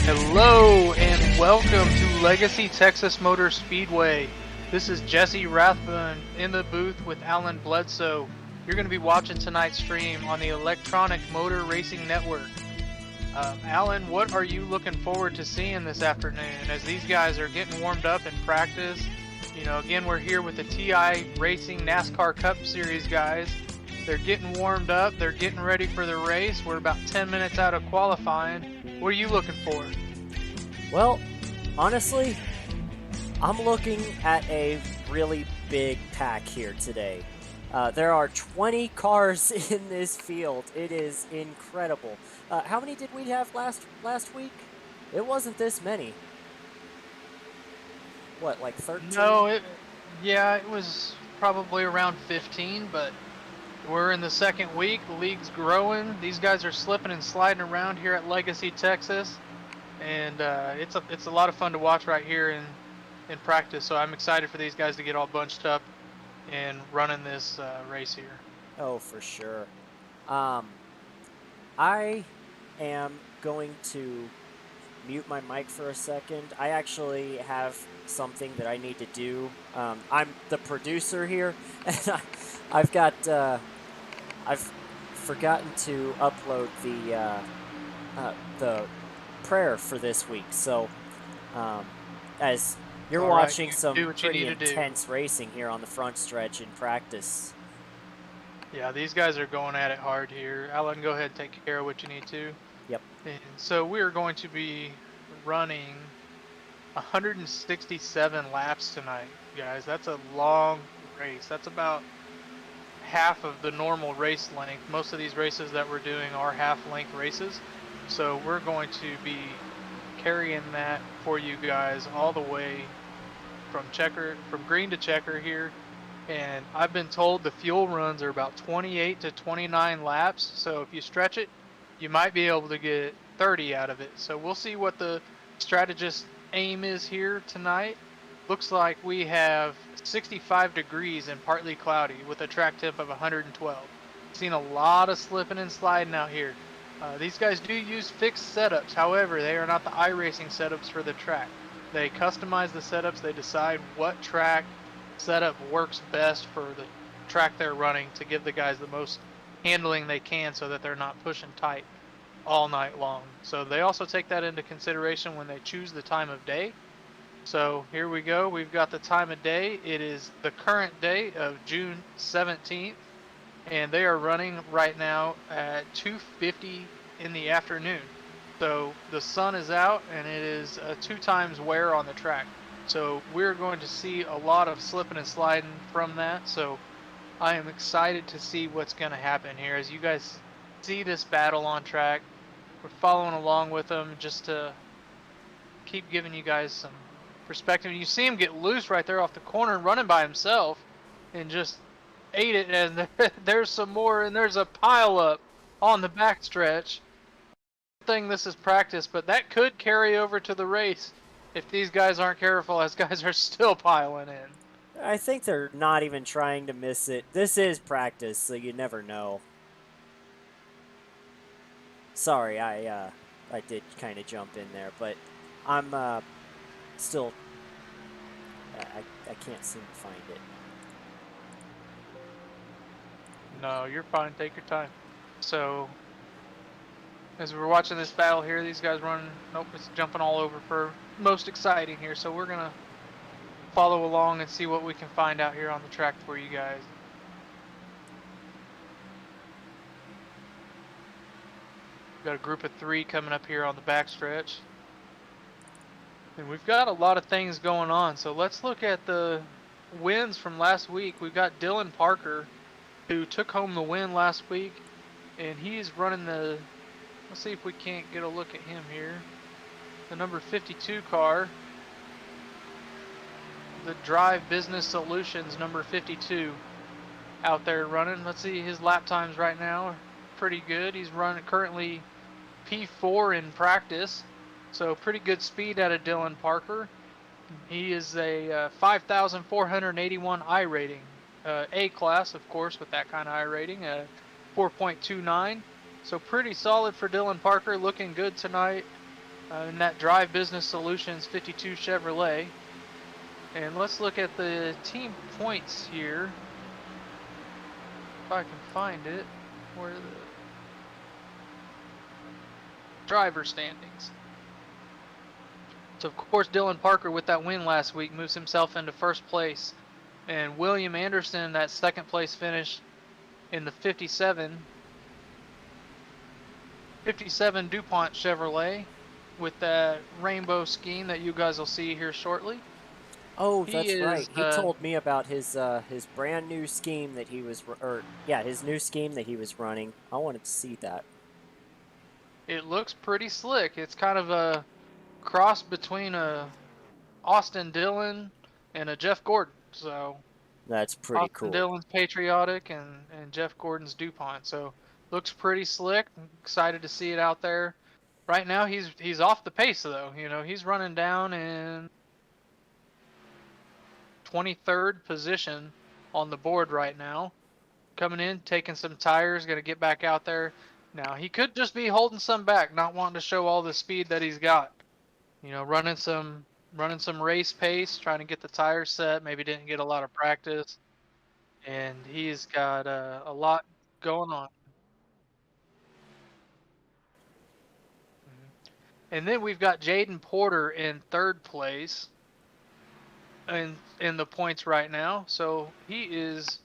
Hello and welcome to Legacy Texas Motor Speedway. This is Jesse Rathbun in the booth with Alan Bledsoe. You're going to be watching tonight's stream on the Electronic Motor Racing Network. Alan, what are you looking forward to seeing this afternoon as these guys are getting warmed up in practice? You know, again, we're here with the TI Racing NASCAR Cup Series guys. They're getting warmed up. They're getting ready for the race. We're about 10 minutes out of qualifying. What are you looking for? Well, honestly, I'm looking at a really big pack here today. There are 20 cars in this field. It is incredible. How many did we have last week? It wasn't this many. What, like 13? No, it was probably around 15, but we're in the second week. The league's growing. These guys are slipping and sliding around here at Legacy, Texas, and it's a lot of fun to watch right here in practice. So I'm excited for these guys to get all bunched up and running this race here. Oh, for sure. I am going to mute my mic for a second. I actually have something that I need to do. I'm the producer here, and I've I've forgotten to upload the prayer for this week. So, as you're watching some pretty intense racing here on the front stretch in practice. Yeah, these guys are going at it hard here. Alan, go ahead and take care of what you need to. Yep. And so we are going to be running 167 laps tonight, guys. That's a long race. That's about half of the normal race length. Most of these races that we're doing are half-length races. So we're going to be carrying that for you guys all the way from green to checker here. And I've been told the fuel runs are about 28 to 29 laps. So if you stretch it, you might be able to get 30 out of it. So we'll see what the strategist aim is here tonight. Looks like we have 65 degrees and partly cloudy with a track temp of 112. Seen a lot of slipping and sliding out here. These guys do use fixed setups. However, they are not the iRacing setups for the track. They customize the setups. They decide what track setup works best for the track they're running to give the guys the most handling they can so that they're not pushing tight all night long. So they also take that into consideration when they choose the time of day. So here we go. We've got the time of day. It is the current day of June 17th. And they are running right now at 2:50 in the afternoon. So the sun is out and it is 2 times wear on the track. So we're going to see a lot of slipping and sliding from that. So I am excited to see what's going to happen here. As you guys see this battle on track, we're following along with them just to keep giving you guys some perspective. You see him get loose right there off the corner and running by himself and just ate it, and there's some more, and there's a pile up on the backstretch. Thing this is practice, but that could carry over to the race if these guys aren't careful, as guys are still piling in. I think they're not even trying to miss it. This is practice, so you never know. Sorry, I did kind of jump in there, but I'm still I can't seem to find it. No, you're fine. Take your time. So, as we're watching this battle here, these guys running. Nope, it's jumping all over for most exciting here. So we're gonna follow along and see what we can find out here on the track for you guys. We've got a group of 3 coming up here on the backstretch. And we've got a lot of things going on. So let's look at the wins from last week. We've got Dylan Parker, who took home the win last week, and he's running the, let's see if we can't get a look at him here, the number 52 car, the Drive Business Solutions number 52 out there running. Let's see, his lap times right now are pretty good. He's running currently P4 in practice, so pretty good speed out of Dylan Parker. He is a 5,481 I rating. A class, of course, with that kind of I rating, 4.29. So pretty solid for Dylan Parker, looking good tonight in that Drive Business Solutions 52 Chevrolet. And let's look at the team points here. If I can find it, where the driver standings. So of course Dylan Parker with that win last week moves himself into first place. And William Anderson, that second place finish in the 57 DuPont Chevrolet with that rainbow scheme that you guys will see here shortly. Oh, He that's right. is, He told me about his brand new scheme that he was, or yeah, his new scheme that he was running. I wanted to see that. it looks pretty slick. It's kind of a cross between a Austin Dillon and a Jeff Gordon. So That's pretty Austin cool. Dillon's Patriotic and Jeff Gordon's DuPont. So looks pretty slick. I'm excited to see it out there. Right now he's off the pace though. You know, he's running down in 23rd position on the board right now. Coming in, taking some tires, gonna get back out there. Now he could just be holding some back, not wanting to show all the speed that he's got. You know, running some race pace, trying to get the tires set. Maybe didn't get a lot of practice, and he's got a lot going on. Mhm. And then we've got Jaden Porter in third place in the points right now. So he is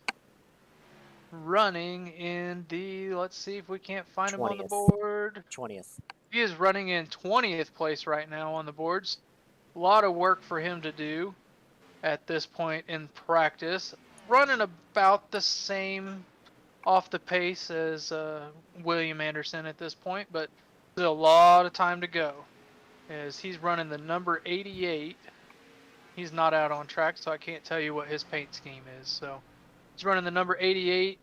running in the, let's see if we can't find him on the 20th. board. 20th. He is running in 20th place right now on the boards. A lot of work for him to do at this point in practice. Running about the same off the pace as William Anderson at this point, but there's a lot of time to go as he's running the number 88. He's not out on track, so I can't tell you what his paint scheme is. So he's running the number 88.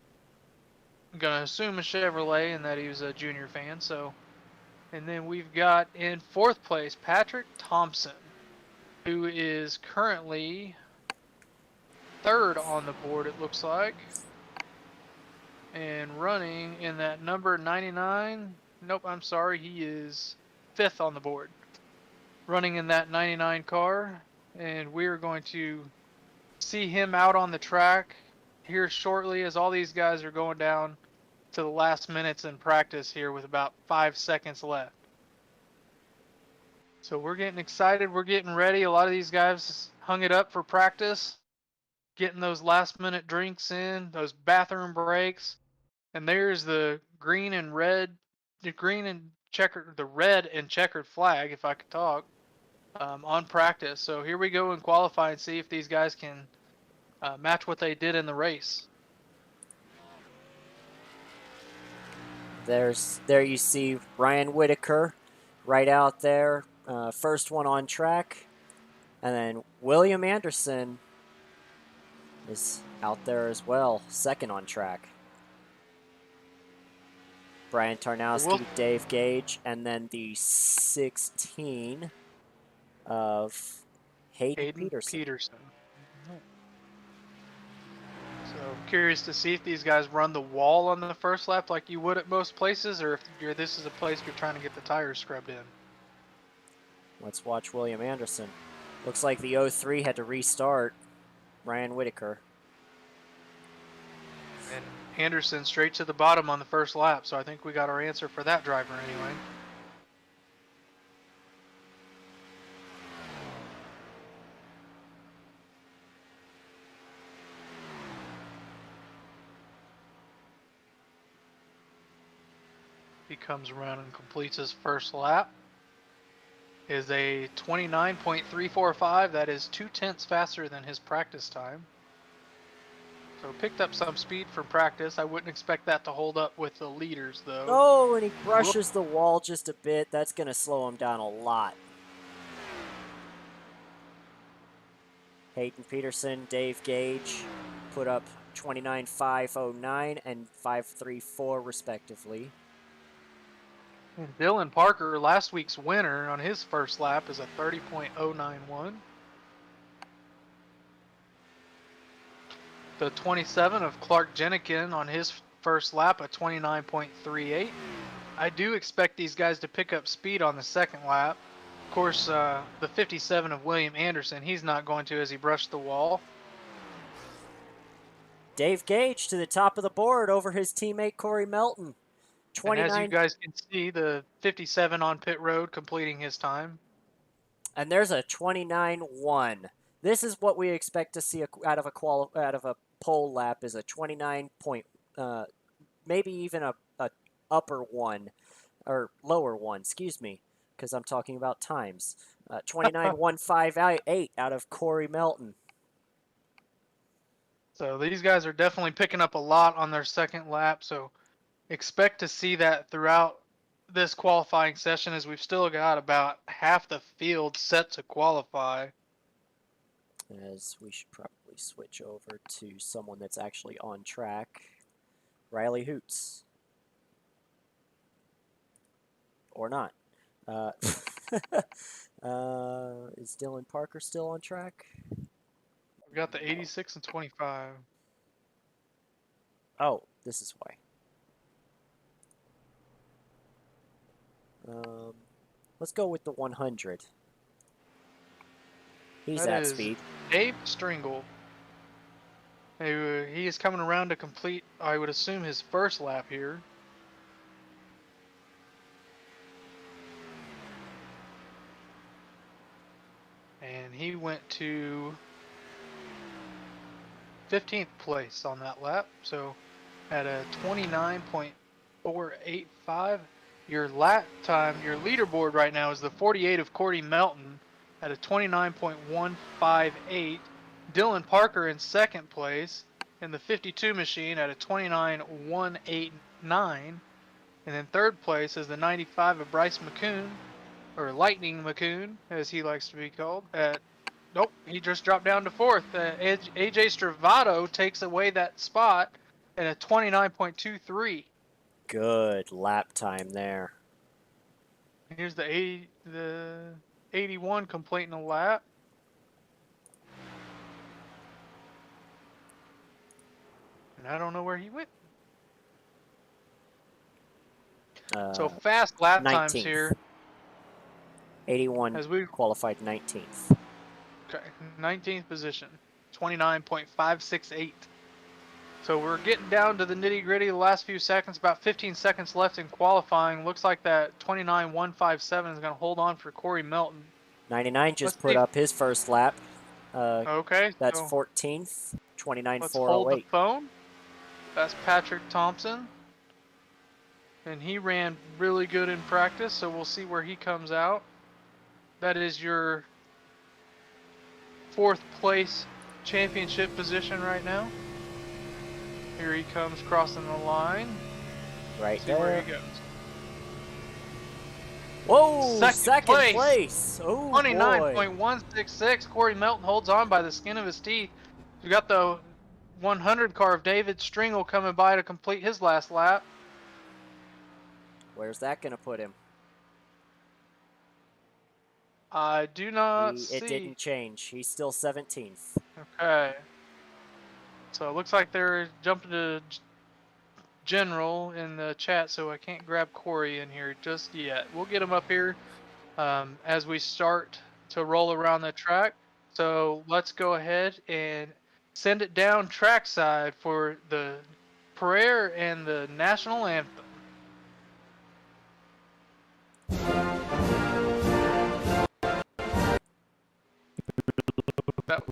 I'm gonna assume a Chevrolet and that he was a junior fan. So, and then we've got in fourth place Patrick Thompson, who is currently third on the board. It looks like, and running in that number 99. Nope, I'm sorry. He is fifth on the board, running in that 99 car, and we're going to see him out on the track here shortly as all these guys are going down to the last minutes in practice here with about 5 seconds left. So we're getting excited. We're getting ready. A lot of these guys hung it up for practice, getting those last minute drinks in, those bathroom breaks. And there's the green and red, the green and checkered, the red and checkered flag, if I could talk, on practice. So here we go in qualify and see if these guys can match what they did in the race. There you see Ryan Whitaker right out there, first one on track. And then William Anderson is out there as well, second on track. Brian Tarnowski, Dave Gage, and then the 16 of Hayden Peterson. So curious to see if these guys run the wall on the first lap like you would at most places, or if this is a place you're trying to get the tires scrubbed in. Let's watch William Anderson. Looks like the 03 had to restart. Ryan Whitaker. And Anderson straight to the bottom on the first lap, so I think we got our answer for that driver anyway. He comes around and completes his first lap. Is a 29.345. That is 0.2 faster than his practice time. So picked up some speed from practice. I wouldn't expect that to hold up with the leaders though. Oh, and he brushes the wall just a bit. That's going to slow him down a lot. Hayden Peterson, Dave Gage put up 29.509 and 5.34 respectively. And Dylan Parker, last week's winner on his first lap, is a 30.091. The 27 of Clark Jenikin on his first lap of 29.38. I do expect these guys to pick up speed on the second lap. Of course, the 57 of William Anderson, he's not going to as he brushed the wall. Dave Gage to the top of the board over his teammate Corey Melton. And as you 29, guys can see, the 57 on pit road completing his time. and there's a 29.1. This is what we expect to see out of a pole lap is a 29 point, maybe even a upper one or lower one. Excuse me, because I'm talking about times. 29.158 out of Corey Melton. So these guys are definitely picking up a lot on their second lap. So expect to see that throughout this qualifying session, as we've still got about half the field set to qualify. As we should probably switch over to someone that's actually on track. Riley Hoots. Or not. Is Dylan Parker still on track? We've got the 86 and 25. Oh, this is why. Let's go with the 100. He's That at is speed. Dave Stringle. He is coming around to complete, I would assume, his first lap here. And he went to 15th place on that lap. So at a 29.485. Your lap time, your leaderboard right now is the 48 of Corey Melton at a 29.158. Dylan Parker in second place in the 52 machine at a 29.189. And then third place is the 95 of Bryce McCoon, or Lightning McCoon, as he likes to be called, at nope, he just dropped down to fourth. AJ Stravato takes away that spot at a 29.23. Good lap time there. Here's the 81 completing a lap. And I don't know where he went. So fast lap 19th. times here. 81 As we qualified 19th. Okay, 19th position, 29.568. So we're getting down to the nitty gritty. The last few seconds, about 15 seconds left in qualifying. Looks like that 29.157 is going to hold on for Corey Melton. 99 just put up his first lap. Okay, That's so 14th, 29.408. let's hold the phone. That's Patrick Thompson. And he ran really good in practice, so we'll see where he comes out. That is your fourth place championship position right now. Here he comes crossing the line. Right see there. Where he goes. Whoa! Second place. place. Oh, 29.166. Corey Melton holds on by the skin of his teeth. We got the 100 car of David Stringle coming by to complete his last lap. Where's that going to put him? I do not see. It didn't change. He's still 17th. Okay. So it looks like they're jumping to general in the chat, so I can't grab Corey in here just yet. We'll get him up here as we start to roll around the track. So let's go ahead and send it down trackside for the prayer and the national anthem. That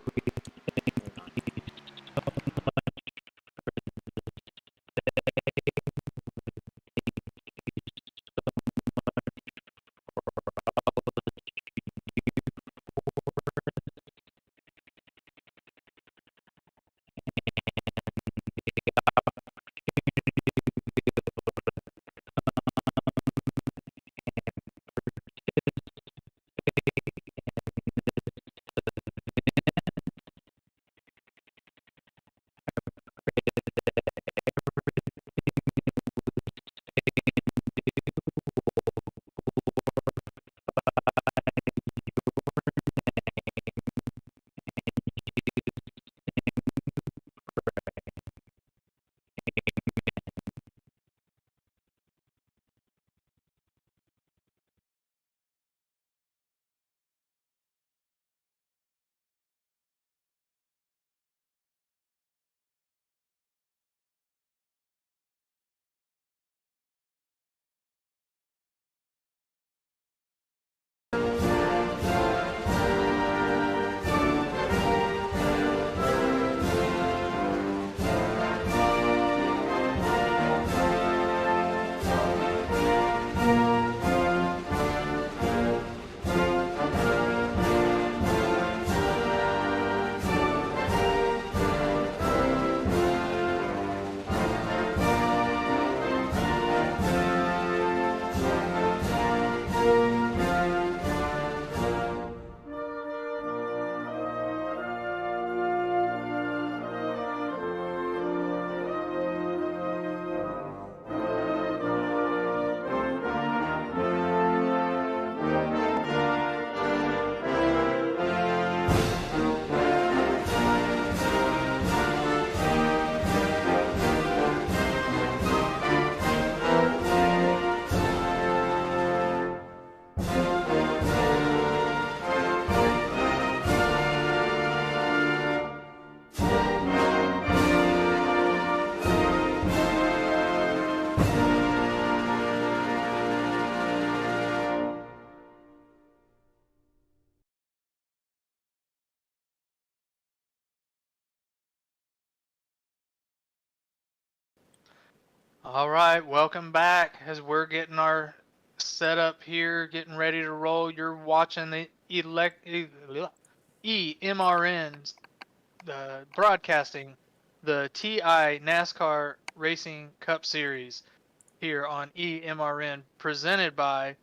All right, welcome back. As we're getting our setup here, getting ready to roll, you're watching the EMRNs, the broadcasting the TI NASCAR Racing Cup Series here on EMRN, presented by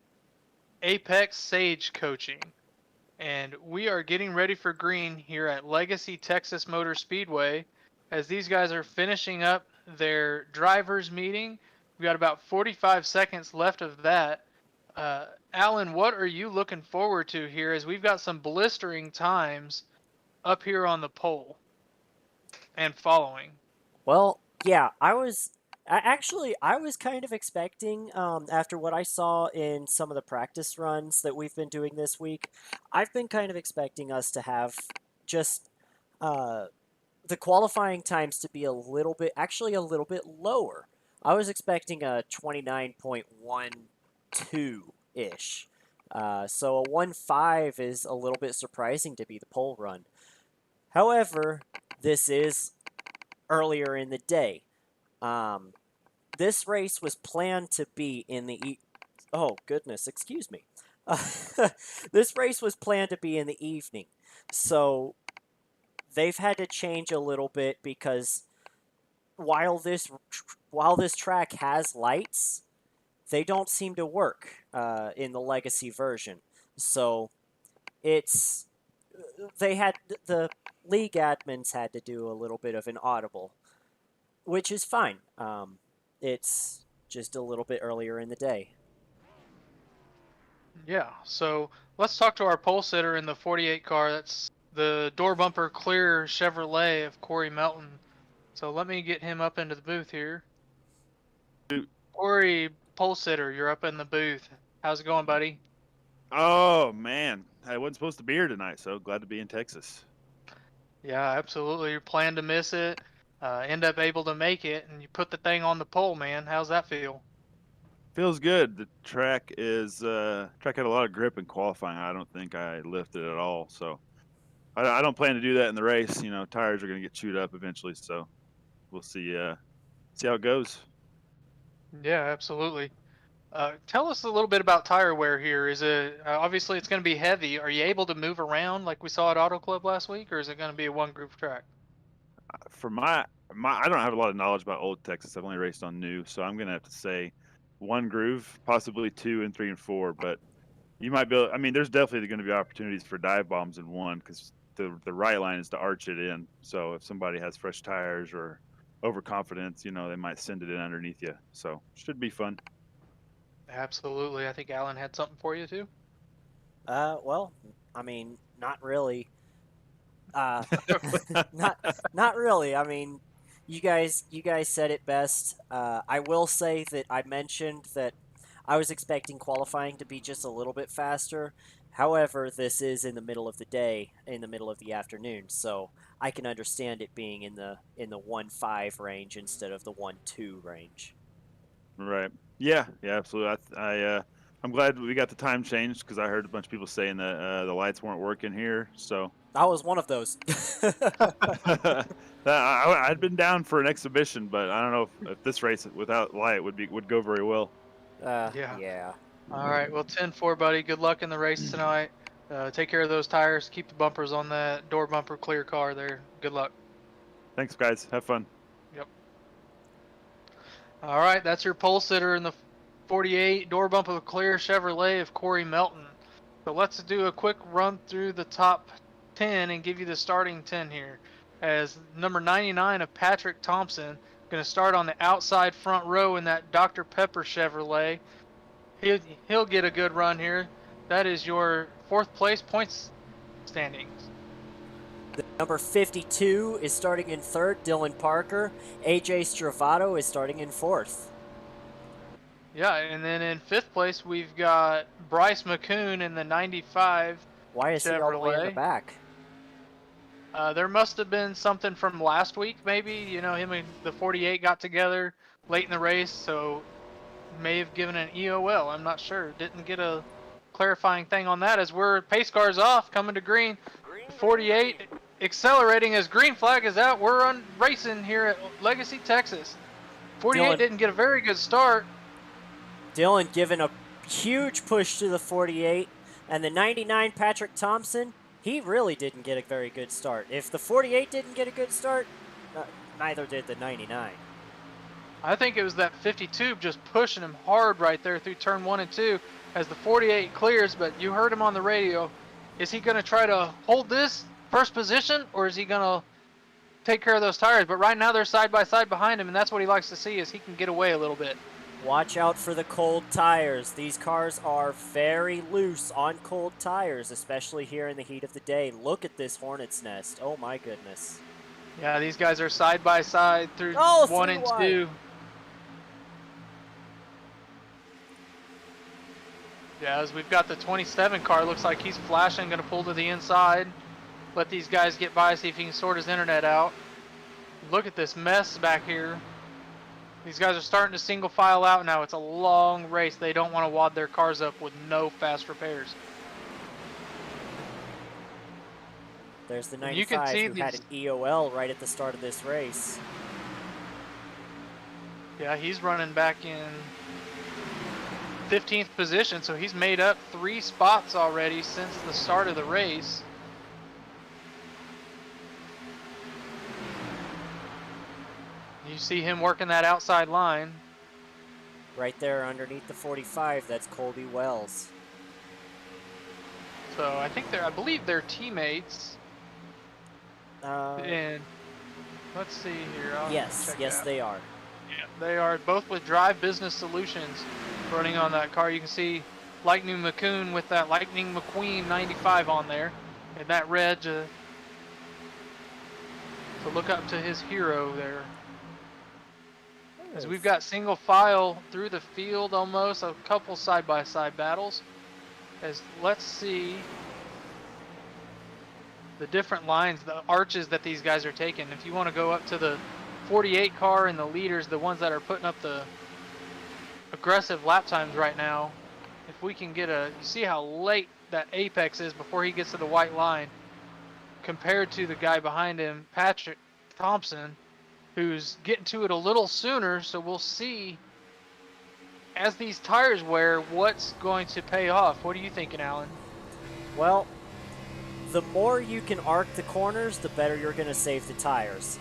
Apex Sage Coaching. And we are getting ready for green here at Legacy Texas Motor Speedway as these guys are finishing up their drivers meeting. We got about 45 seconds left of that. Alan, what are you looking forward to here as we've got some blistering times up here on the pole and following? Well, yeah, I was kind of expecting, after what I saw in some of the practice runs that we've been doing this week, I've been kind of expecting us to have just uh, the qualifying times to be actually a little bit lower. I was expecting a 29.12 ish. So a 1.5 is a little bit surprising to be the pole run. However, this is earlier in the day. Um, this race was planned to be in the oh goodness, excuse me. This race was planned to be in the evening, so they've had to change a little bit because while this while this track has lights, they don't seem to work in the legacy version. So it's they had the league admins had to do a little bit of an audible, which is fine. It's just a little bit earlier in the day. Yeah, so let's talk to our pole sitter in the 48 car. That's the door bumper clear Chevrolet of Corey Melton. So let me get him up into the booth here. Corey, pole sitter, you're up in the booth. How's it going, buddy? Oh man, I wasn't supposed to be here tonight, so glad to be in Texas. Yeah, absolutely. You plan to miss it, end up able to make it, and you put the thing on the pole, man. How's that feel? Feels good. The track had a lot of grip in qualifying. I don't think I lifted at all, so I don't plan to do that in the race. You know, tires are going to get chewed up eventually, so we'll see how it goes. Yeah, absolutely. Tell us a little bit about tire wear here. Is it obviously it's going to be heavy? Are you able to move around like we saw at Auto Club last week, or is it going to be a one groove track? For I don't have a lot of knowledge about old Texas. I've only raced on new, so I'm going to have to say one groove, possibly 2 and 3 and 4, but you might be able, I mean, there's definitely going to be opportunities for dive bombs in one because the right line is to arch it in. So if somebody has fresh tires or overconfidence, you know, they might send it in underneath you. So should be fun. Absolutely. I think Alan had something for you too. Well, I mean, not really. Uh, not really. I mean, you guys said it best. I will say that I mentioned that I was expecting qualifying to be just a little bit faster. However, this is in the middle of the day, in the middle of the afternoon, so I can understand it being in the 1.5 range instead of the 1.2 range. Right. Yeah. Yeah. Absolutely. I'm glad we got the time changed because I heard a bunch of people saying that the lights weren't working here. So I was one of those. I'd been down for an exhibition, but I don't know if this race without light would go very well. Yeah. Yeah. All right. Well, 10-4, buddy. Good luck in the race tonight. Take care of those tires. Keep the bumpers on that door bumper clear car there. Good luck. Thanks, guys. Have fun. Yep. All right. That's your pole sitter in the 48 door bumper clear Chevrolet of Corey Melton. So let's do a quick run through the top 10 and give you the starting 10 here. As number 99 of Patrick Thompson, going to start on the outside front row in that Dr. Pepper Chevrolet. He'll get a good run here. That is your fourth place points standings. The number 52 is starting in third, Dylan Parker. AJ Stravato is starting in fourth. Yeah, and then in fifth place, we've got Bryce McCoon in the 95 Why is Chevrolet. he all the way in the back? There must have been something from last week, maybe. You know, him and the 48 got together late in the race, so may have given an EOL. I'm not sure. Didn't get a clarifying thing on that as we're pace cars off, coming to green. 48 accelerating as green flag is out. We're racing here at Legacy, Texas. 48 didn't get a very good start. Dylan giving a huge push to the 48, and the 99 Patrick Thompson, he really didn't get a very good start. If the 48 didn't get a good start, neither did the 99. I think it was that 52 just pushing him hard right there through turn 1 and 2 as the 48 clears, but you heard him on the radio. Is he going to try to hold this first position, or is he going to take care of those tires? But right now they're side by side behind him, and that's what he likes to see, is he can get away a little bit. Watch out for the cold tires. These cars are very loose on cold tires, especially here in the heat of the day. Look at this hornet's nest. Oh my goodness. Yeah, these guys are side by side through 1 and 2. Yeah, as we've got the 27 car, looks like he's flashing, going to pull to the inside. Let these guys get by, see if he can sort his internet out. Look at this mess back here. These guys are starting to single file out now. It's a long race. They don't want to wad their cars up with no fast repairs. There's the 95 who had an EOL right at the start of this race. Yeah, he's running back in 15th position, so he's made up 3 spots already since the start of the race. You see him working that outside line. Right there underneath the 45, that's Colby Wells. So I believe they're teammates. And let's see here. Yes, they are. Yeah, they are both with Drive Business Solutions running on that car. You can see Lightning McQueen with that Lightning McQueen 95 on there, and that red. So look up to his hero there. As we've got single file through the field almost, a couple side-by-side battles. As let's see the different lines, the arches that these guys are taking. If you want to go up to the 48 car and the leaders, the ones that are putting up the aggressive lap times right now, if we can get you see how late that apex is before he gets to the white line compared to the guy behind him, Patrick Thompson, who's getting to it a little sooner. So we'll see as these tires wear what's going to pay off. What are you thinking, Alan? Well, the more you can arc the corners, the better you're going to save the tires.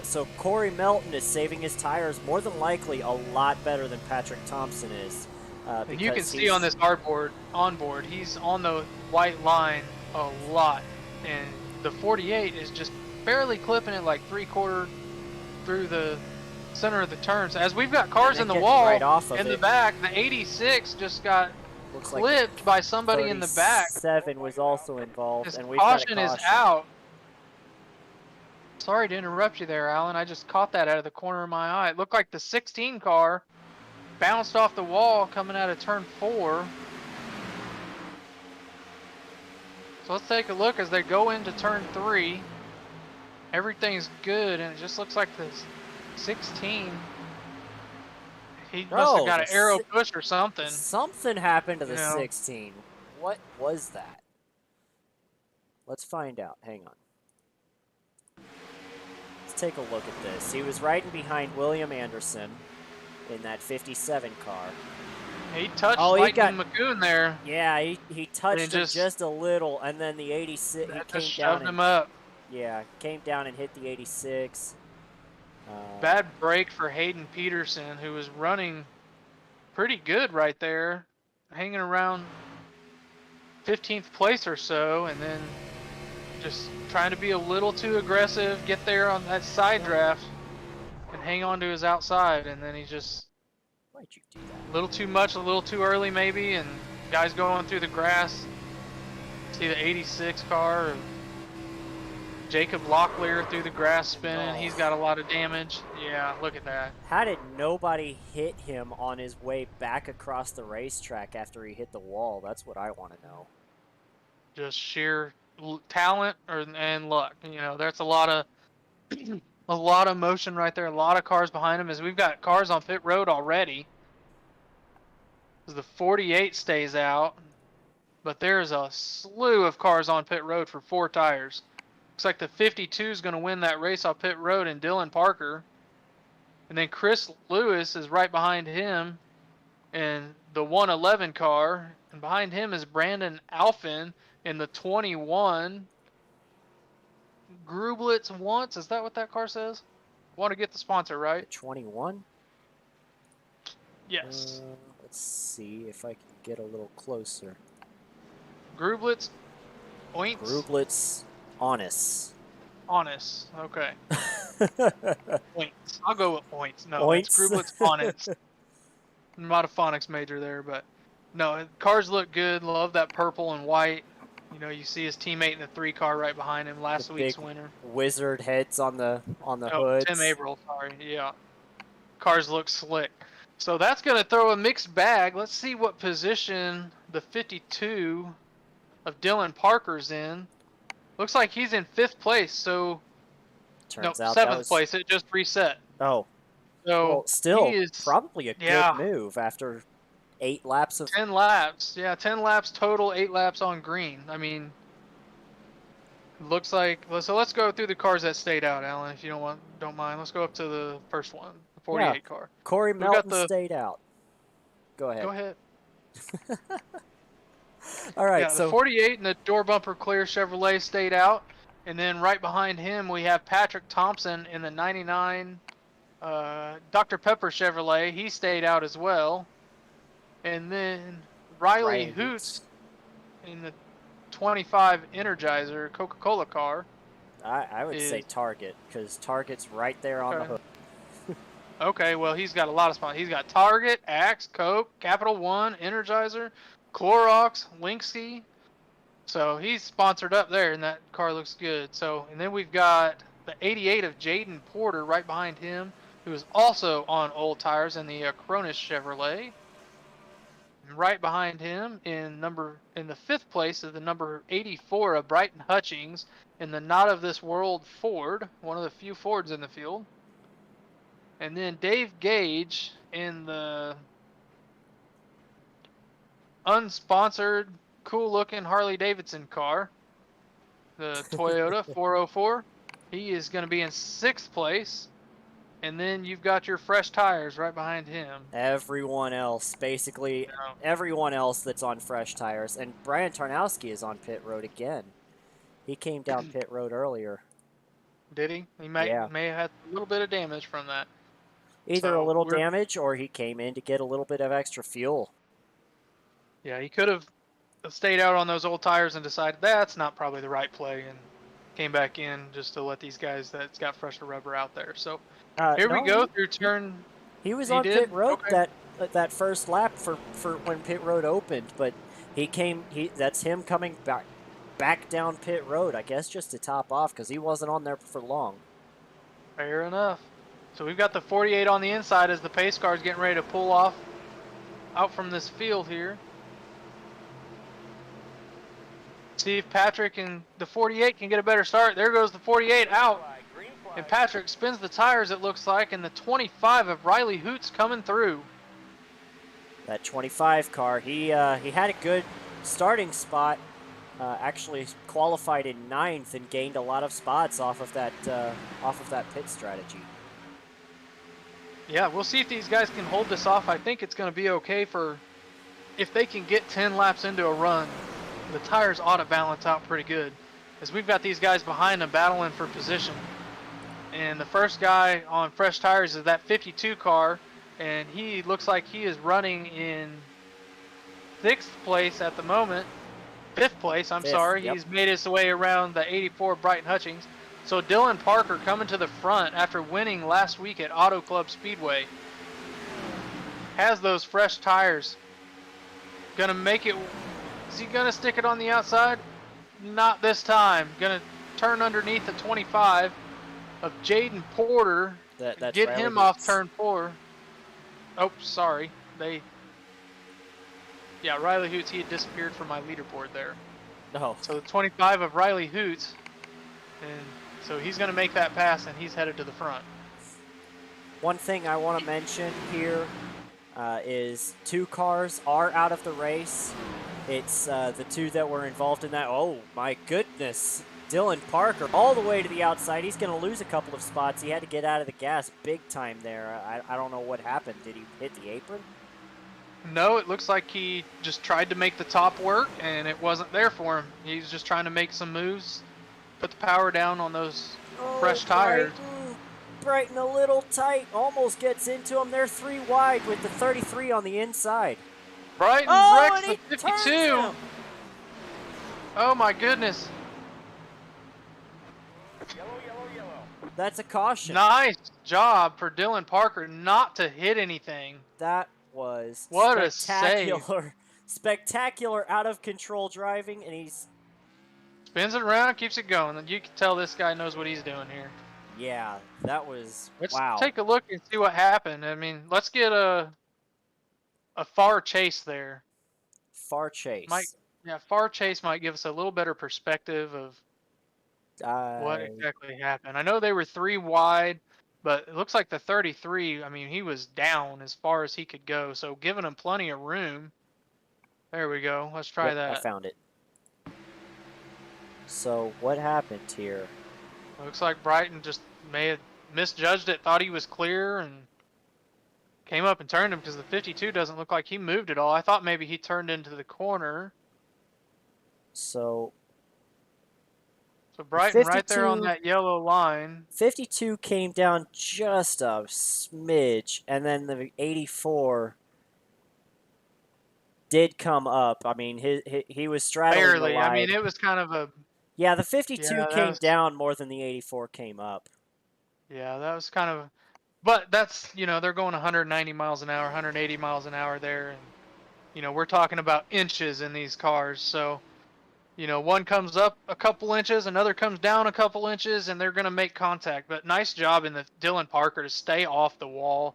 So Corey Melton is saving his tires more than likely a lot better than Patrick Thompson is. And you can see on this onboard, he's on the white line a lot. And the 48 is just barely clipping it like 3/4 through the center of the turns. As we've got cars in the wall right off of in the back, the 86 just got clipped like by somebody in the back. 7 was also involved, His and we've got a caution is out. Sorry to interrupt you there, Alan. I just caught that out of the corner of my eye. It looked like the 16 car bounced off the wall coming out of turn 4. So let's take a look as they go into turn 3. Everything's good, and it just looks like this 16. He must have got an arrow push or something. Something happened to the 16. What was that? Let's find out. Hang on. Let's take a look at this. He was riding behind William Anderson in that 57 car. He touched Lightning McQueen there. Yeah, he touched him just a little, and then the 86 he came down him up. Yeah, came down and hit the 86. Bad break for Hayden Peterson, who was running pretty good right there, hanging around 15th place or so, and then just trying to be a little too aggressive, get there on that side draft, and hang on to his outside, and then he just why'd you do that? A little too much, a little too early maybe, and guys going through the grass. See the 86 car. Jacob Locklear through the grass spinning. He's got a lot of damage. Yeah, look at that. How did nobody hit him on his way back across the racetrack after he hit the wall? That's what I want to know. Just sheer talent and luck. You know, that's a lot of motion right there. A lot of cars behind him. As we've got cars on pit road already. As the 48 stays out, but there's a slew of cars on pit road for 4 tires. Looks like the 52 is going to win that race off pit road, and Dylan Parker. And then Chris Lewis is right behind him in the 111 car. And behind him is Brandon Alphin in the 21. Grublitz wants, is that what that car says? Want to get the sponsor, The right? 21. Yes. Let's see if I can get a little closer. Grublitz points. Grublitz Honest. Honest. Okay. Points. I'll go with points. No, Points? it's Grublitz Honest. I'm not a phonics major there, but no, cars look good. Love that purple and white. You know, you see his teammate in the 3 car right behind him, last The week's big winner. wizard heads on the Oh, hoods. Tim Averill, sorry. Yeah. Cars look slick. So that's going to throw a mixed bag. Let's see what position the 52 of Dylan Parker's in. Looks like he's in 5th place, so Turns no, out 7th that was place. It just reset. Oh, So well, still he is probably a yeah. good move after 8 laps of 10 laps. Yeah, 10 laps total, 8 laps on green. I mean, looks like so. Let's go through the cars that stayed out, Alan, if you don't mind. Let's go up to the first one, the 48 car. Corey We got Melton the- stayed out. Go ahead. Go ahead. All right, Yeah, so the 48 and the door bumper clear Chevrolet stayed out, and then right behind him we have Patrick Thompson in the 99 Dr. Pepper Chevrolet. He stayed out as well, and then Riley Hoots in the 25 Energizer Coca-Cola car. I would say Target, because Target's right there on the hook. Okay, well, he's got a lot of spots. He's got Target, Axe, Coke, Capital One, Energizer, Clorox, Linksy. So he's sponsored up there, and that car looks good. So, and then we've got the 88 of Jaden Porter right behind him, who is also on old tires in the Cronus Chevrolet. And right behind him in the 5th place is the number 84 of Brighton Hutchings in the Not of This World Ford, one of the few Fords in the field. And then Dave Gage in the unsponsored, cool-looking Harley-Davidson car, the Toyota 404. He is going to be in 6th place. And then you've got your fresh tires right behind him. Everyone else, basically everyone else that's on fresh tires. And Brian Tarnowski is on pit road again. He came down pit road earlier. Did he? He may have had a little bit of damage from that. Either a little damage, or he came in to get a little bit of extra fuel. Yeah, he could have stayed out on those old tires and decided that's not probably the right play, and came back in just to let these guys that's got fresher rubber out there. So here we go through turn. He was on pit road that first lap for when pit road opened, but that's him coming back down pit road, I guess, just to top off, because he wasn't on there for long. Fair enough. So we've got the 48 on the inside as the pace car is getting ready to pull off out from this field here. See if Patrick and the 48 can get a better start. There goes the 48 out. And Patrick spins the tires, it looks like, and the 25 of Riley Hoots coming through. That 25 car, he had a good starting spot. Actually qualified in 9th and gained a lot of spots off of that pit strategy. Yeah, we'll see if these guys can hold this off. I think it's going to be okay if they can get 10 laps into a run. The tires ought to balance out pretty good, as we've got these guys behind them battling for position. And the first guy on fresh tires is that 52 car, and he looks like he is running in 6th place at the moment. 5th place, I'm sorry. Yep. He's made his way around the 84 Brighton Hutchings. So Dylan Parker coming to the front after winning last week at Auto Club Speedway. Has those fresh tires. Gonna make it. Is he gonna stick it on the outside? Not this time. Gonna turn underneath the 25 of Jaden Porter. That's get him off turn 4. Oh, sorry. Yeah, Riley Hoots, he had disappeared from my leaderboard there. No. So the 25 of Riley Hoots, and so he's going to make that pass, and he's headed to the front. One thing I want to mention here is 2 cars are out of the race. It's the 2 that were involved in that. Oh, my goodness. Dylan Parker all the way to the outside. He's going to lose a couple of spots. He had to get out of the gas big time there. I don't know what happened. Did he hit the apron? No, it looks like he just tried to make the top work, and it wasn't there for him. He's just trying to make some moves, put the power down on those fresh tires. Brighton a little tight. Almost gets into him. They're 3 wide with the 33 on the inside. Brighton and wrecks the he turns 52. him. Oh my goodness. That's a caution. Nice job for Dylan Parker not to hit anything. That was What a spectacular, spectacular out of control driving, and he's spins it around, keeps it going. And you can tell this guy knows what he's doing here. yeah, that was Let's wow. take a look and see what happened. I mean, let's get a far chase there. Far chase. Far chase might give us a little better perspective of what exactly happened. I know they were 3 wide, but it looks like the 33, I mean, he was down as far as he could go, so giving him plenty of room. There we go. Let's try that. I found it. So what happened here? Looks like Brighton just may have misjudged it, thought he was clear, and came up and turned him because the 52 doesn't look like he moved at all. I thought maybe he turned into the corner. So Brighton right there on that yellow line. 52 came down just a smidge, and then the 84 did come up. I mean, he was straddling barely. the line. I mean, it was kind of a... Yeah, the 52 came down more than the 84 came up. Yeah, that was kind of... But that's, they're going 190 miles an hour, 180 miles an hour there. And, we're talking about inches in these cars. So, one comes up a couple inches, another comes down a couple inches, and they're going to make contact. But nice job in the Dylan Parker to stay off the wall,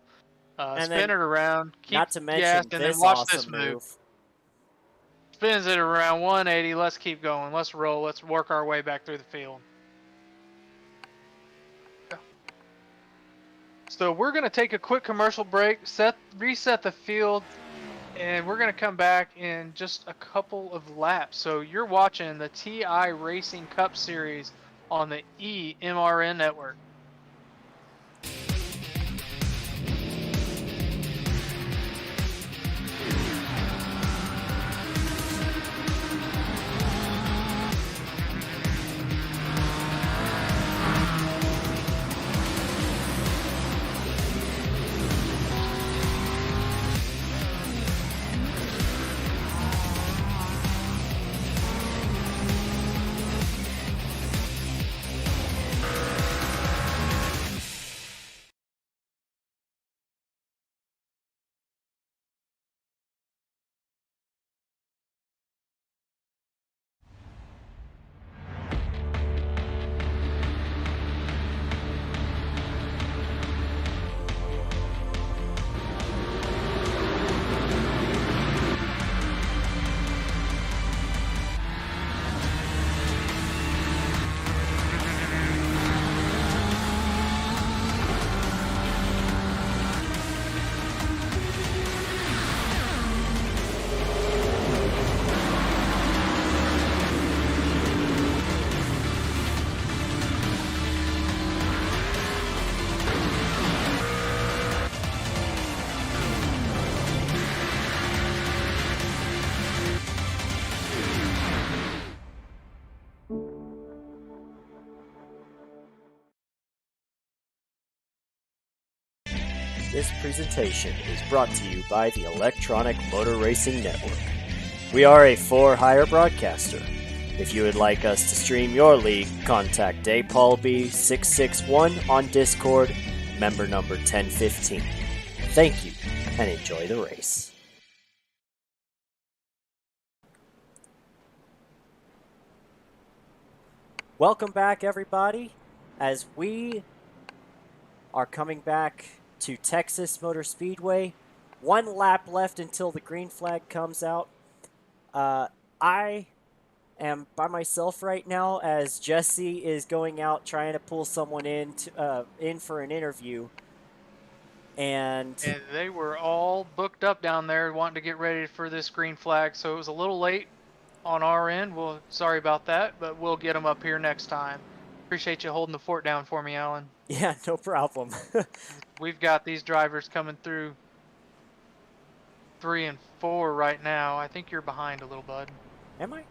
spin it around, keep not to mention gassed, and then watch this move. Spins it around 180. Let's keep going. Let's roll. Let's work our way back through the field. So we're going to take a quick commercial break, reset the field, and we're going to come back in just a couple of laps. So you're watching the TI Racing Cup Series on the eMRN network. This presentation is brought to you by the Electronic Motor Racing Network. We are a for-hire broadcaster. If you would like us to stream your league, contact DayPaulB661 on Discord, member number 1015. Thank you, and enjoy the race. Welcome back, everybody, as we are coming back to Texas Motor Speedway. 1 lap left until the green flag comes out. I am by myself right now as Jesse is going out trying to pull someone in for an interview. And they were all booked up down there wanting to get ready for this green flag, so it was a little late on our end. Sorry about that, but we'll get them up here next time. Appreciate you holding the fort down for me, Alan. Yeah, no problem. We've got these drivers coming through 3 and 4 right now. I think you're behind a little, bud. Am I?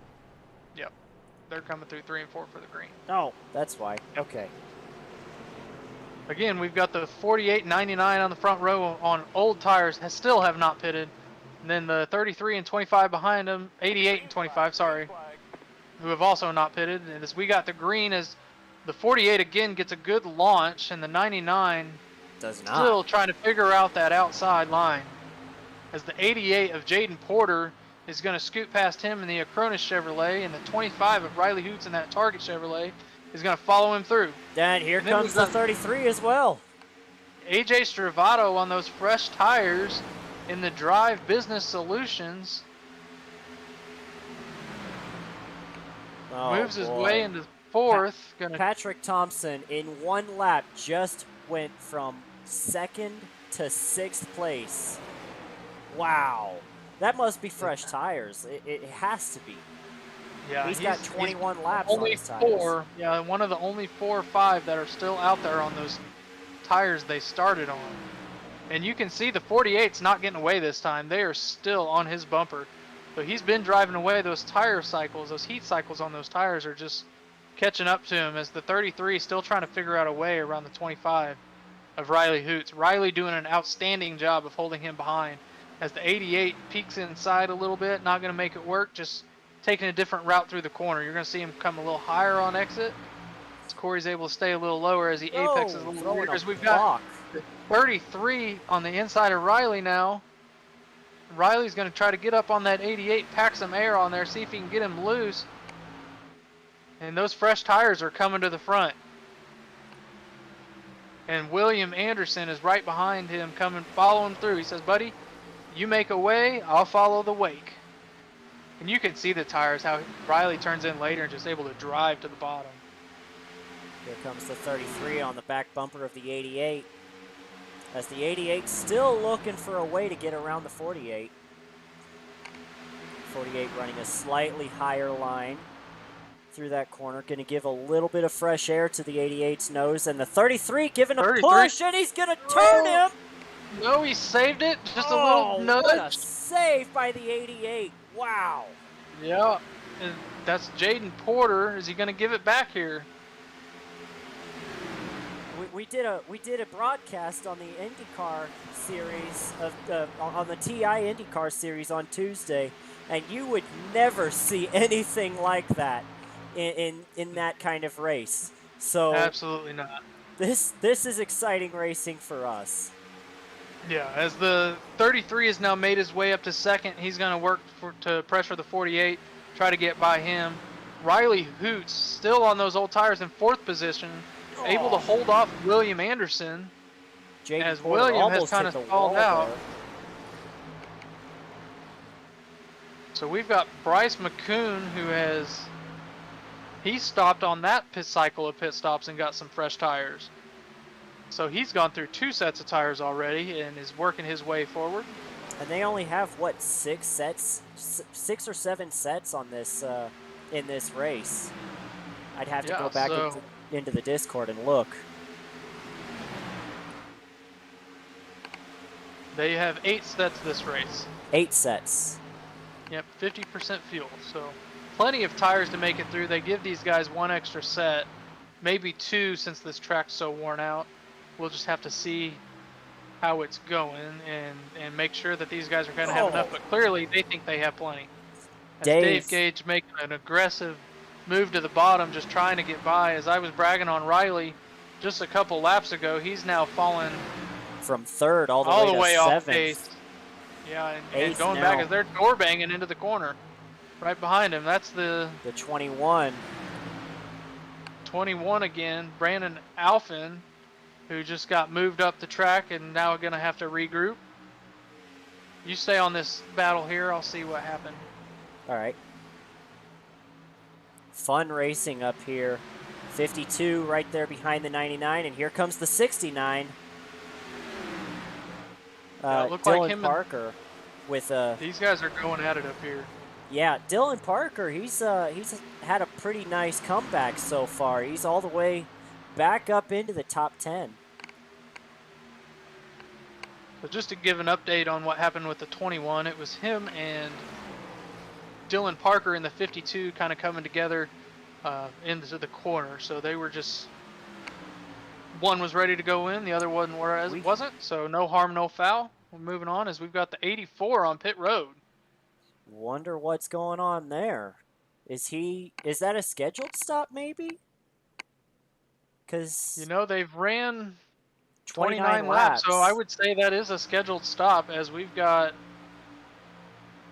Yep. They're coming through 3 and 4 for the green. Oh, that's why. Okay. Again, we've got the 48, 99 on the front row on old tires, still have not pitted. And then the 33 and 25 behind them, 88 and 25, sorry, who have also not pitted. And as we got the green, as the 48 again gets a good launch, and the 99 does not. Still trying to figure out that outside line. As the 88 of Jaden Porter is going to scoot past him in the Acronis Chevrolet, and the 25 of Riley Hoots in that Target Chevrolet is going to follow him through. And here comes the 33 as well. AJ Stravato on those fresh tires in the Drive Business Solutions. Moves his way into fourth. Patrick Thompson in one lap just went from second to sixth place. Wow. That must be fresh tires. It has to be. Yeah, he's got 21 laps on his tires. Four, yeah, one of the only 4 or 5 that are still out there on those tires they started on. And you can see the 48's not getting away this time. They are still on his bumper. So he's been driving away. Those tire cycles, those heat cycles on those tires are just catching up to him, as the 33 is still trying to figure out a way around the 25 of Riley Hoots. Riley doing an outstanding job of holding him behind, as the 88 peeks inside a little bit, not going to make it work, just taking a different route through the corner. You're going to see him come a little higher on exit, as Corey's able to stay a little lower as he apexes a little weird. As we've got the 33 on the inside of Riley now. Riley's going to try to get up on that 88, pack some air on there, see if he can get him loose. And those fresh tires are coming to the front. And William Anderson is right behind him, following through. He says, buddy, you make a way, I'll follow the wake. And you can see the tires, how Riley turns in later and just able to drive to the bottom. Here comes the 33 on the back bumper of the 88. As the 88 still looking for a way to get around the 48. 48 running a slightly higher line through that corner. Going to give a little bit of fresh air to the 88's nose. And the 33 giving a push, and he's going to turn him. No, he saved it. Just a little nudge. What a save by the 88. Wow. Yeah, and that's Jaden Porter. Is he going to give it back here? We did a broadcast on the IndyCar series on the TI IndyCar series on Tuesday, and you would never see anything like that in that kind of race. So absolutely not. This is exciting racing for us. Yeah, as the 33 has now made his way up to second, he's going to work to pressure the 48, try to get by him. Riley Hoots still on those old tires in fourth position, able to hold off William Anderson, as William has kind of stalled out. So we've got Bryce McCoon, who he stopped on that cycle of pit stops and got some fresh tires. So he's gone through 2 sets of tires already and is working his way forward. And they only have, what, 6 or 7 sets on this in this race. I'd have to go back into the Discord and look. They have 8 sets this race. 8 sets. Yep, 50% fuel. So plenty of tires to make it through. They give these guys 1 extra set, maybe 2 since this track's so worn out. We'll just have to see how it's going and make sure that these guys are going to have enough. But clearly, they think they have plenty. As Dave Gage making an aggressive move to the bottom, just trying to get by. As I was bragging on Riley just a couple laps ago, he's now fallen from third all the way to off seventh. pace. Yeah, and going back as they're door banging into the corner right behind him. That's the 21. 21 again, Brandon Alphin, who just got moved up the track and now going to have to regroup. You stay on this battle here. I'll see what happened. All right. Fun racing up here. 52 right there behind the 99, and here comes the 69. Look Dylan like him Parker with a... These guys are going at it up here. Yeah, Dylan Parker, he's had a pretty nice comeback so far. He's all the way back up into the top 10. So just to give an update on what happened with the 21, it was him and Dylan Parker in the 52 kind of coming together into the corner. So they were just, one was ready to go in, the other one wasn't. So no harm, no foul. We're moving on as we've got the 84 on pit road. Wonder what's going on there. Is that a scheduled stop maybe? Because They've ran 29 29 laps, so I laps. would say that is a scheduled stop as we've got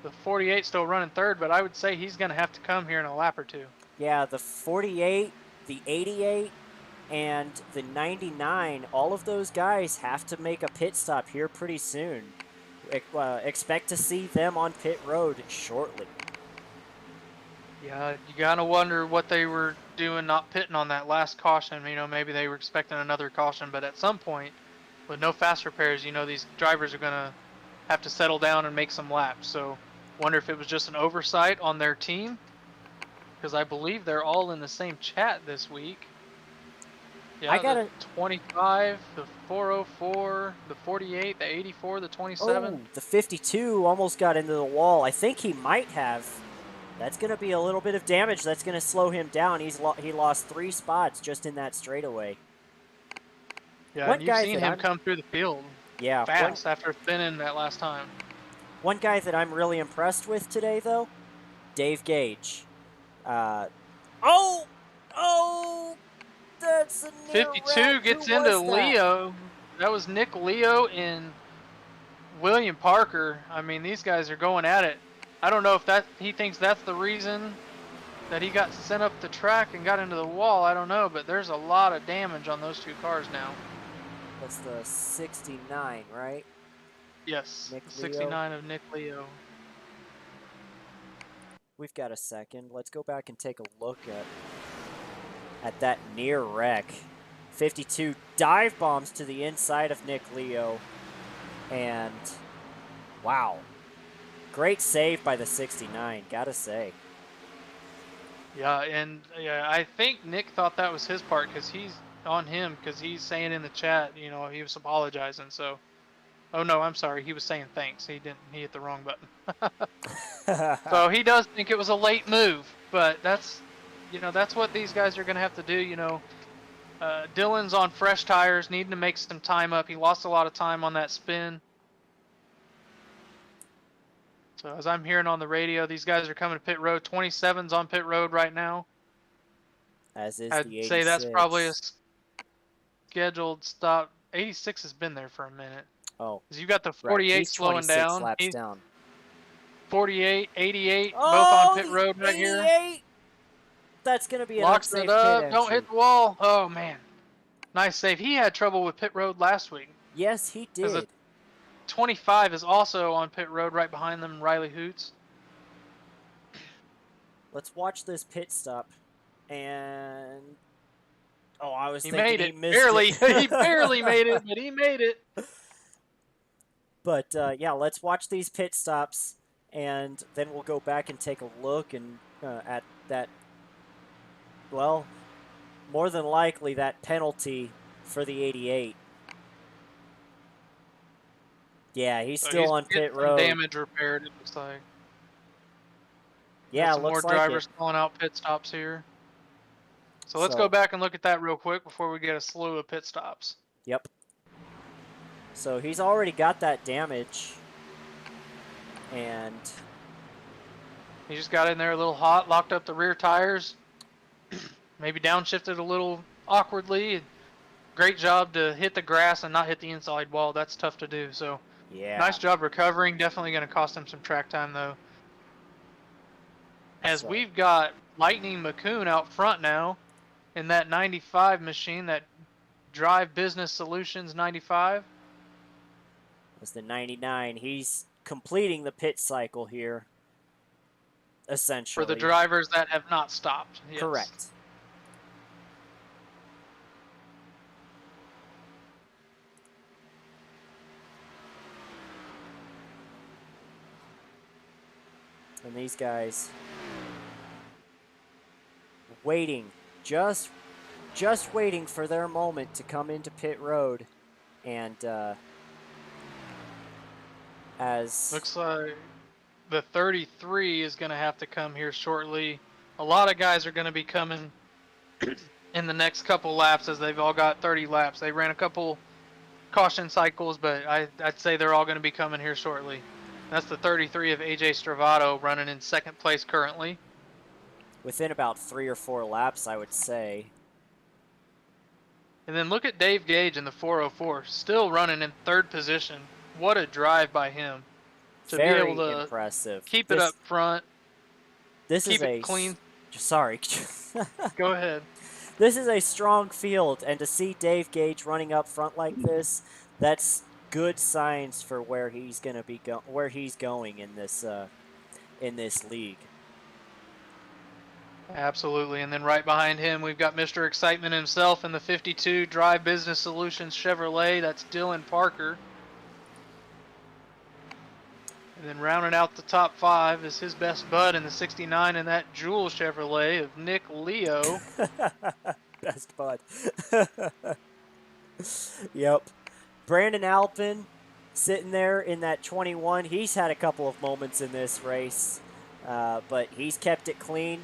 the 48 still running third, but I would say he's going to have to come here in a lap or two. Yeah, the 48, the 88, and the 99, all of those guys have to make a pit stop here pretty soon. Expect to see them on pit road shortly. Yeah, you gotta wonder what they were doing not pitting on that last caution. Maybe they were expecting another caution, but at some point, with no fast repairs, these drivers are gonna have to settle down and make some laps. So, wonder if it was just an oversight on their team, because I believe they're all in the same chat this week. Yeah, the 25, the 404, the 48, the 84, the 27. Oh, the 52 almost got into the wall. I think he might have. That's going to be a little bit of damage. That's going to slow him down. He lost 3 spots just in that straightaway. Yeah, and you've seen him come through the field fast after spinning that last time. One guy that I'm really impressed with today, though, Dave Gage. Oh, that's a near 52 gets into Leo. That was Nick Leo and William Parker. I mean, these guys are going at it. I don't know if he thinks that's the reason that he got sent up the track and got into the wall. I don't know, but there's a lot of damage on those 2 cars now. That's the 69, right? Yes, Nick 69 of Nick Leo. We've got a second. Let's go back and take a look at that near wreck. 52 dive bombs to the inside of Nick Leo. And wow. Great save by the 69, gotta say. Yeah, and I think Nick thought that was his part because he's on him because he's saying in the chat, he was apologizing. So, oh no, I'm sorry, he was saying thanks. He hit the wrong button. So he does think it was a late move, but that's what these guys are gonna have to do. Dylan's on fresh tires, needing to make some time up. He lost a lot of time on that spin. So as I'm hearing on the radio, these guys are coming to pit road. 27's on pit road right now. As is I'd the 86. say that's probably a scheduled stop. 86 has been there for a minute. Oh. Because you've got the 48 right. slowing down. Laps down. 48, 88, both on pit road right 88. here. That's going to be an Locks unsafe it up. pit Don't entry. hit the wall. Oh, man. Nice save. He had trouble with pit road last week. Yes, he did. 25 is also on pit road right behind them, Riley Hoots. Let's watch this pit stop. And I was he thinking made it. he missed barely. it. He barely made it, but he made it. But yeah, let's watch these pit stops, and then we'll go back and take a look and at that. Well, more than likely that penalty for the 88. Yeah, he's still on pit road. Damage repaired, it looks like. Yeah, some more drivers calling out pit stops here. So let's go back and look at that real quick before we get a slew of pit stops. Yep. So he's already got that damage. And he just got in there a little hot, locked up the rear tires. Maybe downshifted a little awkwardly. Great job to hit the grass and not hit the inside wall. That's tough to do. So yeah, nice job recovering. Definitely going to cost him some track time though. As we've got Lightning McCoon out front now in that 95 machine, that Drive Business Solutions 95. That's the 99. He's completing the pit cycle here, essentially. For the drivers that have not stopped. Yes. Correct. And these guys waiting, just waiting for their moment to come into pit road. And as looks like the 33 is going to have to come here shortly. A lot of guys are going to be coming in the next couple laps, as they've all got 30 laps. They ran a couple caution cycles, but I'd say they're all going to be coming here shortly. That's the 33 of AJ Stravato, running in second place currently. within about 3 or 4 laps, I would say. And then look at Dave Gage in the 404, still running in third position. What a drive by him to Very be able to impressive. keep it up front, This keep is it clean. Sorry. Go ahead. This is a strong field, and to see Dave Gage running up front like this, that's good signs for where he's going to be where he's going in this league. Absolutely. And then right behind him, we've got Mr. Excitement himself in the 52 Drive Business Solutions Chevrolet. That's Dylan Parker. And then rounding out the top 5 is his best bud in the 69 in that Jewel Chevrolet of Nick Leo. Best bud. Yep. Brandon Alpin sitting there in that 21. He's had a couple of moments in this race, but he's kept it clean.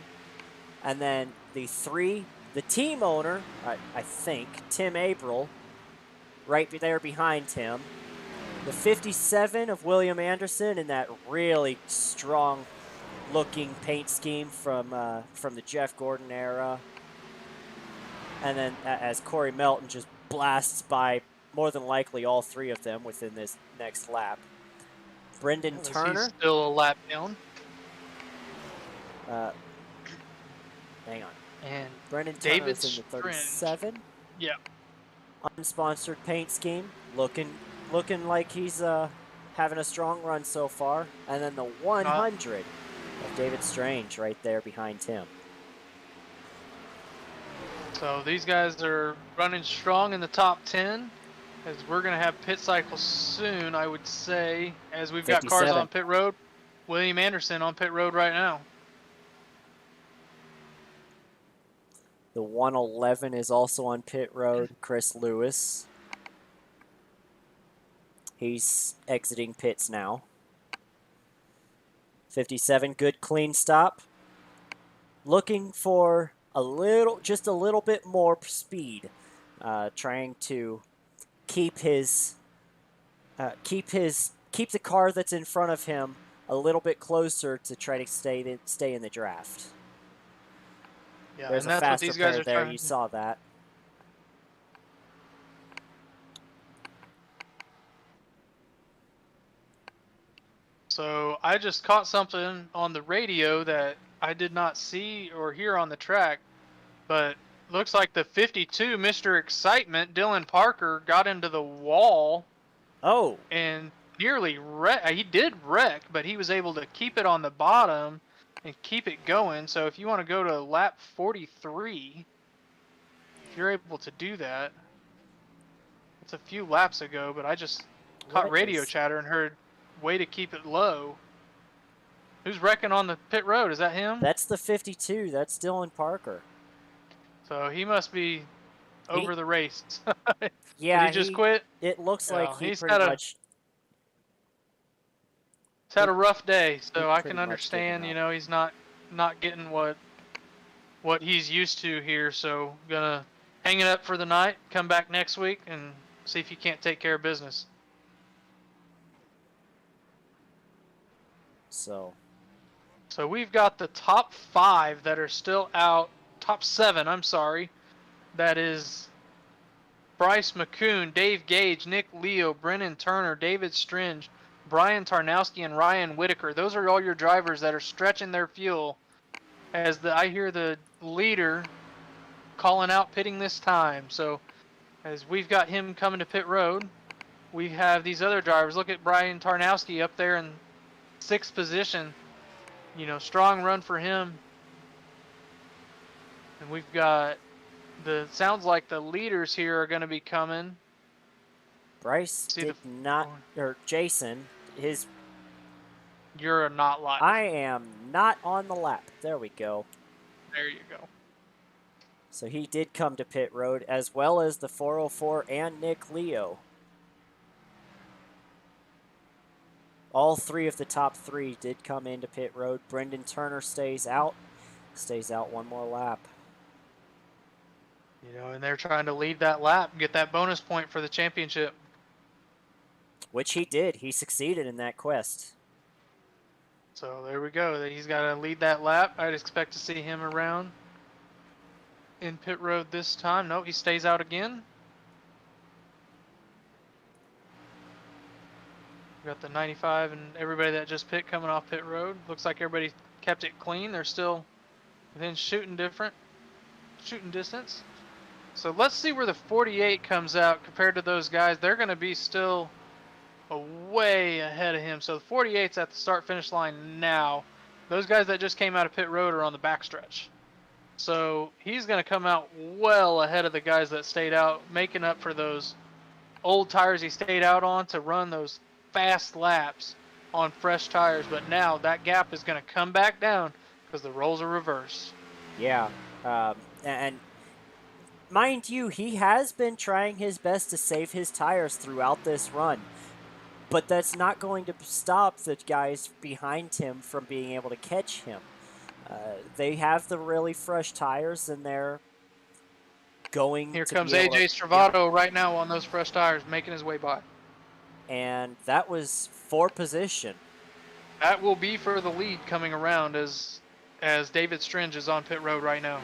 And then the 3, the team owner, I think, Tim April, right there behind him. The 57 of William Anderson in that really strong-looking paint scheme from the Jeff Gordon era. And then as Corey Melton just blasts by more than likely all 3 of them within this next lap. Brendan Turner. He's still a lap down. Hang on. And Brendan David Turner's in the 37. Yeah. Unsponsored paint scheme. Looking like he's having a strong run so far. And then the 100 of David Strange right there behind him. So these guys are running strong in the top 10, as we're going to have pit cycles soon, I would say, as we've got cars on pit road. William Anderson on pit road right now. The 111 is also on pit road, Chris Lewis. He's exiting pits now. 57, good clean stop. Looking for just a little bit more speed, trying to keep the car that's in front of him a little bit closer to try to stay in the draft. Yeah, there's and a that's what faster these guys pair are there. trying. You saw that. So I just caught something on the radio that I did not see or hear on the track, but looks like the 52 Mr. Excitement, Dylan Parker, got into the wall. Oh. And nearly wrecked. He did wreck, but he was able to keep it on the bottom and keep it going. So if you want to go to lap 43, if you're able to do that, it's a few laps ago, but I just caught radio chatter and heard way to keep it low. Who's wrecking on the pit road? Is that him? That's the 52. That's Dylan Parker. So he must be over the race. Yeah, did he just quit? It looks like he's pretty much. He's had a rough day, so I can understand. You know, he's not getting what he's used to here. So gonna hang it up for the night. Come back next week and see if you can't take care of business. So we've got the top 5 that are still out. Top 7, I'm sorry. That is Bryce McCoon, Dave Gage, Nick Leo, Brennan Turner, David Stringe, Brian Tarnowski, and Ryan Whitaker. Those are all your drivers that are stretching their fuel. As I hear the leader calling out pitting this time. So as we've got him coming to pit road, we have these other drivers. Look at Brian Tarnowski up there in 6th position. You know, strong run for him. And we've got sounds like the leaders here are going to be coming. Bryce did not, or Jason, You're not live. I am not on the lap. There we go. There you go. So he did come to pit road, as well as the 404 and Nick Leo. All three of the top three did come into pit road. Brendan Turner stays out one more lap. You know, and they're trying to lead that lap, get that bonus point for the championship. Which he did. He succeeded in that quest. So there we go. He's got to lead that lap. I'd expect to see him around in pit road this time. No, he stays out again. We got the 95 and everybody that just pit coming off pit road. Looks like everybody kept it clean. They're still within shooting distance. So let's see where the 48 comes out compared to those guys. They're going to be still way ahead of him. So the 48's at the start-finish line now. Those guys that just came out of pit road are on the backstretch. So he's going to come out well ahead of the guys that stayed out, making up for those old tires he stayed out on to run those fast laps on fresh tires. But now that gap is going to come back down because the roles are reversed. Yeah, and mind you, he has been trying his best to save his tires throughout this run. But that's not going to stop the guys behind him from being able to catch him. They have the really fresh tires, and they're going Here to comes be able AJ to, Stravato right now on those fresh tires, making his way by. And that was for position. That will be for the lead coming around as David Stringe is on pit road right now.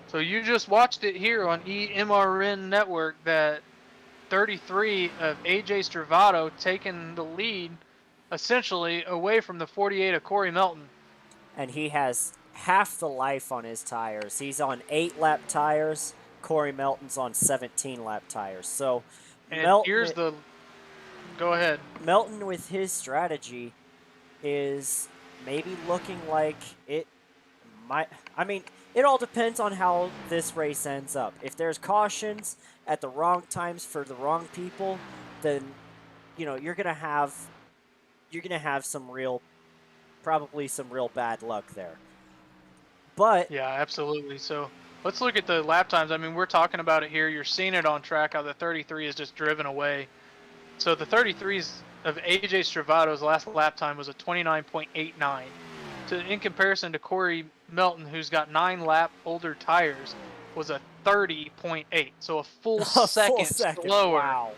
So you just watched it here on EMRN Network that 33 of AJ Stravato taking the lead essentially away from the 48 of Corey Melton. And he has half the life on his tires. He's on 8-lap tires. Corey Melton's on 17-lap tires. So And Melton, here's the... Go ahead. Melton with his strategy is maybe looking like it might... I mean, it all depends on how this race ends up. If there's cautions at the wrong times for the wrong people, then you're gonna have probably some real bad luck there. But Yeah, absolutely. So let's look at the lap times. I mean, we're talking about it here. You're seeing it on track how the 33 is just driven away. So the 33s of AJ Stravato's last lap time was a 29.89. In comparison to Corey Melton, who's got 9-lap older tires, was a 30.8. So a full second slower wow.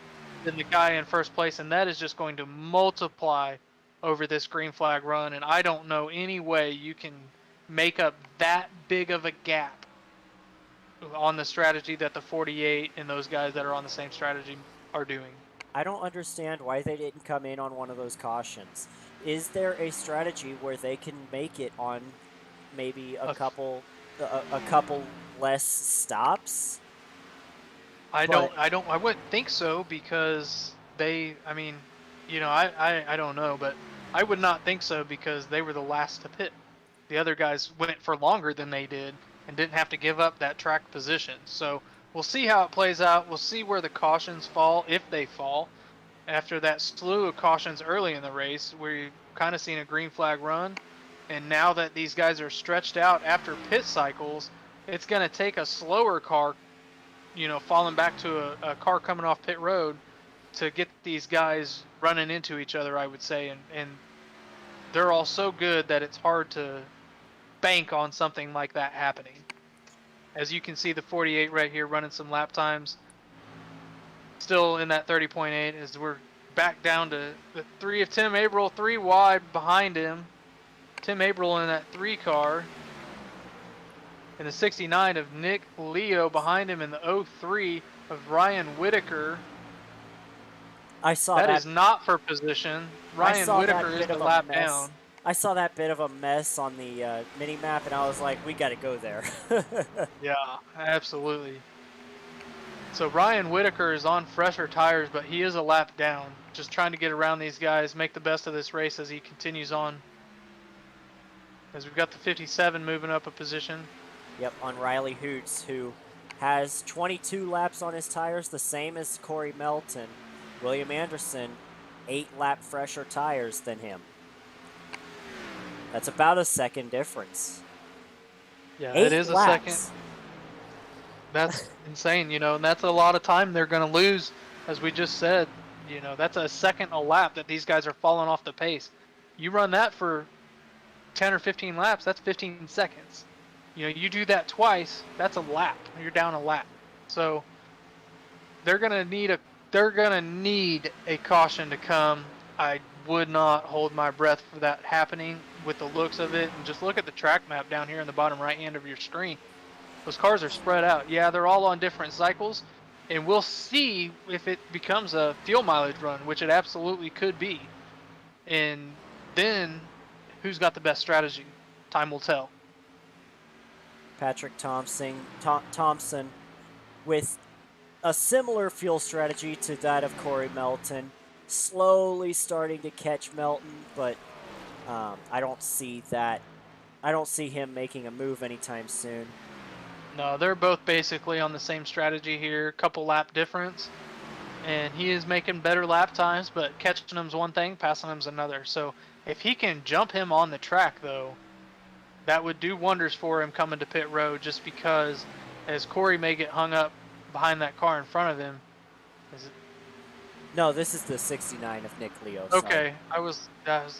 than the guy in first place. And that is just going to multiply over this green flag run. And I don't know any way you can make up that big of a gap on the strategy that the 48 and those guys that are on the same strategy are doing. I don't understand why they didn't come in on one of those cautions. Is there a strategy where they can make it on maybe a couple less stops? I wouldn't think so because I don't know, but I would not think so because they were the last to pit. The other guys went for longer than they did and didn't have to give up that track position. So we'll see how it plays out. We'll see where the cautions fall, if they fall. After that slew of cautions early in the race, we've kind of seen a green flag run. And now that these guys are stretched out after pit cycles, it's going to take a slower car, falling back to a car coming off pit road to get these guys running into each other, I would say. And they're all so good that it's hard to bank on something like that happening. As you can see, the 48 right here running some lap times. Still in that 30.8 as we're back down to the 3 of Tim Averill, 3 wide behind him. Tim Averill in that 3 car. And the 69 of Nick Leo behind him in the 03 of Ryan Whitaker. I saw that. That is not for position. Ryan Whitaker is the lap down. I saw that bit of a mess on the mini map, and I was like, we got to go there. Yeah, absolutely. So Ryan Whitaker is on fresher tires, but he is a lap down. Just trying to get around these guys, make the best of this race as he continues on. As we've got the 57 moving up a position. Yep, on Riley Hoots, who has 22 laps on his tires, the same as Corey Melton. William Anderson, 8-lap fresher tires than him. That's about a second difference. Yeah, it 8 is a second. laps. That's insane, and that's a lot of time they're going to lose, as we just said. That's a second a lap that these guys are falling off the pace. You run that for 10 or 15 laps, that's 15 seconds. You do that twice, that's a lap. You're down a lap. So they're going to need a caution to come. I would not hold my breath for that happening with the looks of it. And just look at the track map down here in the bottom right hand of your screen. Those cars are spread out. Yeah, they're all on different cycles, and we'll see if it becomes a fuel mileage run, which it absolutely could be. And then, who's got the best strategy? Time will tell. Patrick Thompson with a similar fuel strategy to that of Corey Melton, slowly starting to catch Melton, but I don't see that. I don't see him making a move anytime soon. No, they're both basically on the same strategy here, couple lap difference. And he is making better lap times, but catching him's one thing, passing him's another. So if he can jump him on the track, though, that would do wonders for him coming to pit road, just because as Corey may get hung up behind that car in front of him. No, this is the 69 of Nick Leo. Okay, I was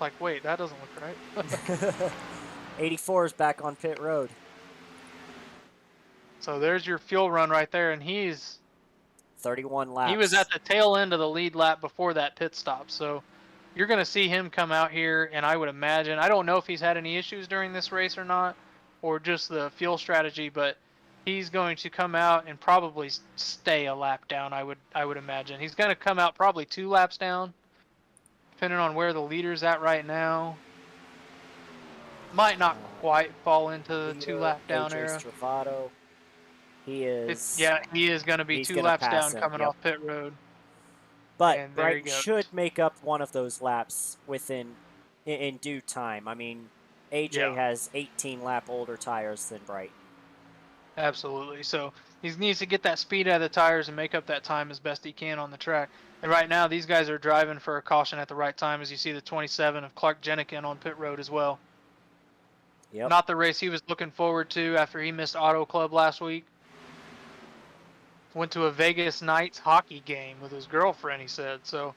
like, wait, that doesn't look right. 84 is back on pit road. So there's your fuel run right there, and he's 31 laps. He was at the tail end of the lead lap before that pit stop. So you're going to see him come out here, and I would imagine, I don't know if he's had any issues during this race or not, or just the fuel strategy, but he's going to come out and probably stay a lap down, I would imagine. He's going to come out probably 2 laps down, depending on where the leader's at right now. Might not quite fall into the 2 lap down era. Stravato. He is. He is going to be 2 laps down coming off pit road. But Brighton should make up one of those laps in due time. I mean, AJ has 18 lap older tires than Brighton. Absolutely. So he needs to get that speed out of the tires and make up that time as best he can on the track. And right now, these guys are driving for a caution at the right time, as you see the 27 of Clark Jenikin on pit road as well. Yep. Not the race he was looking forward to after he missed Auto Club last week. Went to a Vegas Knights hockey game with his girlfriend, he said. So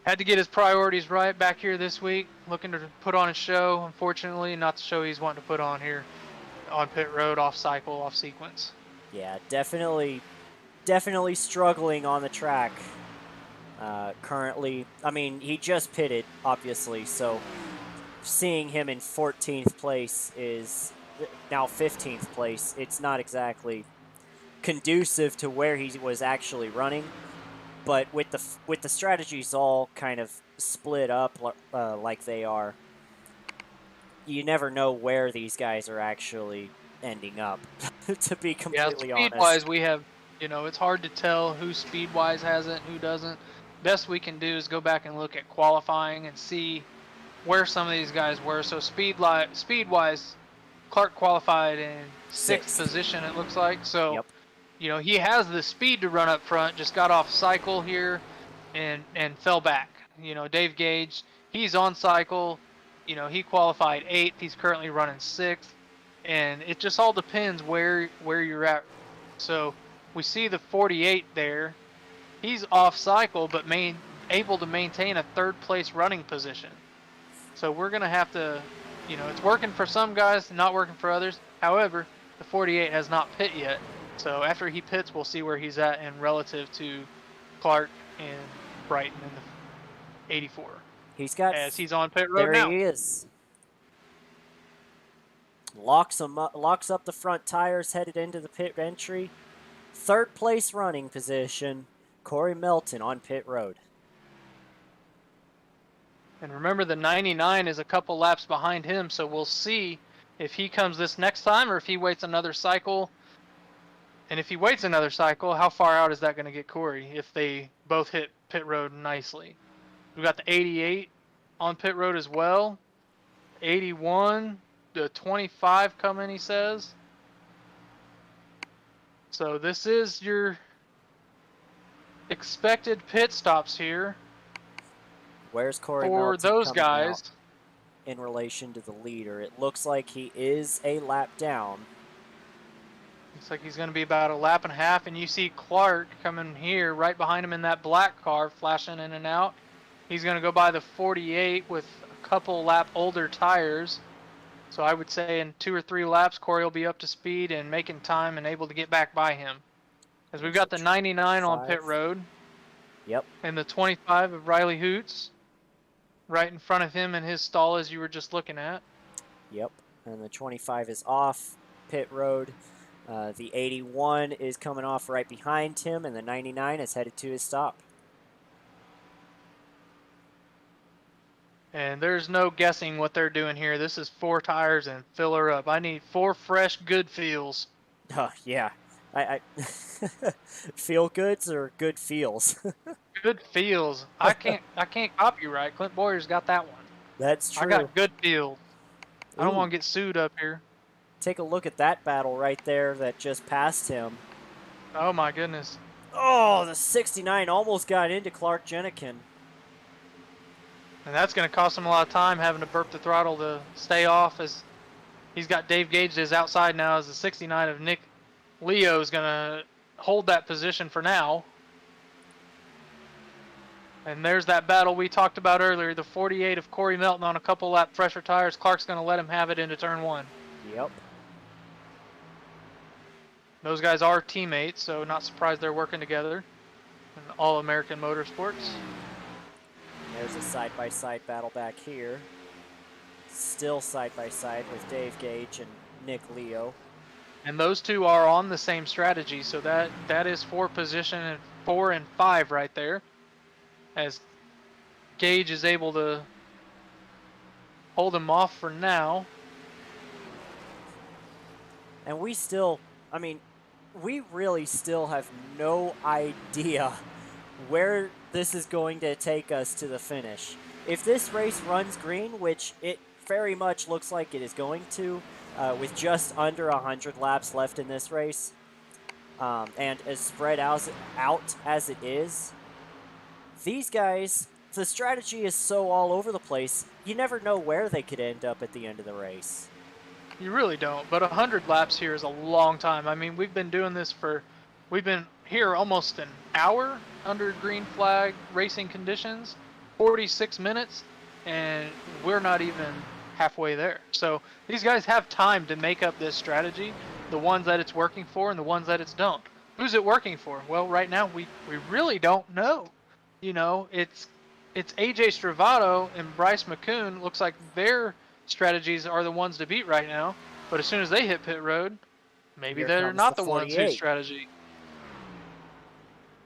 had to get his priorities right back here this week. Looking to put on a show. Unfortunately, not the show he's wanting to put on here on pit road, off cycle, off sequence. Yeah, definitely struggling on the track currently. I mean, he just pitted, obviously, so seeing him in 14th place is now 15th place. It's not exactly conducive to where he was actually running, but with the strategies all kind of split up like they are, you never know where these guys are actually ending up. To be completely honest, speed-wise, we have, it's hard to tell who speed-wise has it, who doesn't. Best we can do is go back and look at qualifying and see where some of these guys were. So speed-wise, Clark qualified in 6th position, it looks like. So. Yep. He has the speed to run up front, just got off cycle here and fell back. Dave Gage, he's on cycle. He qualified 8th. He's currently running 6th. And it just all depends where you're at. So we see the 48 there. He's off cycle, but able to maintain a 3rd place running position. So we're going to have to, it's working for some guys, not working for others. However, the 48 has not pit yet. So after he pits, we'll see where he's at and relative to Clark and Brighton in the 84. As he's on pit road now. There he is. Locks up the front tires, headed into the pit entry. 3rd place running position. Corey Melton on pit road. And remember, the 99 is a couple laps behind him, so we'll see if he comes this next time or if he waits another cycle. And if he waits another cycle, how far out is that going to get Corey if they both hit pit road nicely? We've got the 88 on pit road as well. 81, the 25 coming, he says. So this is your expected pit stops here. Where's Corey for Melton those guys? in relation to the leader. It looks like he is a lap down. Looks like he's going to be about a lap and a half, and you see Clark coming here right behind him in that black car, flashing in and out. He's going to go by the 48 with a couple lap older tires. So I would say in 2 or 3 laps, Corey will be up to speed and making time and able to get back by him. As we've got the 99 on pit road. Yep. And the 25 of Riley Hoots right in front of him in his stall as you were just looking at. Yep. And the 25 is off pit road. The 81 is coming off right behind him, and the 99 is headed to his stop. And there's no guessing what they're doing here. This is 4 tires and fill her up. I need 4 fresh good feels. Yeah. I feel goods or good feels? Good feels. I can't copyright. Clint Boyer's got that one. That's true. I got good feels. I don't want to get sued up here. Take a look at that battle right there that just passed him. Oh my goodness. Oh, the 69 almost got into Clark Jenikin. And that's going to cost him a lot of time having to burp the throttle to stay off, as he's got Dave Gage to his outside now, as the 69 of Nick Leo is going to hold that position for now. And there's that battle we talked about earlier, the 48 of Corey Melton on a couple lap fresher tires. Clark's going to let him have it into turn 1. Yep. Those guys are teammates, so not surprised they're working together in All-American Motorsports. There's a side-by-side battle back here. Still side-by-side with Dave Gage and Nick Leo. And those two are on the same strategy, so that is for position 4 and 5 right there. As Gage is able to hold him off for now. And we still, I mean, we really still have no idea where this is going to take us to the finish. If this race runs green, which it very much looks like it is going to, with just under 100 laps left in this race, and as spread out as it is, these guys, the strategy is so all over the place, you never know where they could end up at the end of the race. You really don't, but 100 laps here is a long time. I mean, we've been here almost an hour under green flag racing conditions, 46 minutes, and we're not even halfway there. So these guys have time to make up this strategy, the ones that it's working for and the ones that it's don't. Who's it working for? Well, right now we really don't know. You know, it's AJ Stravato and Bryce McCoon. Looks like their strategies are the ones to beat right now. But as soon as they hit pit road, maybe they're not the ones whose strategy.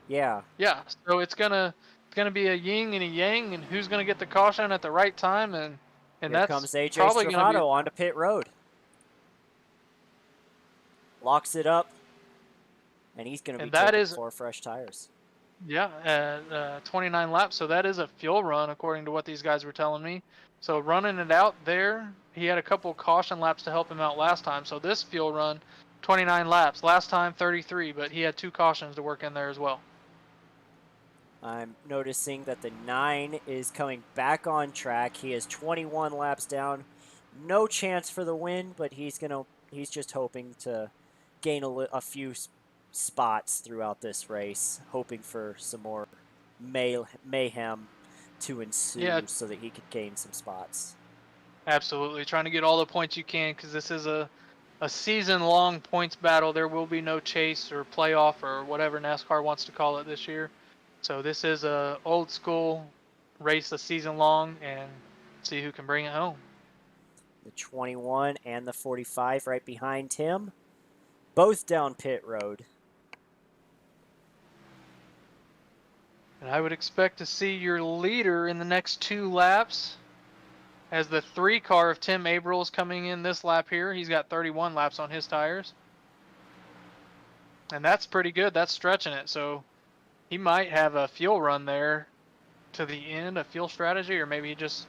Yeah. Yeah. So it's gonna be a yin and a yang, and who's gonna get the caution at the right time, and Here that's comes AJ probably Stravato onto pit road. Locks it up, and he's gonna be taking 4 fresh tires. Yeah, 29 laps, so that is a fuel run according to what these guys were telling me. So running it out there, he had a couple caution laps to help him out last time. So this fuel run, 29 laps. Last time 33, but he had 2 cautions to work in there as well. I'm noticing that the 9 is coming back on track. He is 21 laps down. No chance for the win, but he's just hoping to gain a few spots throughout this race, hoping for some more mayhem to ensue so that he could gain some spots. Absolutely. Trying to get all the points you can, because this is a season-long points battle. There will be no chase or playoff or whatever NASCAR wants to call it this year. So this is a old school race, a season long, and see who can bring it home. The 21 and the 45 right behind him, both down pit road. And I would expect to see your leader in the next 2 laps, as the 3 car of Tim Abrils coming in this lap here. He's got 31 laps on his tires. And that's pretty good. That's stretching it. So he might have a fuel run there to the end, a fuel strategy, or maybe he just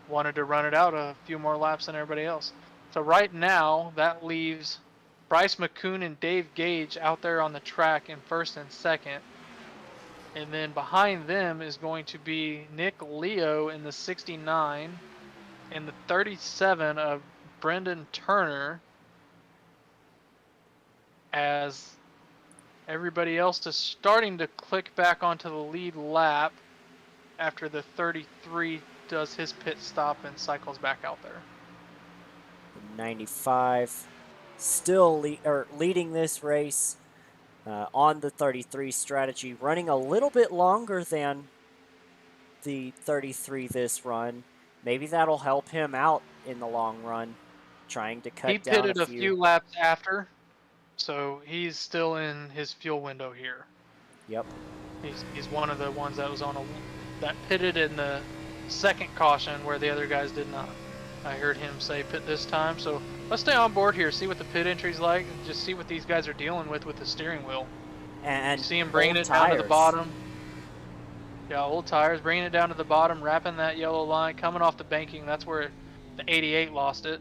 wanted to run it out a few more laps than everybody else. So right now, that leaves Bryce McCoon and Dave Gage out there on the track in first and second. And then behind them is going to be Nick Leo in the 69 in the 37 of Brendan Turner, as everybody else is starting to click back onto the lead lap after the 33 does his pit stop and cycles back out there. 95 still leading this race on the 33 strategy, running a little bit longer than the 33 this run. Maybe that'll help him out in the long run, trying to cut He down a pitted a few. few laps after, so he's still in his fuel window here. Yep. He's one of the ones that was that pitted in the second caution where the other guys did not. I heard him say pit this time, so let's stay on board here, see what the pit entry's like, and just see what these guys are dealing with the steering wheel. And you see him bringing it tires down to the bottom. Yeah, old tires, bringing it down to the bottom, wrapping that yellow line, coming off the banking. That's where the 88 lost it.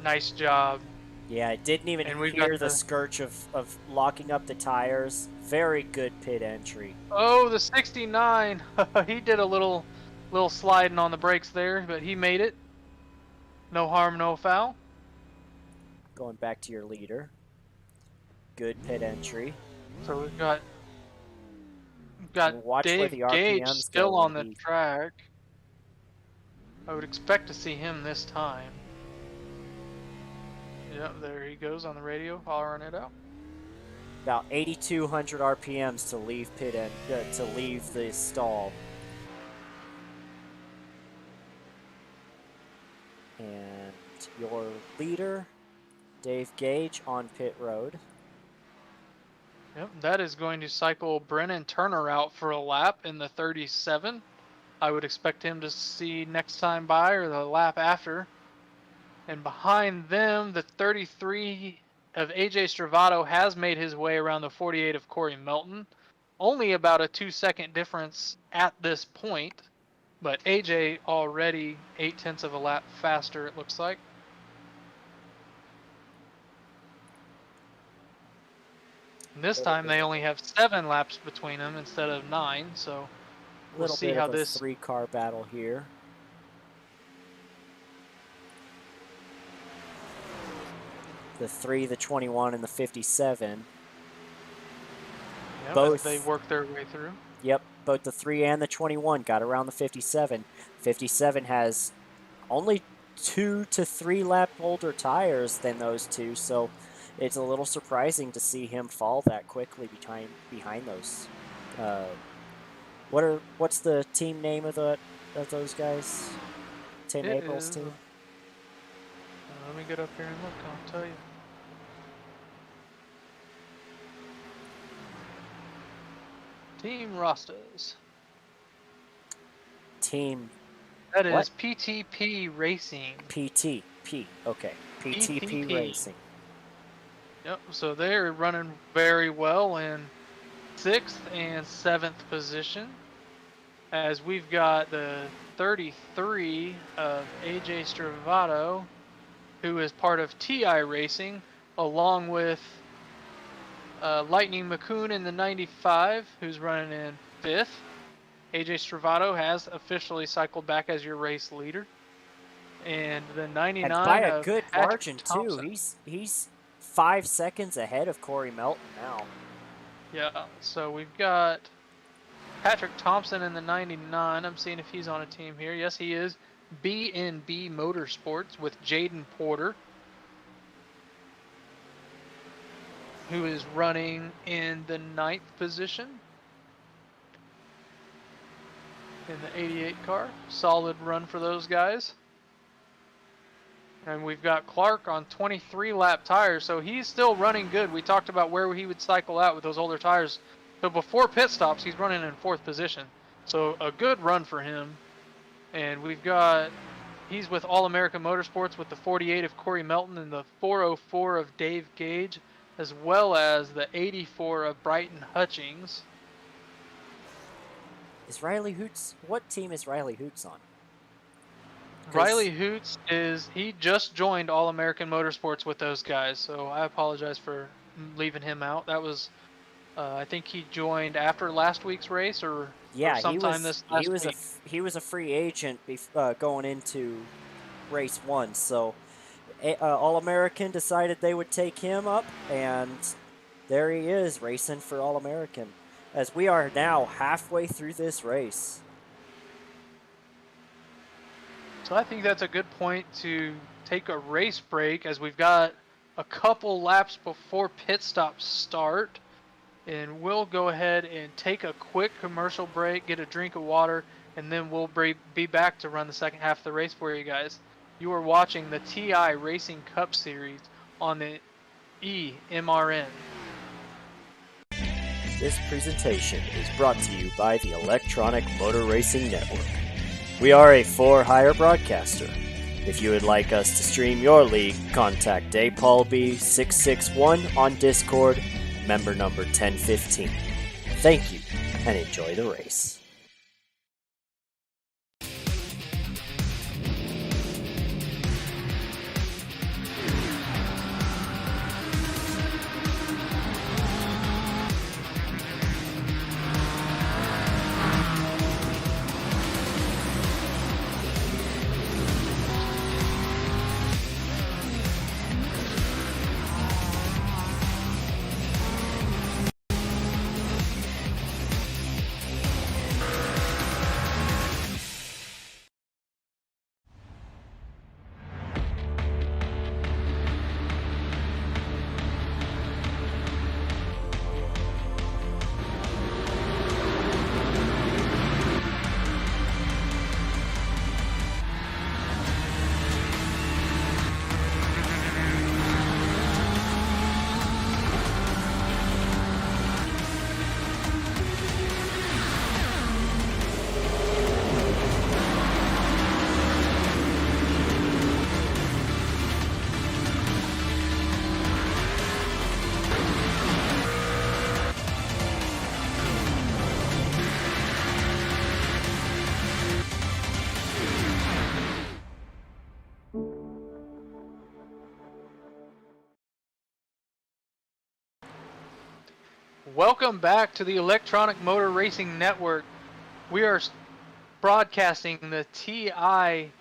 Nice job. Yeah, I didn't even hear the scourge of locking up the tires. Very good pit entry. Oh, the 69. He did a little sliding on the brakes there, but he made it. No harm, no foul. Going back to your leader. Good pit entry. So we've got Dave Gage still on the track. I would expect to see him this time. Yep, there he goes on the radio, hollering it out. About 8,200 RPMs to leave to leave the stall. And your leader, Dave Gage, on pit road. Yep, that is going to cycle Brennan Turner out for a lap in the 37. I would expect him to see next time by or the lap after. And behind them, the 33 of AJ Stravato has made his way around the 48 of Corey Melton. Only about a 2-second difference at this point, but AJ already 0.8 of a lap faster, it looks like. And this time they only have 7 laps between them instead of 9, so we'll see how this 3-car battle here. The 3, the 21, and the 57. Yep, both they work their way through. Yep, both the 3 and the 21 got around the 57. 57 has only 2 to 3 lap older tires than those two, so it's a little surprising to see him fall that quickly behind those. What's the team name of those guys? Tim April's team. Let me get up here and look. I'll tell you. Team Rastas. Team. That is what? PTP Racing. PTP. Okay. PTP Racing. Yep. So they're running very well in 6th and 7th position. As we've got the 33 of AJ Stravato, who is part of TI Racing, along with Lightning McCoon in the 95, who's running in 5th. AJ Stravato has officially cycled back as your race leader. And the 99 and by a good Patrick margin, Thompson. too. He's 5 seconds ahead of Corey Melton now. Yeah, so we've got Patrick Thompson in the 99. I'm seeing if he's on a team here. Yes, he is. B&B Motorsports with Jaden Porter, who is running in the 9th position in the 88 car. Solid run for those guys. And we've got Clark on 23 lap tires, so he's still running good. We talked about where he would cycle out with those older tires. So before pit stops, he's running in 4th position. So a good run for him. And he's with All American Motorsports with the 48 of Corey Melton and the 404 of Dave Gage, as well as the 84 of Brighton Hutchings. Is Riley Hoots? What team is Riley Hoots on? Riley Hoots he just joined All American Motorsports with those guys, so I apologize for leaving him out. That was I think he joined after last week's race or Yeah, sometime this last week. he was a free agent going into race 1. So All American decided they would take him up, and there he is racing for All American. As we are now halfway through this race. So I think that's a good point to take a race break, as we've got a couple laps before pit stops start. And we'll go ahead and take a quick commercial break, get a drink of water, and then we'll be back to run the second half of the race for you guys. You are watching the TI Racing Cup Series on the EMRN. This presentation is brought to you by the Electronic Motor Racing Network. We are a for-hire broadcaster. If you would like us to stream your league, contact DavePaulB661 on Discord, member number 1015. Thank you, and enjoy the race. Welcome back to the Electronic Motor Racing Network. We are broadcasting the TI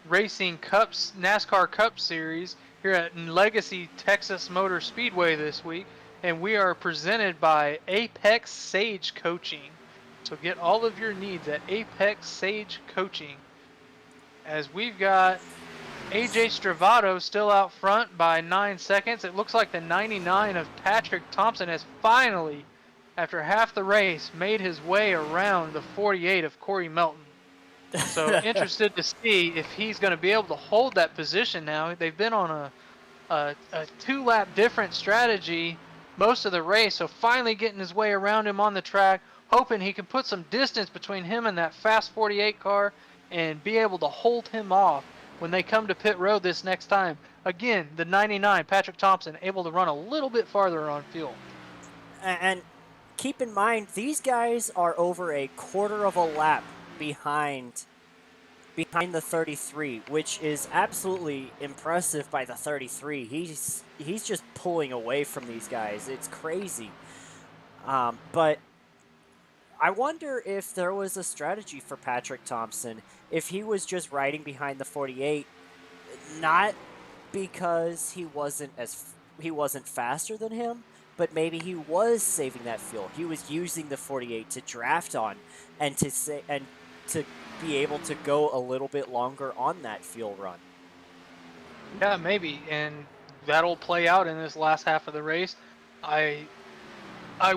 Racing Cups NASCAR Cup Series here at Legacy Texas Motor Speedway this week, and we are presented by Apex Sage Coaching. So get all of your needs at Apex Sage Coaching. As we've got AJ Stravato still out front by 9 seconds. It looks like the 99 of Patrick Thompson has finally, after half the race, made his way around the 48 of Corey Melton. So interested to see if he's going to be able to hold that position now. They've been on a 2-lap different strategy most of the race, so finally getting his way around him on the track, hoping he can put some distance between him and that fast 48 car and be able to hold him off when they come to pit road this next time. Again, the 99, Patrick Thompson, able to run a little bit farther on fuel. And keep in mind, these guys are over a quarter of a lap behind the 33, which is absolutely impressive by the 33. He's just pulling away from these guys. It's crazy. But I wonder if there was a strategy for Patrick Thompson, if he was just riding behind the 48, not because he wasn't faster than him, but maybe he was saving that fuel. He was using the 48 to draft on and to be able to go a little bit longer on that fuel run. Yeah, maybe, and that'll play out in this last half of the race. I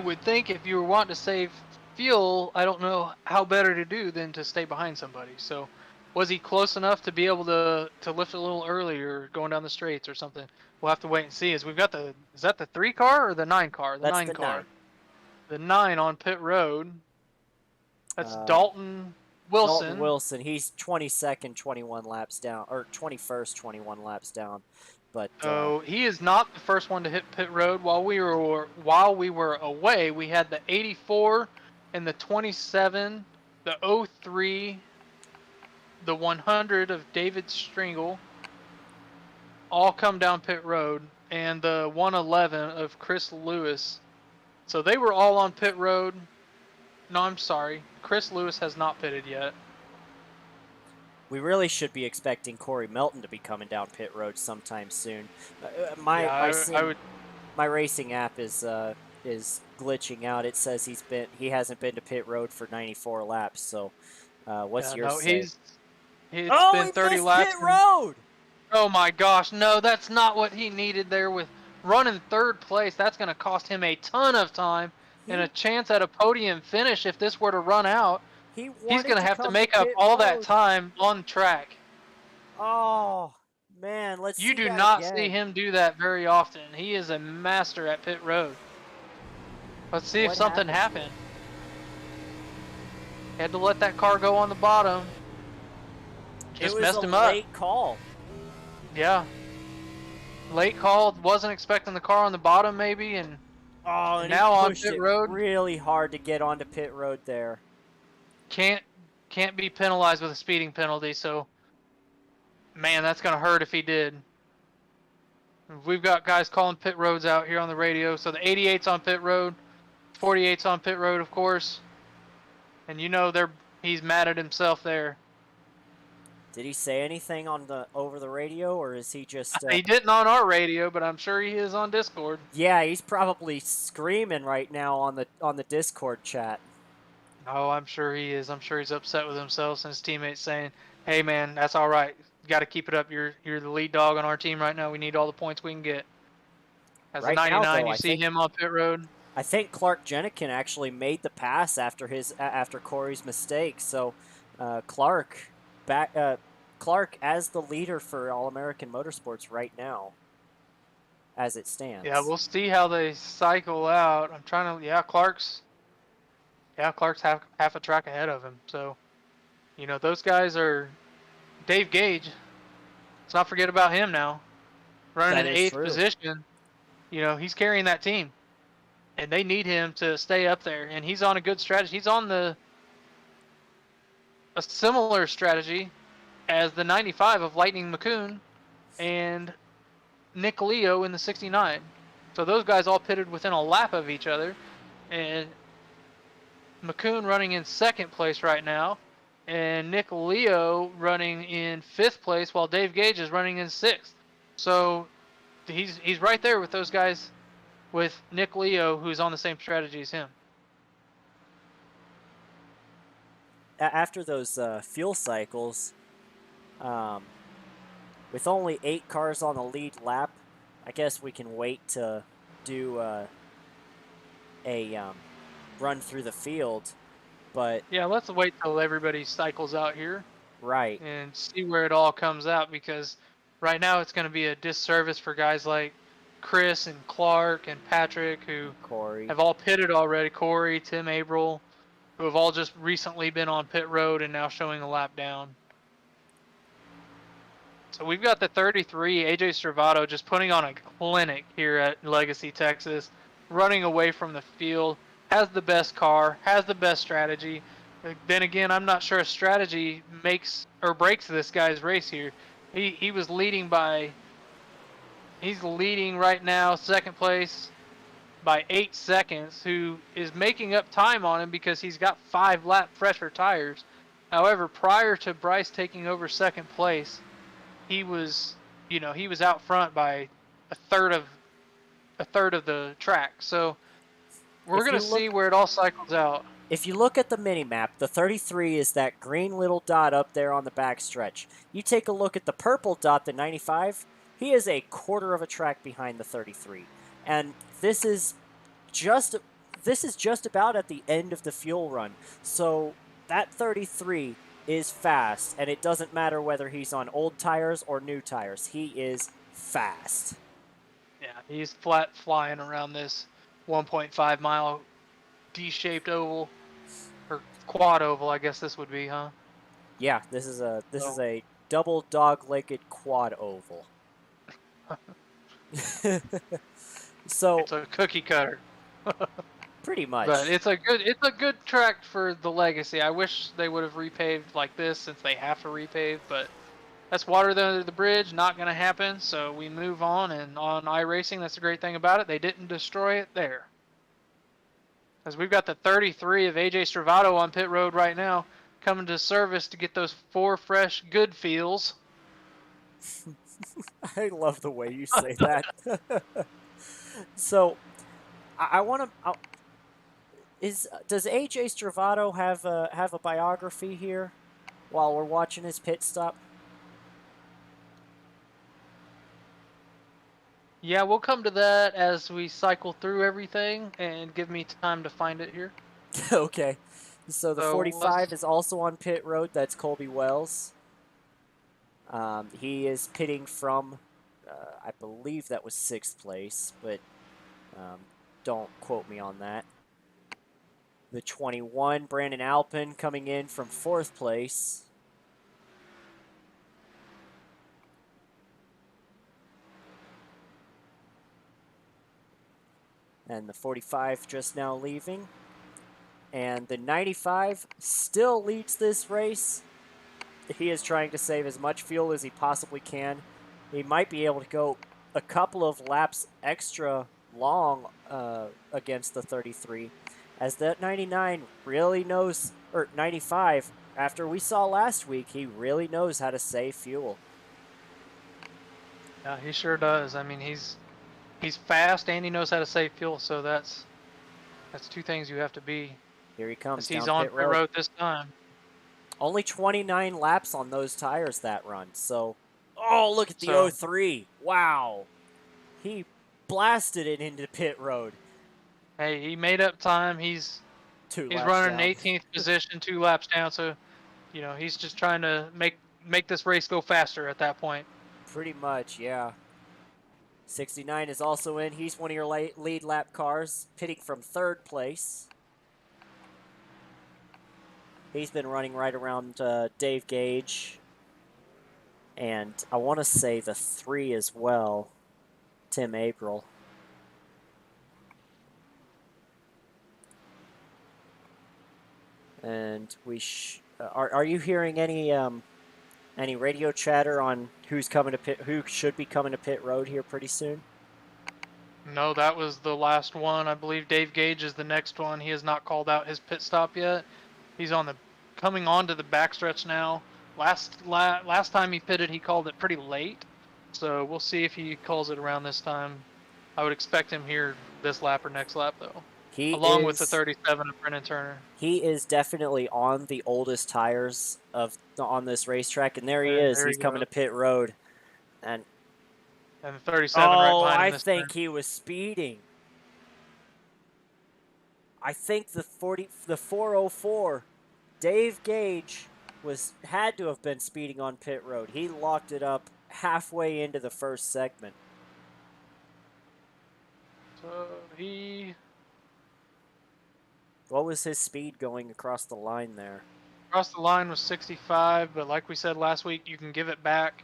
would think if you were wanting to save fuel, I don't know how better to do than to stay behind somebody. So was he close enough to be able to lift a little earlier going down the straights or something? We'll have to wait and see. As we've got is that the 3 car or the 9 car? That's 9 the car. 9. The 9 on pit road. That's Dalton Wilson. Dalton Wilson. He's 22nd, 21 laps down, or 21st, 21 laps down. But so he is not the first one to hit pit road. While we were away, we had the 84 and the 27, the 03, the 100 of David Stringle, all come down pit road, and the 111 of Chris Lewis. So they were all on pit road. No, I'm sorry. Chris Lewis has not pitted yet. We really should be expecting Corey Melton to be coming down pit road sometime soon. My Yeah, my I sim, would. my racing app is glitching out. It says he hasn't been to pit road for 94 laps. So, what's Yeah, yours no, say? it's Oh, been he 30 missed pit laps and road. oh my gosh, no, that's not what he needed there with running third place. That's going to cost him a ton of time and He a chance at a podium finish if this were to run out. he He's going wanted to to have to come to make up pit all that road. time on track. Oh man, let's You see do that not see again. him do that very often. He is a master at pit road. Let's see if What something happened here? happened. Had to let that car go on the bottom. It Just was messed a him up. late call. Yeah. Late call, wasn't expecting the car on the bottom maybe, and Oh, and he now on pushed pit it road. really hard to get onto pit road there. Can't be penalized with a speeding penalty, so man, that's gonna hurt if he did. We've got guys calling pit roads out here on the radio, so the 88's on pit road, 48's on pit road, of course, and he's mad at himself there. Did he say anything on the over the radio, or is he just? He didn't on our radio, but I'm sure he is on Discord. Yeah, he's probably screaming right now on the Discord chat. Oh, I'm sure he is. I'm sure he's upset with himself and his teammates saying, "Hey, man, that's all right. You got to keep it up. You're the lead dog on our team right now. We need all the points we can get." As a Right now, 99, though, you see him on pit road. I think Clark Jenikin actually made the pass after Corey's mistake. So Clark as the leader for All American Motorsports right now, as it stands. Yeah, we'll see how they cycle out. I'm trying to. Clark's half a track ahead of him. So, those guys are Dave Gage. Let's not forget about him now, running That in is 8th true. position. He's carrying that team, and they need him to stay up there. And he's on a good strategy. He's on a similar strategy as the 95 of Lightning McCoon and Nick Leo in the 69. So those guys all pitted within a lap of each other, and McCoon running in 2nd place right now, and Nick Leo running in 5th place, while Dave Gage is running in 6th. So he's right there with those guys, with Nick Leo, who's on the same strategy as him. After those fuel cycles, with only 8 cars on the lead lap, I guess we can wait to do a run through the field. But yeah, let's wait till everybody cycles out here. Right. And see where it all comes out, because right now it's going to be a disservice for guys like Chris and Clark and Patrick, who Corey have all pitted already. Corey, Tim Abril, who have all just recently been on pit road and now showing a lap down. So we've got the 33, AJ Servato, just putting on a clinic here at Legacy, Texas, running away from the field, has the best car, has the best strategy. Then again, I'm not sure a strategy makes or breaks this guy's race here. He was leading he's leading right now, 2nd place by 8 seconds, who is making up time on him because he's got 5 lap fresher tires. However, prior to Bryce taking over 2nd place, he was out front by a third of the track. So we're going to see where it all cycles out. If you look at the mini-map, the 33 is that green little dot up there on the back stretch. You take a look at the purple dot, the 95, he is a quarter of a track behind the 33. And this is just about at the end of the fuel run. So that 33 is fast, and it doesn't matter whether he's on old tires or new tires. He is fast. Yeah, he's flat flying around this 1.5 mile D-shaped oval, or quad oval, I guess this would be, huh? Yeah, this is a double dog-legged quad oval. So it's a cookie cutter. Pretty much. But it's a good track for the Legacy. I wish they would have repaved like this, since they have to repave, but that's water under the bridge, not going to happen. So we move on, and on iRacing, that's the great thing about it. They didn't destroy it there. As we've got the 33 of AJ Stravato on pit road right now, coming to service to get those 4 fresh good feels. I love the way you say that. So, I want to. Does AJ Stravato have a biography here while we're watching his pit stop? Yeah, we'll come to that as we cycle through everything, and give me time to find it here. Okay. So the So 45 is also on pit road. That's Colby Wells. He is pitting from, I believe that was 6th place, but don't quote me on that. The 21, Brandon Alpin, coming in from 4th place. And the 45 just now leaving. And the 95 still leads this race. He is trying to save as much fuel as he possibly can. He might be able to go a couple of laps extra long against the 33, as that 99 really knows, or 95, after we saw last week, he really knows how to save fuel. Yeah, he sure does. I mean, he's fast and he knows how to save fuel, so that's 2 things you have to be. Here he comes. He's down on pit pit road this time. Only 29 laps on those tires that run. So, oh, look at the 03. Wow. He blasted it into pit road. Hey, he made up time. He's running down. 18th position, 2 laps down. So, you know, he's just trying to make this race go faster at that point. Pretty much, yeah. 69 is also in. He's one of your lead lap cars, pitting from 3rd place. He's been running right around Dave Gage. And I want to say the 3 as well, Tim April. And we are you hearing any radio chatter on who should be coming to pit road here pretty soon? No, that was the last one. I believe Dave Gage is the next one. He has not called out his pit stop yet. He's coming on to the backstretch now. Last time he pitted, he called it pretty late. So we'll see if he calls it around this time. I would expect him here this lap or next lap, though. Along with the 37 of Brennan Turner. He is definitely on the oldest tires on this racetrack, and there he is. He's coming to pit road. And the 37 right behind him. I think he was speeding. I think the 404, Dave Gage had to have been speeding on pit road. He locked it up halfway into the first segment. So what was his speed going across the line there? Across the line was 65, but like we said last week, you can give it back.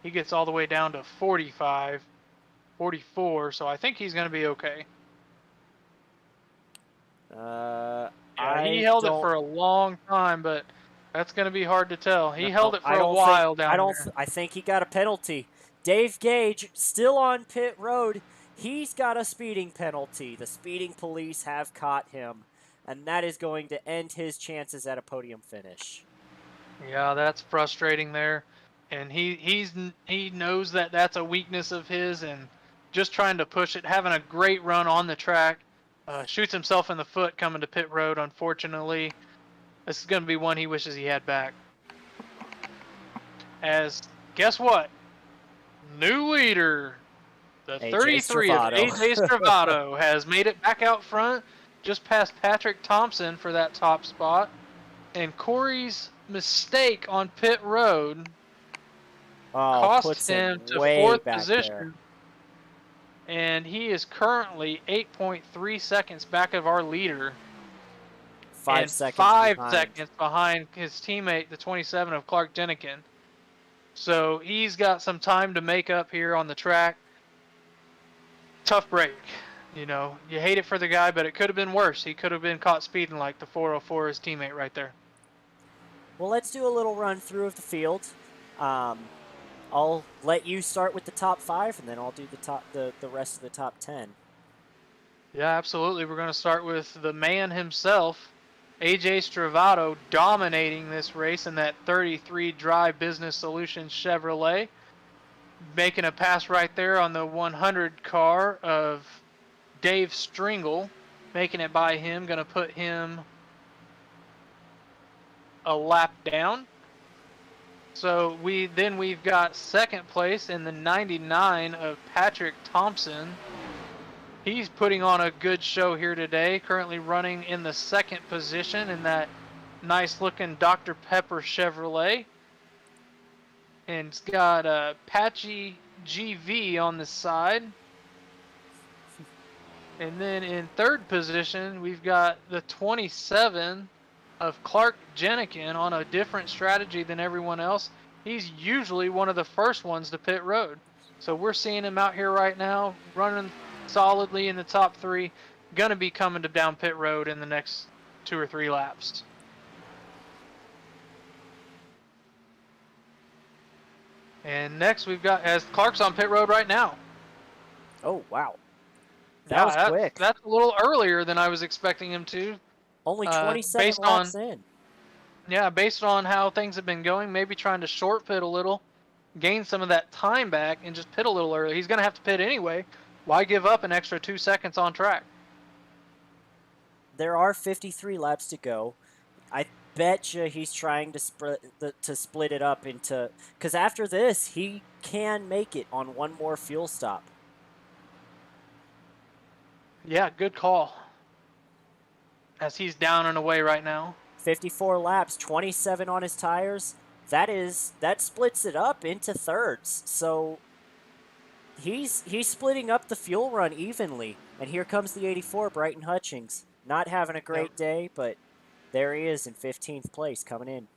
He gets all the way down to 45, 44, so I think he's going to be okay. He held it for a long time, but that's going to be hard to tell. He held it for a while down there. I think he got a penalty. Dave Gage, still on pit road. He's got a speeding penalty. The speeding police have caught him, and that is going to end his chances at a podium finish. Yeah, that's frustrating there. And he knows that that's a weakness of his, and just trying to push it, having a great run on the track, shoots himself in the foot coming to pit road, unfortunately. This is going to be one he wishes he had back. As, guess what? New leader, the 33 of AJ Stravato has made it back out front, just past Patrick Thompson for that top spot. And Corey's mistake on pit road cost him to 4th position. And he is currently 8.3 seconds back of our leader. 5 seconds 5 behind. seconds behind his teammate, the 27 of Clark Denikin. So he's got some time to make up here on the track. Tough break. You know, you hate it for the guy, but it could have been worse. He could have been caught speeding like the 404, his teammate right there. Well, let's do a little run through of the field. I'll let you start with the top 5, and then I'll do the rest of the top 10. Yeah, absolutely. We're going to start with the man himself, AJ Stravato, dominating this race in that 33 Dry Business Solutions Chevrolet, making a pass right there on the 100 car of Dave Stringle, making it by him, going to put him a lap down. So we've got second place in the 99 of Patrick Thompson. He's putting on a good show here today, currently running in the second position in that nice looking Dr. Pepper Chevrolet. And it's got a Patchy GV on the side. And then in third position, we've got the 27 of Clark Jenikin on a different strategy than everyone else. He's usually one of the first ones to pit road. So we're seeing him out here right now, running solidly in the top three, gonna be coming to down pit road in the next 2 or 3 laps. And next we've got, as Clark's on pit road right now. Oh, wow. That was quick. That's a little earlier than I was expecting him to. Only 27 based laps on, in. Yeah, based on how things have been going, maybe trying to short pit a little, gain some of that time back, and just pit a little early. He's going to have to pit anyway. Why give up an extra 2 seconds on track? There are 53 laps to go. I bet you he's trying to split it up into, because after this he can make it on one more fuel stop. Yeah, good call. As he's down and away right now. 54 laps, 27 on his tires. That splits it up into thirds. So he's splitting up the fuel run evenly. And here comes the 84, Brighton Hutchings. Not having a great day, but there he is in 15th place coming in.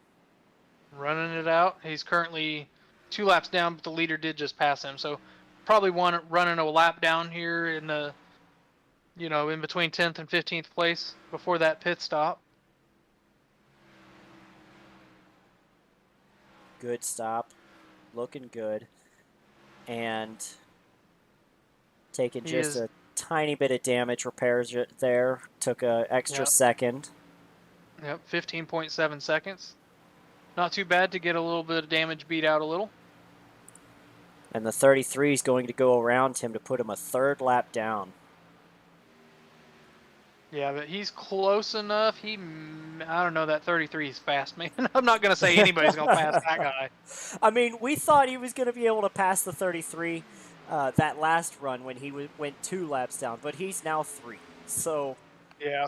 Running it out. He's currently 2 laps down, but the leader did just pass him. So probably running a lap down here in the, in between 10th and 15th place before that pit stop. Good stop. Looking good. And taking just a tiny bit of damage repairs there. Took an extra second. Yep, 15.7 seconds. Not too bad to get a little bit of damage beat out a little. And the 33 is going to go around him to put him a third lap down. Yeah, but he's close enough. I don't know, that 33 is fast, man. I'm not going to say anybody's going to pass that guy. I mean, we thought he was going to be able to pass the 33 that last run when he went 2 laps down, but he's now 3. So yeah,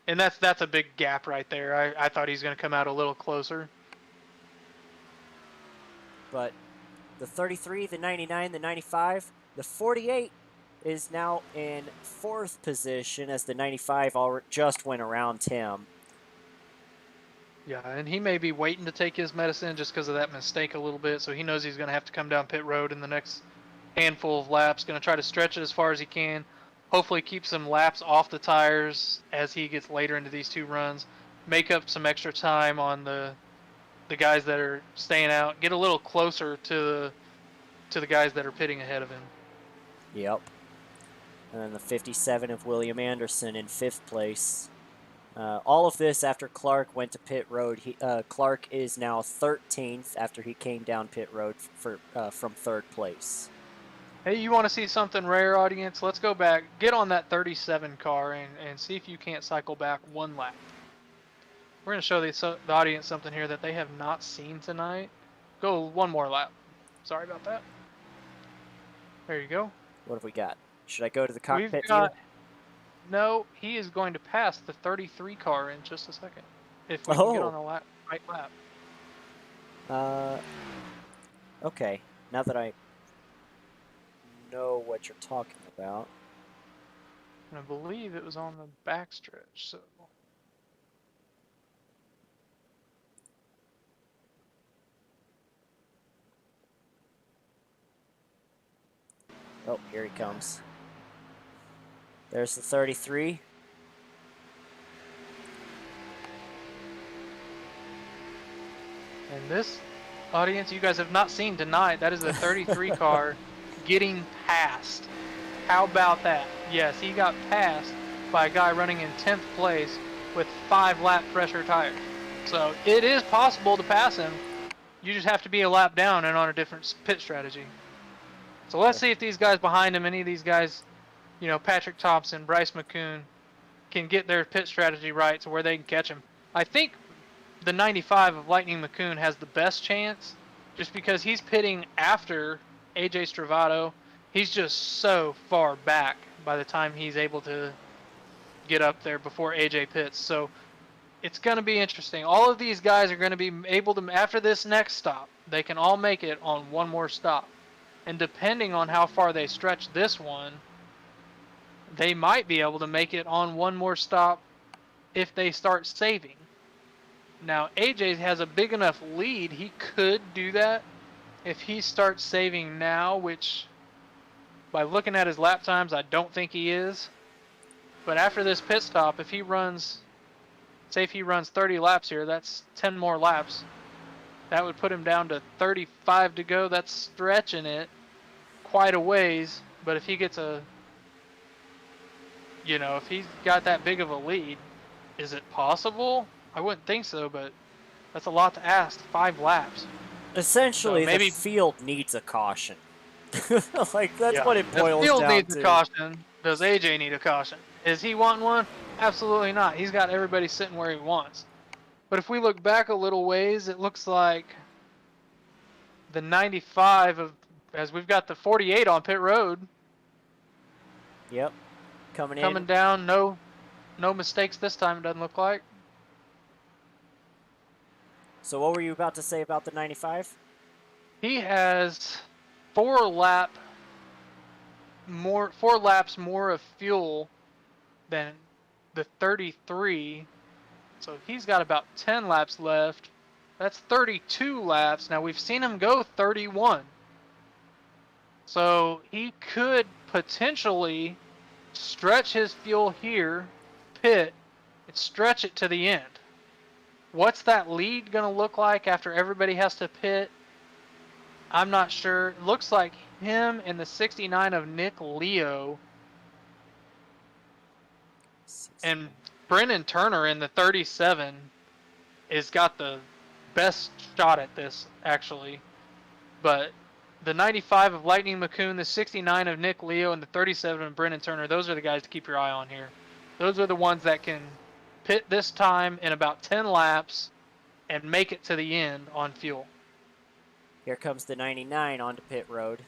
and that's a big gap right there. I thought he's going to come out a little closer. But the 33, the 99, the 95, the 48 is now in 4th position as the 95 just went around him. Yeah, and he may be waiting to take his medicine just because of that mistake a little bit, so he knows he's going to have to come down pit road in the next handful of laps. Going to try to stretch it as far as he can. Hopefully keep some laps off the tires as he gets later into these 2 runs. Make up some extra time on the guys that are staying out. Get a little closer to the guys that are pitting ahead of him. Yep. And then the 57 of William Anderson in 5th place. All of this after Clark went to pit road. Clark is now 13th after he came down pit road from 3rd place. Hey, you want to see something rare, audience? Let's go back. Get on that 37 car and see if you can't cycle back 1 lap. We're going to show the audience something here that they have not seen tonight. Go 1 more lap. Sorry about that. There you go. What have we got? Should I go to the cockpit We've got, no, he is going to pass the 33 car in just a second. If we can get on the right lap. Okay. Now that I know what you're talking about. And I believe it was on the backstretch, so. Oh, here he comes. There's the 33. And this audience, you guys have not seen tonight. That is the 33 car getting passed. How about that? Yes, he got passed by a guy running in 10th place with 5-lap fresher tires. So it is possible to pass him. You just have to be a lap down and on a different pit strategy. So let's see if these guys behind him, any of these guys, you know, Patrick Thompson, Bryce McCoon, can get their pit strategy right to where they can catch him. I think the 95 of Lightning McCoon has the best chance just because he's pitting after AJ Stravato. He's just so far back by the time he's able to get up there before AJ pits. So it's going to be interesting. All of these guys are going to be able to, after this next stop, they can all make it on one more stop. And depending on how far they stretch this one, they might be able to make it on one more stop if they start saving. Now, AJ has a big enough lead, he could do that if he starts saving now, which by looking at his lap times, I don't think he is. But after this pit stop, if he runs, say if he runs 30 laps here, that's 10 more laps. That would put him down to 35 to go. That's stretching it quite a ways. But if he gets a, you know, if he's got that big of a lead, is it possible? I wouldn't think so, but that's a lot to ask. 5 laps. Essentially, So maybe the field needs a caution. Like, that's what it the boils field down needs to. a caution. Does AJ need a caution? Is he wanting one? Absolutely not. He's got everybody sitting where he wants. But if we look back a little ways, it looks like the 95 of, as we've got the 48 on pit road. Yep. Coming down, no mistakes this time, it doesn't look like. So what were you about to say about the 95? He has 4 laps more of fuel than the 33. So he's got about 10 laps left. That's 32 laps. Now we've seen him go 31. So he could potentially stretch his fuel here, pit, and stretch it to the end. What's that lead going to look like after everybody has to pit? I'm not sure. It looks like him and the 69 of Nick Leo and Brennan Turner in the 37 has got the best shot at this, actually. But the 95 of Lightning McCoon, the 69 of Nick Leo, and the 37 of Brennan Turner, those are the guys to keep your eye on here. Those are the ones that can pit this time in about 10 laps and make it to the end on fuel. Here comes the 99 onto pit road.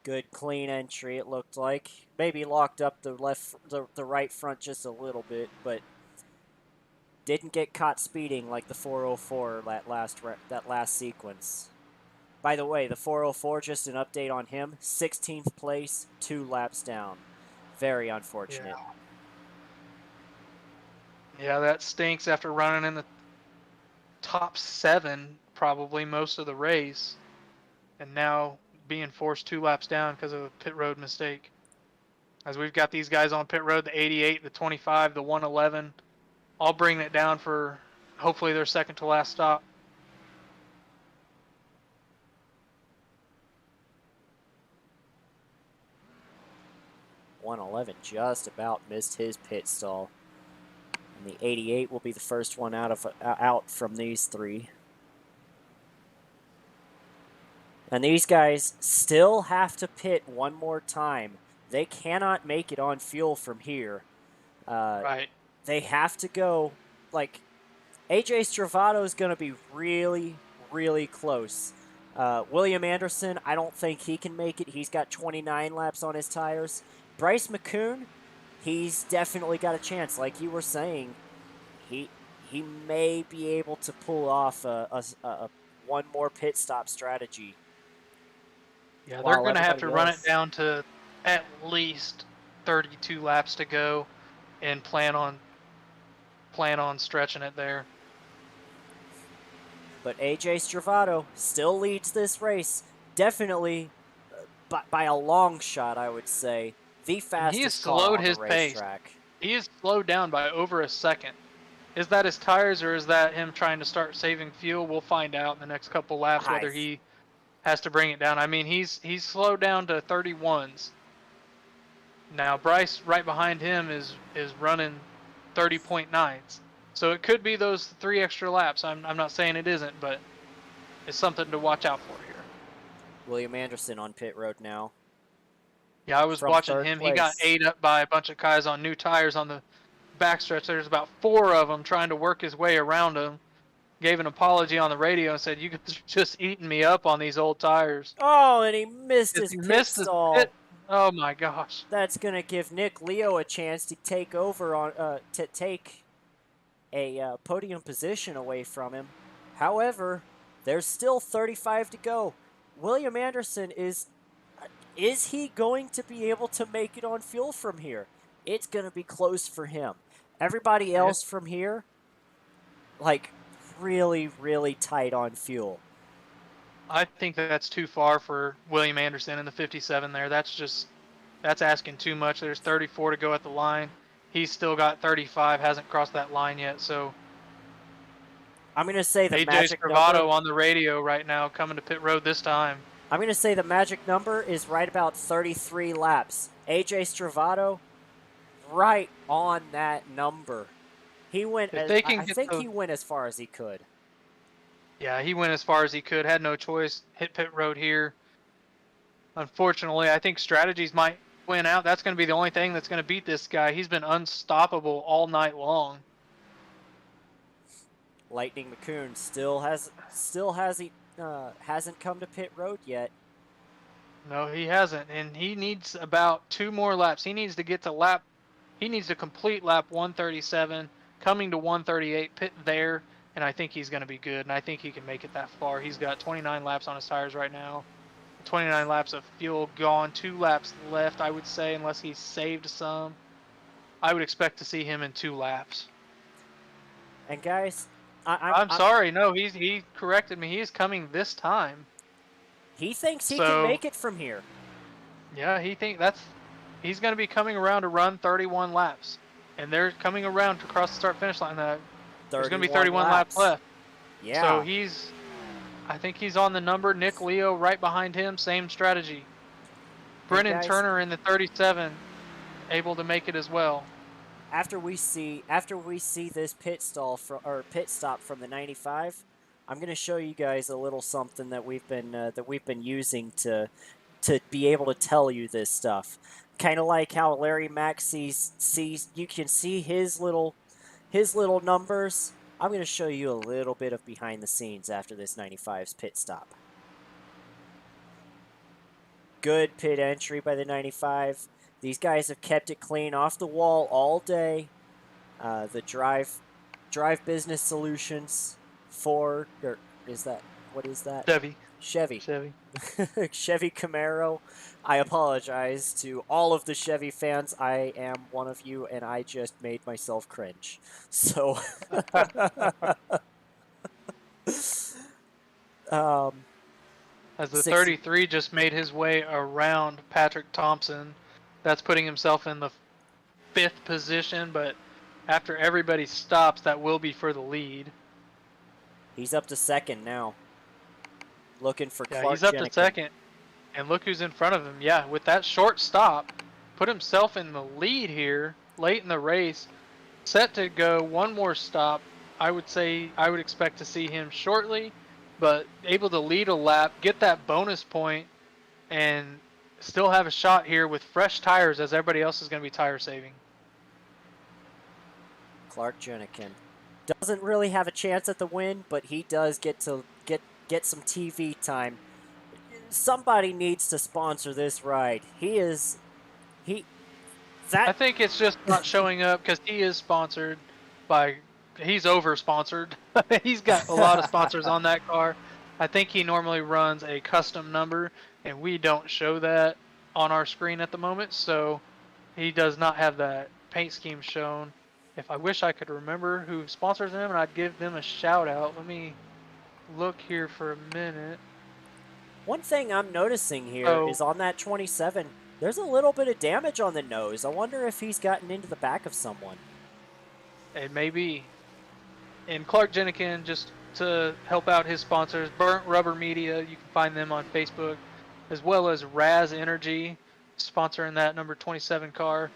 Good clean entry, it looked like. Maybe locked up the right front just a little bit, but didn't get caught speeding like the 404 that last sequence. By the way, the 404, just an update on him, 16th place, 2 laps down. Very unfortunate. Yeah, that stinks after running in the top 7 probably most of the race, and now being forced 2 laps down because of a pit road mistake. As we've got these guys on pit road, the 88, the 25, the 111, all bringing it down for hopefully their second to last stop. .111 just about missed his pit stall. And the 88 will be the first one out from these 3. And these guys still have to pit one more time. They cannot make it on fuel from here. Right. They have to go, like, AJ Stravato is going to be really, really close. William Anderson, I don't think he can make it. He's got 29 laps on his tires. Bryce McCoon, he's definitely got a chance. Like you were saying, he may be able to pull off a one more pit stop strategy. Yeah, they're going to have to run it down to at least 32 laps to go and plan on stretching it there. But AJ Stravato still leads this race. Definitely by a long shot, I would say. The fastest he has slowed his pace. He is slowed down by over a second. Is that his tires or is that him trying to start saving fuel? We'll find out in the next couple laps whether he has to bring it down. I mean, he's slowed down to 31s. Now Bryce right behind him is running 30.9s. So it could be those 3 extra laps. I'm not saying it isn't, but it's something to watch out for here. William Anderson on pit road now. Yeah, I was From watching third him. place. He got ate up by a bunch of guys on new tires on the backstretch. There's about 4 of them trying to work his way around him. Gave an apology on the radio and said, "You guys are just eating me up on these old tires." Oh, and he missed his He pit missed his stall. pit. Oh my gosh. That's gonna give Nick Leo a chance to take over on to take a podium position away from him. However, there's still 35 to go. William Anderson is he going to be able to make it on fuel from here? It's going to be close for him. Everybody else from here, like, really, really tight on fuel. I think that's too far for William Anderson in the 57 there. That's asking too much. There's 34 to go at the line. He's still got 35, hasn't crossed that line yet. So I'm going to say the AJ magic Stravato number on the radio right now coming to pit road this time. I'm going to say the magic number is right about 33 laps. AJ Stravato, right on that number. He went. I think he went as far as he could. Yeah, he went as far as he could. Had no choice. Hit pit road here. Unfortunately, I think strategies might win out. That's going to be the only thing that's going to beat this guy. He's been unstoppable all night long. Lightning McCoon hasn't come to pit road yet. No, he hasn't, and he needs about 2 more laps. He needs to complete lap 137, coming to 138, pit there, and I think he's going to be good, and I think he can make it that far. He's got 29 laps on his tires right now. 29 laps of fuel gone, 2 laps left, I would say, unless he's saved some. I would expect to see him in 2 laps. And guys, I'm sorry. No, he corrected me. He is coming this time. He thinks he can make it from here. Yeah, he's going to be coming around to run 31 laps, and they're coming around to cross the start-finish line. There's going to be 31 laps left. Yeah. So I think he's on the number. Nick Leo right behind him, same strategy. Brennan Turner in the 37, able to make it as well. After we see this pit stop from the 95, I'm going to show you guys a little something that we've been using to be able to tell you this stuff. Kind of like how Larry Mack sees you can see his little numbers. I'm going to show you a little bit of behind the scenes after this 95's pit stop. Good pit entry by the 95. These guys have kept it clean off the wall all day. The Drive Business Solutions Ford, or what is that? Chevy. Chevy Camaro. I apologize to all of the Chevy fans. I am one of you, and I just made myself cringe. So, as the 33 just made his way around Patrick Thompson, that's putting himself in the 5th position, but after everybody stops, that will be for the lead. He's up to 2nd now. Looking for Clark he's up Jenikin. to 2nd. And look who's in front of him. Yeah, with that short stop, put himself in the lead here late in the race. Set to go one more stop. I would expect to see him shortly, but able to lead a lap, get that bonus point, and still have a shot here with fresh tires as everybody else is going to be tire saving. Clark Jenikin doesn't really have a chance at the win, but he does get some TV time. Somebody needs to sponsor this ride. I think it's just not showing up because he is sponsored by. He's over-sponsored. He's got a lot of sponsors on that car. I think he normally runs a custom number, and we don't show that on our screen at the moment, so he does not have that paint scheme shown. If I wish I could remember who sponsors him, and I'd give them a shout-out. Let me look here for a minute. One thing I'm noticing here is on that 27, there's a little bit of damage on the nose. I wonder if he's gotten into the back of someone. It may be. And Clark Jenikin just to help out his sponsors, Burnt Rubber Media. You can find them on Facebook, as well as Raz Energy, sponsoring that number 27 car.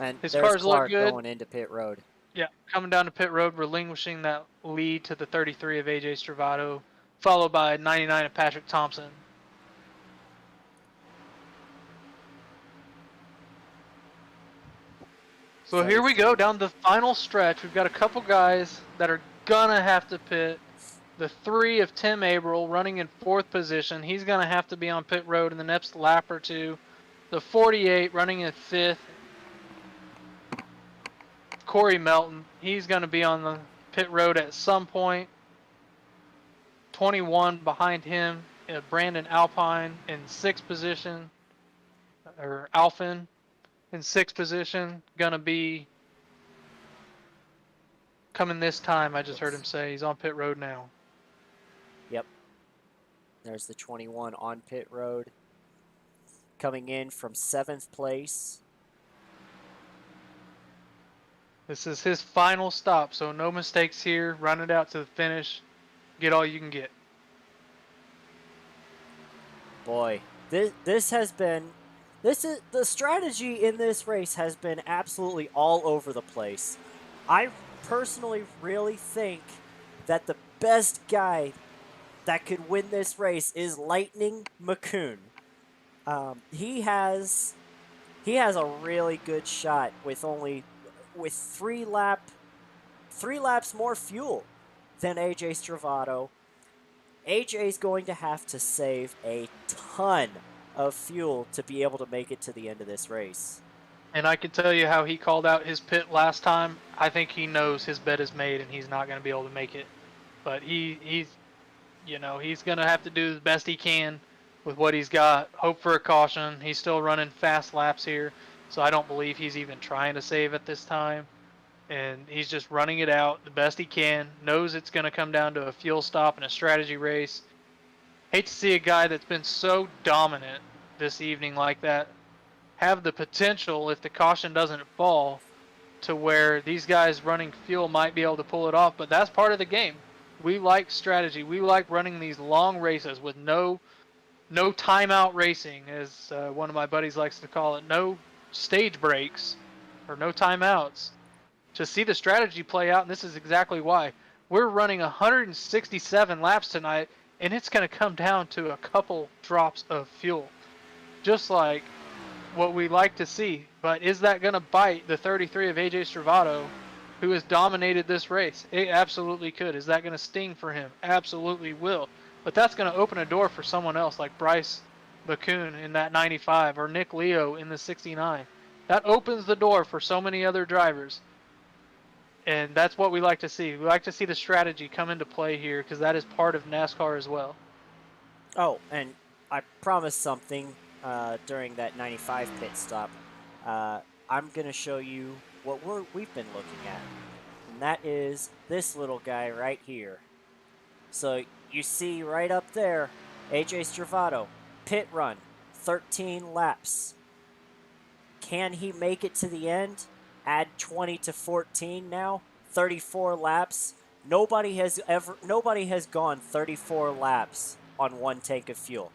And His there's cars look Clark good. going into pit road. Yeah, coming down to pit road, relinquishing that lead to the 33 of AJ Stravato, followed by 99 of Patrick Thompson. So here we go down the final stretch. We've got a couple guys that are gonna have to pit. The 3 of Tim Averill running in 4th position. He's gonna have to be on pit road in the next lap or two. The 48 running in 5th. Corey Melton. He's gonna be on the pit road at some point. 21 behind him. Brandon Alpine in 6th position. Or Alphin in 6th position. Gonna be coming this time. I just heard him say he's on pit road now. Yep. There's the 21 on pit road. Coming in from 7th place. This is his final stop, so no mistakes here. Run it out to the finish. Get all you can get. Boy, this has been the strategy in this race has been absolutely all over the place. I personally really think that the best guy that could win this race is Lightning McCoon. He has a really good shot with 3 laps more fuel than AJ Stravato. AJ's going to have to save a ton of fuel to be able to make it to the end of this race. And I can tell you how he called out his pit last time. I think he knows his bet is made and he's not going to be able to make it. But he's going to have to do the best he can with what he's got. Hope for a caution. He's still running fast laps here, so I don't believe he's even trying to save at this time. And he's just running it out the best he can. Knows it's going to come down to a fuel stop and a strategy race. Hate to see a guy that's been so dominant this evening like that have the potential, if the caution doesn't fall, to where these guys running fuel might be able to pull it off. But that's part of the game. We like strategy. We like running these long races with no timeout racing, as one of my buddies likes to call it. No stage breaks or no timeouts. To see the strategy play out, and this is exactly why. We're running 167 laps tonight, and it's going to come down to a couple drops of fuel. Just like what we like to see. But is that going to bite the 33 of AJ Stravato, who has dominated this race? It absolutely could. Is that going to sting for him? Absolutely will. But that's going to open a door for someone else like Bryce McCoon in that 95 or Nick Leo in the 69. That opens the door for so many other drivers. And that's what we like to see. We like to see the strategy come into play here because that is part of NASCAR as well. Oh, and I promised something during that 95 pit stop. I'm going to show you what we've been looking at. And that is this little guy right here. So you see right up there, AJ Stravato, pit run, 13 laps. Can he make it to the end? Add 20 to 14 now, 34 laps. Nobody has gone 34 laps on 1 tank of fuel.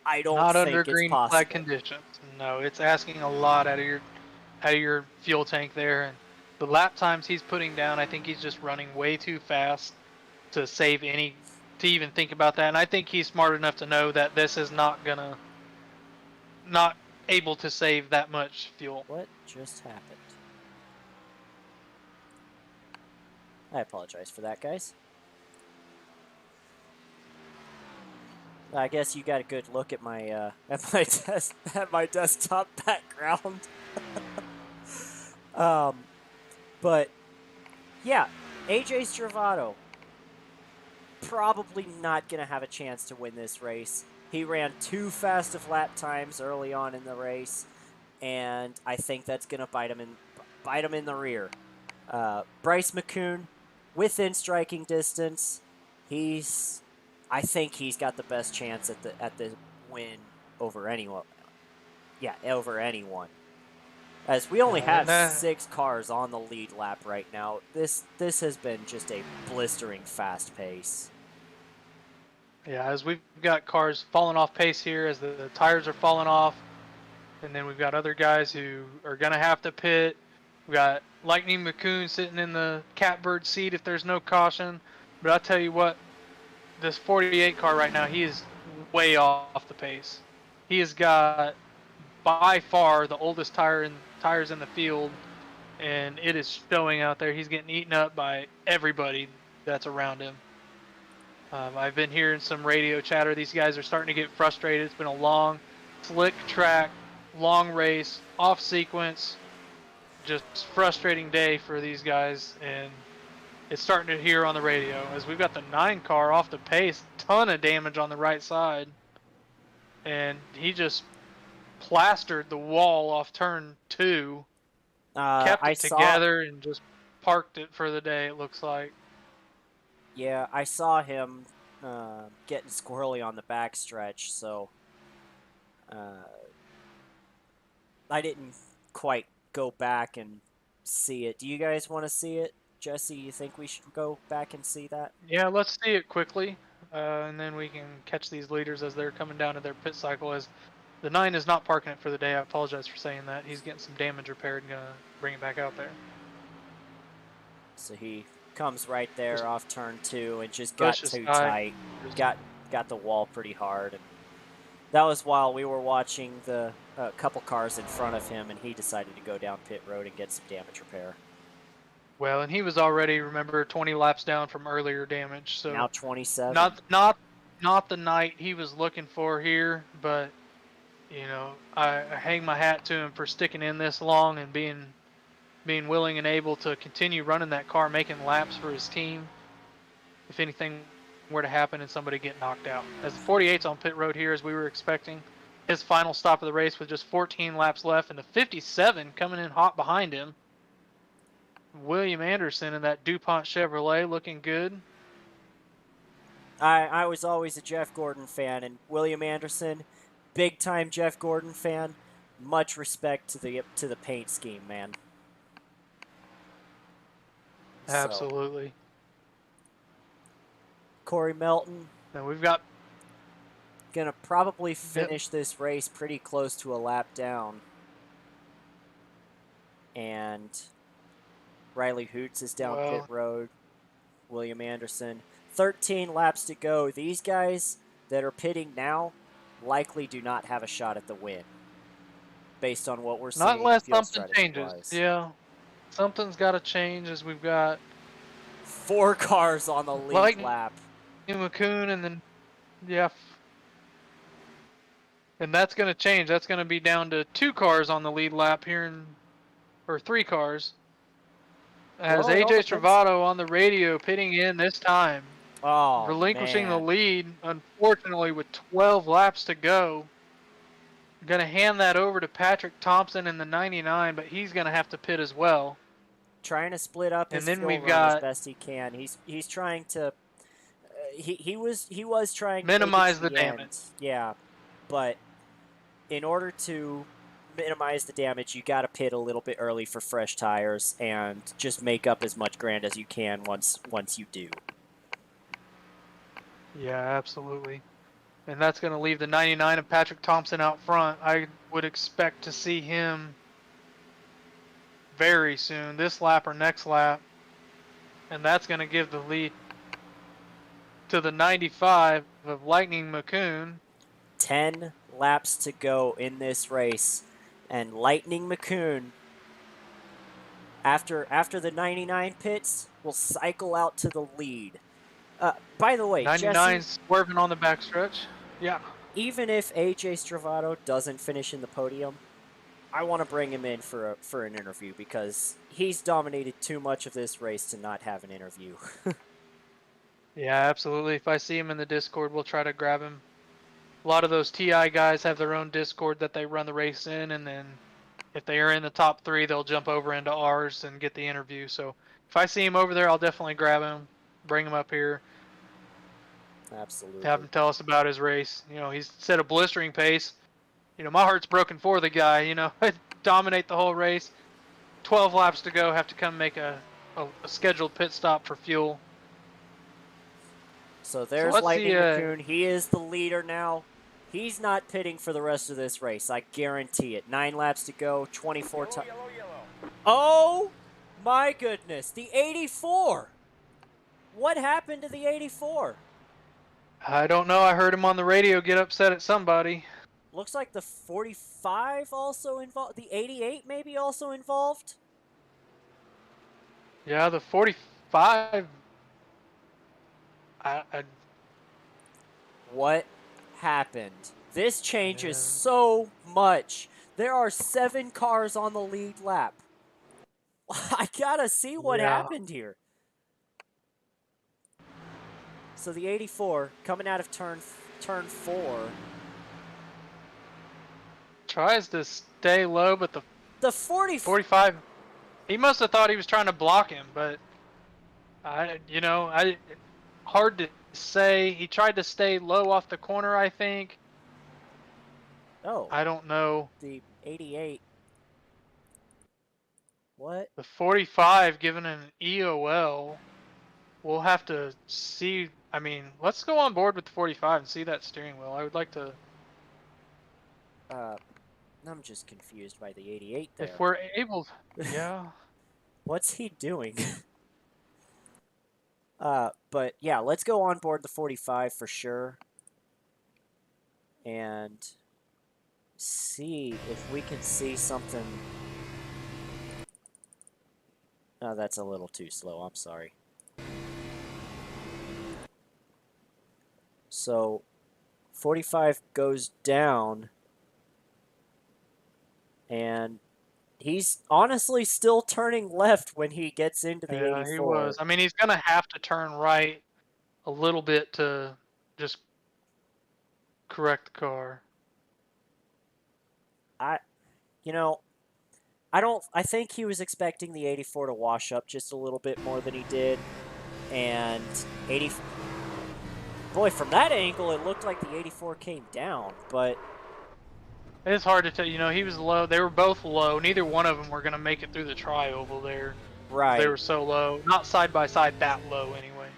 I don't Not think under it's green possible. flag conditions. No, it's asking a lot out of your fuel tank there, and the lap times he's putting down, I think he's just running way too fast to even think about that. And I think he's smart enough to know that this is not able to save that much fuel. What just happened? I apologize for that, guys. I guess you got a good look at my my desktop background. But yeah, AJ Stravato probably not gonna have a chance to win this race. He ran too fast of lap times early on in the race, and I think that's gonna bite him in the rear. Bryce McCoon, within striking distance, I think he's got the best chance at the win over anyone. Yeah, over anyone. As we only have 6 cars on the lead lap right now, this has been just a blistering fast pace. Yeah, as we've got cars falling off pace here, as the tires are falling off, and then we've got other guys who are gonna have to pit. We got Lightning McCoon sitting in the catbird seat if there's no caution. But I'll tell you what, this 48 car right now, he is way off the pace. He has got by far the oldest tires in the field, and it is showing out there. He's getting eaten up by everybody that's around him. I've been hearing some radio chatter. These guys are starting to get frustrated. It's been a long, slick track, long race, off sequence, just frustrating day for these guys, and it's starting to hear on the radio as we've got the 9 car off the pace, ton of damage on the right side, and he just plastered the wall off turn 2, kept I it saw, together, and just parked it for the day, it looks like. yeah, I saw him getting squirrely on the backstretch, so I didn't quite go back and see it. Do you guys want to see it? Jesse, you think we should go back and see that? Yeah, let's see it quickly, and then we can catch these leaders as they're coming down to their pit cycle. As the 9 is not parking it for the day. I apologize for saying that. He's getting some damage repaired and gonna bring it back out there. So he comes right there Just off turn 2 and just got pushes too high. tight. Got the wall pretty hard. And that was while we were watching the couple cars in front of him, and he decided to go down pit road and get some damage repair. Well, and he was already, remember, 20 laps down from earlier damage. So Now 27. not the night he was looking for here, but you know, I hang my hat to him for sticking in this long and being willing and able to continue running that car, making laps for his team. If anything were to happen and somebody get knocked out, as the 48's on pit road here, as we were expecting, his final stop of the race with just 14 laps left, and the 57 coming in hot behind him. William Anderson in that DuPont Chevrolet looking good. I was always a Jeff Gordon fan, and William Anderson, big time Jeff Gordon fan. Much respect to the paint scheme, man. Absolutely. So, Corey Melton. Now we've got Gonna probably finish this race pretty close to a lap down. And Riley Hoots is down pit road. William Anderson. 13 laps to go. These guys that are pitting now likely do not have a shot at the win. Based on what we're seeing. not unless something changes. Yeah. Something's got to change as we've got 4 cars on the lead lap. McCoon and then, yeah. And that's going to change. That's going to be down to 2 cars on the lead lap here, or 3 cars. As AJ Stravato on the radio pitting in this time. Oh, relinquishing man. the lead, unfortunately, with 12 laps to go. Going to hand that over to Patrick Thompson in the 99, but he's going to have to pit as well. Trying to split up his fuel run as best he can. He's trying to. He was trying to minimize the damage. damage. Yeah, but in order to minimize the damage, you got to pit a little bit early for fresh tires and just make up as much ground as you can once you do. Yeah, absolutely. And that's going to leave the 99 of Patrick Thompson out front. I would expect to see him very soon, this lap or next lap. And that's going to give the lead to the 95 of Lightning McCoon. 10 laps to go in this race. And Lightning McCoon, after the 99 pits, will cycle out to the lead. By the way, 99 Jesse, swerving on the backstretch. Yeah. Even if AJ Stravato doesn't finish in the podium, I want to bring him in for an interview because he's dominated too much of this race to not have an interview. Yeah, absolutely. If I see him in the Discord, we'll try to grab him. A lot of those TI guys have their own Discord that they run the race in, and then if they are in the top 3, they'll jump over into ours and get the interview. So if I see him over there, I'll definitely grab him, bring him up here. Absolutely. Have him tell us about his race. You know, he's set a blistering pace. You know, my heart's broken for the guy. You know, dominate the whole race. 12 laps to go. Have to come make a scheduled pit stop for fuel. So So there's let's see. Lightning McCoon. He is the leader now. He's not pitting for the rest of this race. I guarantee it. 9 laps to go, 24 times. Oh my goodness. The 84. What happened to the 84? I don't know. I heard him on the radio get upset at somebody. Looks like the 45 also involved. The 88 maybe also involved. Yeah, the 45. I What happened? This changes yeah. so much. There are 7 cars on the lead lap. I gotta see what Yeah. happened here. So the 84 coming out of turn 4. Tries to stay low, but The 40. 45. He must have thought he was trying to block him, but hard to say. He tried to stay low off the corner, I think. Oh, I don't know. the 88. What? The 45 given an EOL. We'll have to see. I mean, let's go on board with the 45 and see that steering wheel. I would like to. I'm just confused by the 88 there. If we're able. Yeah. What's he doing? But yeah, let's go on board the 45 for sure. And see if we can see something. Oh, that's a little too slow. I'm sorry. So 45 goes down. And he's honestly still turning left when he gets into the 84. He was. I mean, he's going to have to turn right a little bit to just correct the car. I think he was expecting the 84 to wash up just a little bit more than he did. And boy, from that angle, it looked like the 84 came down, but it's hard to tell. He was low. They were both low. Neither one of them were going to make it through the tri-oval there. right. They were so low. Not side by side that low anyway.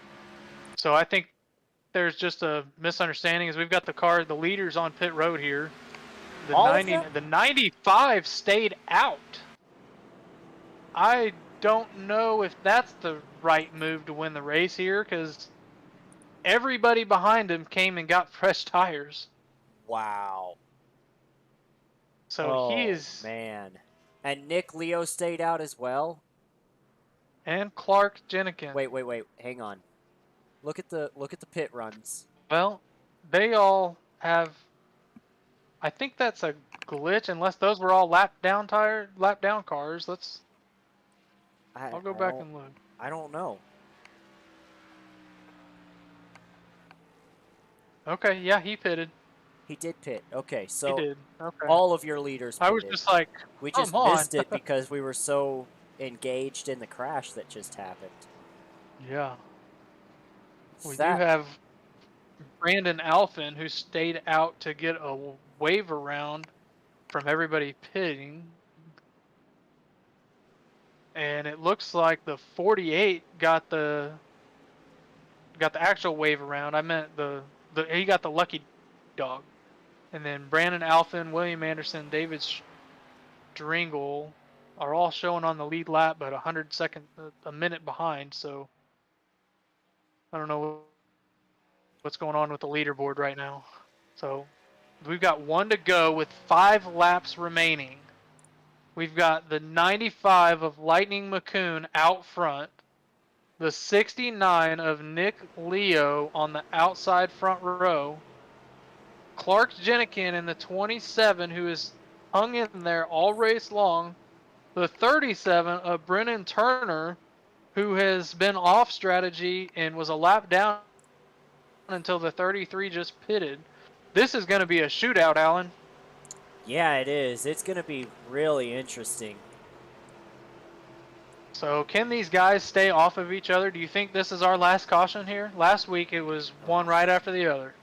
So I think there's just a misunderstanding as we've got the leaders on pit road here. The 95 stayed out. I don't know if that's the right move to win the race here because everybody behind him came and got fresh tires. Wow. So he is. Man. And Nick Leo stayed out as well. And Clark Jenikin. Wait. Hang on. Look at the pit runs. Well, they all have. I think that's a glitch, unless those were all lap down cars. I'll go back and look. I don't know. Okay, yeah, he pitted. He did pit. Okay, so He did. Okay. all of your leaders pitted. I was just like, we just come on. missed it because we were so engaged in the crash that just happened. Yeah. We do have Brandon Alphin, who stayed out to get a wave around from everybody pitting. And it looks like the 48 got the actual wave around. I meant he got the lucky dog. And then Brandon Alphin, William Anderson, David Stringle are all showing on the lead lap, but a minute behind. So I don't know what's going on with the leaderboard right now. So we've got 1 to go with 5 laps remaining. We've got the 95 of Lightning McCoon out front, the 69 of Nick Leo on the outside front row, Clark Jenikin in the 27 who has hung in there all race long, the 37 of Brennan Turner who has been off strategy and was a lap down until the 33 just pitted. This is going to be a shootout, Alan. Yeah, it is. It's going to be really interesting. So can these guys stay off of each other? Do you think this is our last caution here? Last week it was one right after the other.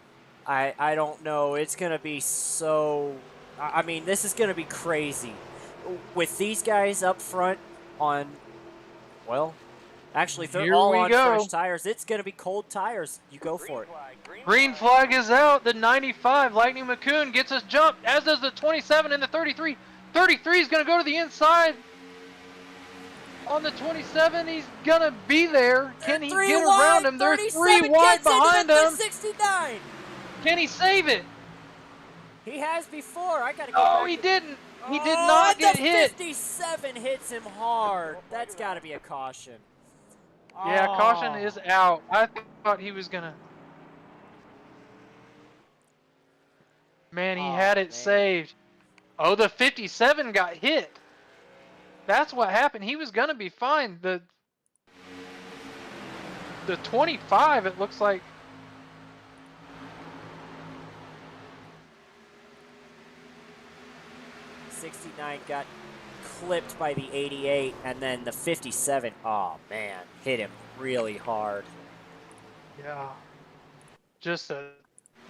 I don't know. It's going to be so... I mean, this is going to be crazy. With these guys up front on, well, Actually, if they're Here all we on go. fresh tires, it's going to be cold tires. You go for it. Green flag is out. The 95, Lightning McCoon, gets us jumped, as does the 27 and the 33. 33 is going to go to the inside. On the 27, he's going to be there. Can he Three get around wide, him? They're 3 37 wide gets behind into the him. 69. Can he save it? He has before. I got to go Oh, back. he didn't. He did Oh, not and get the hit. 57 hits him hard. That's got to be a caution. Yeah, caution Oh. is out. I thought he was going to. Man, he had it saved. Oh, the 57 got hit. That's what happened. He was going to be fine. The 25, it looks like. '69 got clipped by the 88, and then the 57, oh man, hit him really hard. Yeah. Just a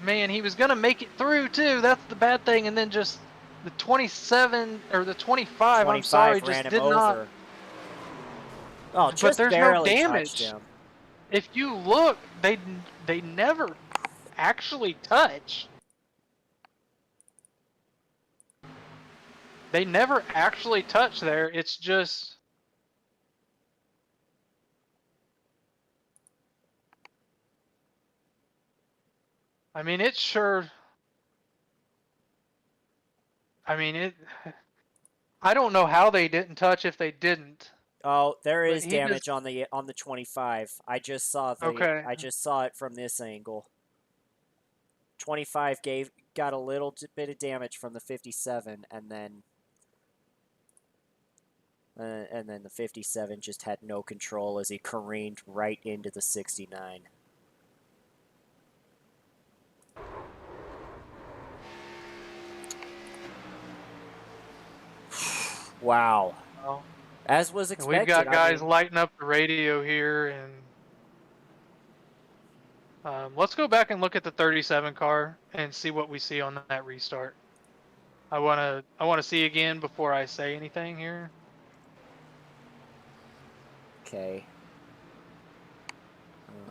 man, he was gonna make it through too. That's the bad thing. And then just the 27 or the 25. I'm sorry, ran just him did over. not. Oh, But just there's barely no touched damage. him. If you look, they never actually touch. They never actually touch there. It's just. I mean, it's sure. I mean, it. I don't know how they didn't touch if they didn't. Oh, there But is he damage just. on the 25. I just saw Okay. it from this angle. 25 got a little bit of damage from the 57, and then the 57 just had no control as he careened right into the 69. Wow. Well, As was expected. we've got guys I mean, lighting up the radio here, and let's go back and look at the 37 car and see what we see on that restart. I wanna see again before I say anything here. okay.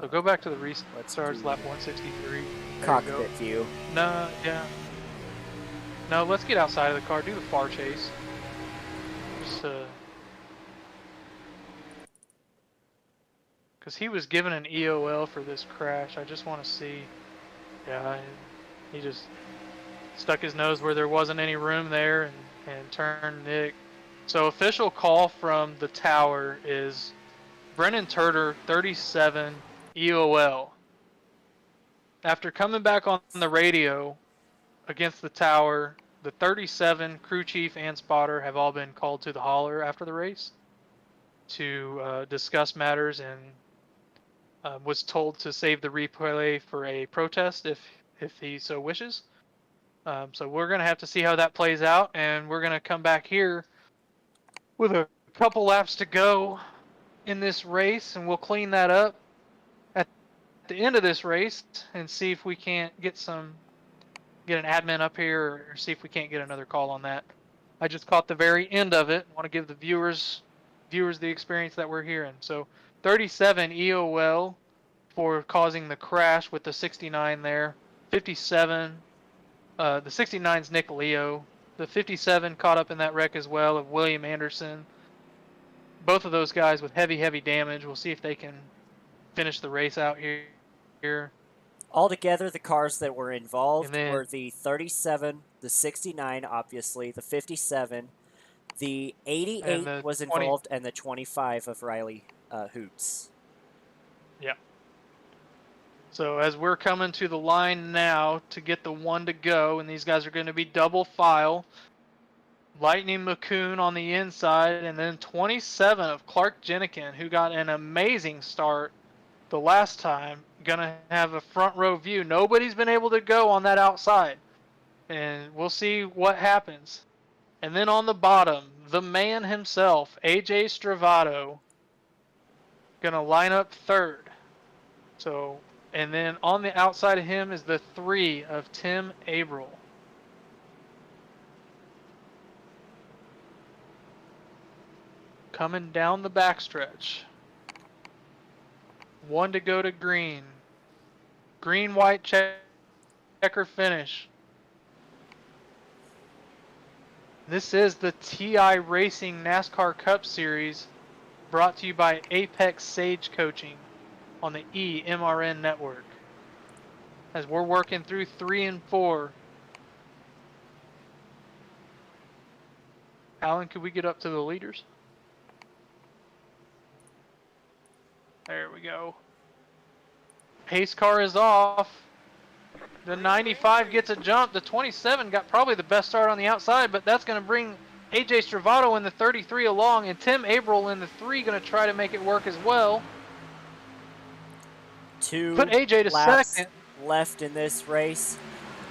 So go back to the restarts, lap 163. Cockpit view. No, yeah. No, let's get outside of the car. Do the far chase. Just because he was given an EOL for this crash. I just want to see. Yeah, he just stuck his nose where there wasn't any room there and turned Nick. So official call from the tower is Brennan Turter, 37, EOL. After coming back on the radio against the tower, the 37 crew chief and spotter have all been called to the hauler after the race to discuss matters, and was told to save the replay for a protest if he so wishes. So we're going to have to see how that plays out, and we're going to come back here with a couple laps to go in this race, and we'll clean that up at the end of this race and see if we can't get an admin up here, or see if we can't get another call on that. I just caught the very end of it. I want to give the viewers the experience that we're hearing. So 37 EOL for causing the crash with the 69 there. 57, the 69's Nick Leo. The 57 caught up in that wreck as well of William Anderson. Both of those guys with heavy damage. We'll see if they can finish the race out here. Altogether, the cars that were involved then, were the 37, the 69, obviously, the 57, the 88 was involved, and the 25 of Riley Hoots. Yeah. So as we're coming to the line now to get the one to go, and these guys are going to be double file. Lightning McCoon on the inside, and then 27 of Clark Jenikin, who got an amazing start the last time, gonna have a front row view. Nobody's been able to go on that outside, and we'll see what happens. And then on the bottom, the man himself, AJ Stravato, gonna line up third. So, and then on the outside of him is the 3 of Tim Averill. Coming down the backstretch. 1 to go to green. Green, white, checker finish. This is the TI Racing NASCAR Cup Series, brought to you by Apex Sage Coaching on the eMRN network. As we're working through 3 and 4. Alan, could we get up to the leaders? There we go. Pace car is off. The 95 gets a jump. The 27 got probably the best start on the outside, but that's going to bring AJ Stravato in the 33 along, and Tim Averill in the 3 going to try to make it work as well. 2 Put AJ to laps second. left in this race.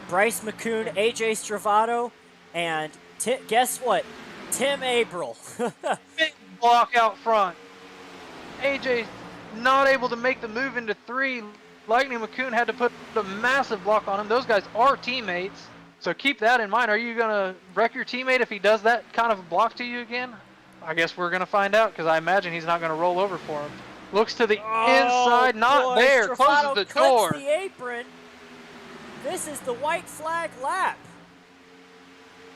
Bryce McCoon, AJ Stravato, and guess what? Tim Averill. Big block out front. AJ not able to make the move into 3. Lightning McCoon had to put a massive block on him. Those guys are teammates, so keep that in mind. Are you going to wreck your teammate if he does that kind of a block to you again? I guess we're going to find out, because I imagine he's not going to roll over for him. Looks to the inside, not boy, there. Stravato Closes the cuts door. the apron. This is the white flag lap.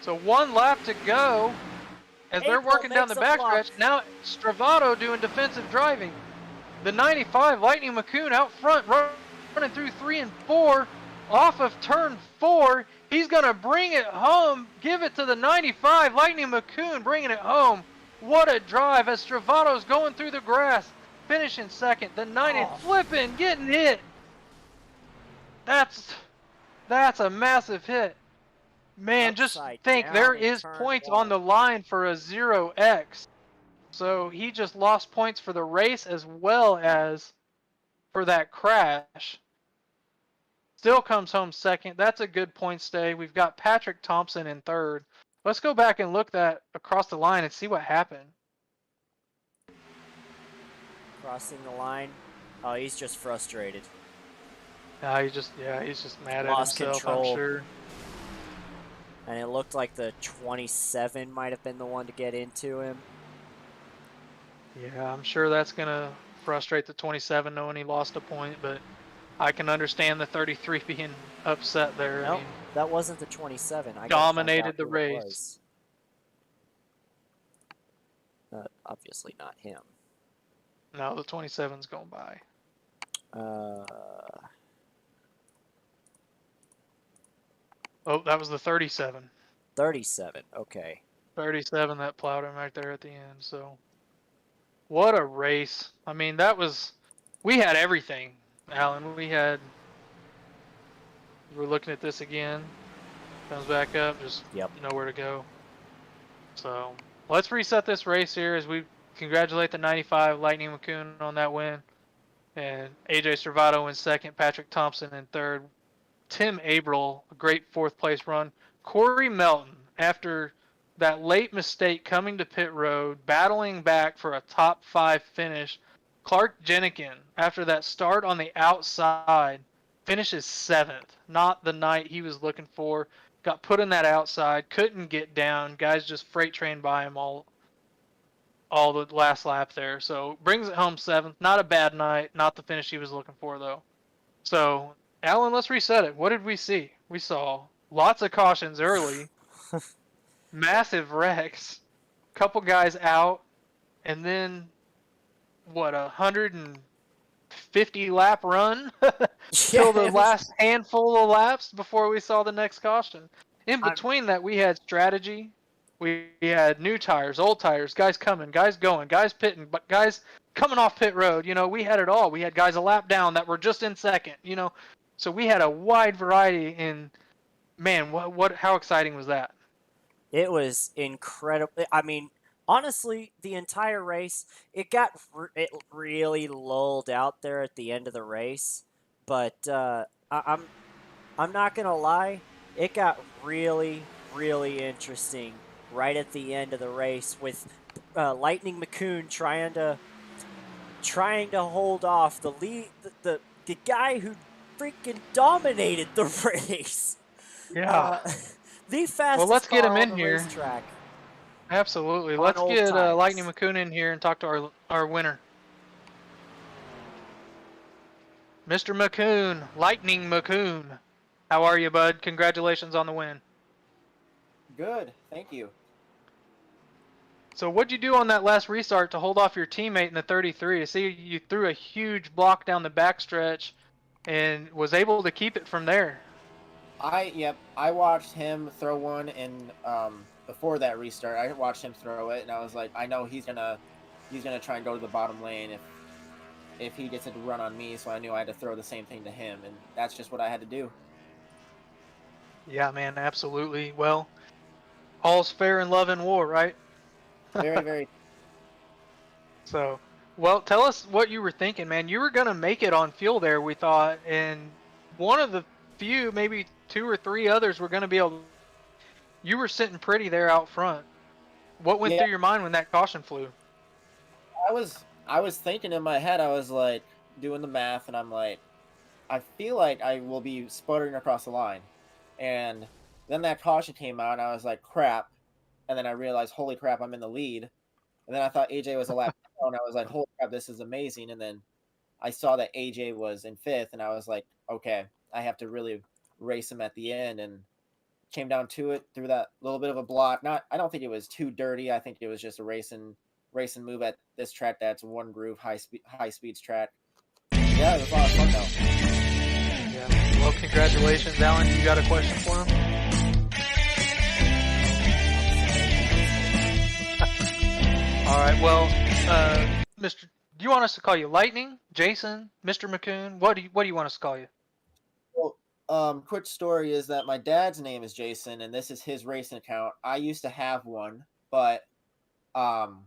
So 1 lap to go as they're April working down the makes a block. backstretch. Now Stravato doing defensive driving. The 95, Lightning McCoon out front, running through 3 and 4, off of turn 4. He's going to bring it home, give it to the 95. Lightning McCoon bringing it home. What a drive as Stravato's going through the grass, finishing second. The 90 flipping, getting hit. That's a massive hit. Man, just Upside think, down there in is turn points 1. on the line for a 0x. So he just lost points for the race as well as for that crash. Still comes home second. That's a good point stay. We've got Patrick Thompson in third. Let's go back and look that across the line and see what happened. Crossing the line. Oh, he's just frustrated. He's just mad Lost at himself, control. I'm sure. And it looked like the 27 might have been the one to get into him. Yeah, I'm sure that's going to frustrate the 27 knowing he lost a point, but I can understand the 33 being upset there. Nope, I mean, that wasn't the 27. I gotta find dominated out the who it race. was. Obviously not him. No, the 27's going by. Oh, that was the 37. 37, okay. 37 that plowed him right there at the end. So, what a race. I mean, we had everything, Alan. We're looking at this again. Comes back up, just nowhere to go. So, let's reset this race here as we congratulate the 95 Lightning McCoon on that win. And AJ Stravato in second, Patrick Thompson in third. Tim Averill, a great 4th place run. Corey Melton, after that late mistake coming to pit road, battling back for a top 5 finish. Clark Jenikin, after that start on the outside, finishes 7th. Not the night he was looking for. Got put in that outside, couldn't get down. Guys just freight trained by him all the last lap there. So brings it home 7th. Not a bad night. Not the finish he was looking for, though. So, Alan, let's reset it. What did we see? We saw lots of cautions early, massive wrecks, couple guys out, and then, what, 150 lap run till the last handful of laps before we saw the next caution. In between that, we had strategy. We had new tires, old tires, guys coming, guys going, guys pitting, but guys coming off pit road. We had it all. We had guys a lap down that were just in second, So we had a wide variety, and man, how exciting was that? It was incredible. I mean, honestly, the entire race, it really lulled out there at the end of the race, but I'm not gonna lie, it got really, really interesting right at the end of the race with Lightning McCoon trying to hold off the lead, the guy who freaking dominated the race. Yeah. The fastest. Well, let's get him in on the here. racetrack. Absolutely. On Let's old get tires. Lightning McCoon in here and talk to our winner. Mr. McCoon, Lightning McCoon. How are you, bud? Congratulations on the win. Good, thank you. So what'd you do on that last restart to hold off your teammate in the 33? To see you threw a huge block down the backstretch and was able to keep it from there. I watched him throw one in before that restart. I watched him throw it, and I was like, I know he's gonna try and go to the bottom lane if he gets it to run on me. So I knew I had to throw the same thing to him, and that's just what I had to do. Yeah, man, absolutely. Well, all's fair in love and war, right? Very, very. So, well, tell us what you were thinking, man. You were gonna make it on fuel there, we thought, and one of the few, maybe two or three others, were gonna be able. You were sitting pretty there out front. What went Yeah, through your mind when that caution flew? I was thinking in my head. I was like doing the math, and I'm like, I feel like I will be sputtering across the line, and then that caution came out, and I was like, crap. And then I realized, holy crap, I'm in the lead. And then I thought AJ was a lap down. I was like, holy crap, this is amazing. And then I saw that AJ was in fifth, and I was like, okay, I have to really race him at the end. And came down to it through that little bit of a block. I don't think it was too dirty. I think it was just a racing move at this track that's one groove high speeds track. Yeah, it was a lot of fun though. Yeah. Well, congratulations, Alan. You got a question for him? All right. Well, Mr. Do you want us to call you Lightning, Jason, Mr. McCoon? What do you want us to call you? Well, quick story is that my dad's name is Jason, and this is his racing account. I used to have one, but um,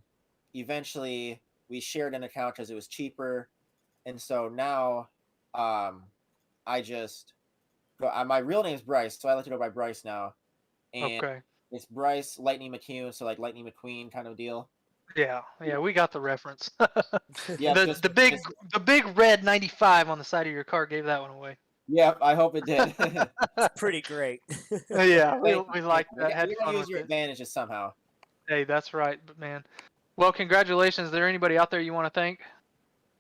eventually we shared an account because it was cheaper, and so now I just go. My real name is Bryce, so I like to go by Bryce now, and Okay. it's Bryce Lightning McCune, so like Lightning McQueen kind of deal. Yeah, we got the reference. Yeah, the just, the big just the big red 95 on the side of your car gave that one away. yeah. I hope it did. Pretty great. Yeah, Thank you, we thank liked you. that. Had You gotta fun use with your it. advantages somehow. Hey, that's right, man. Well, congratulations. Is there anybody out there you want to thank?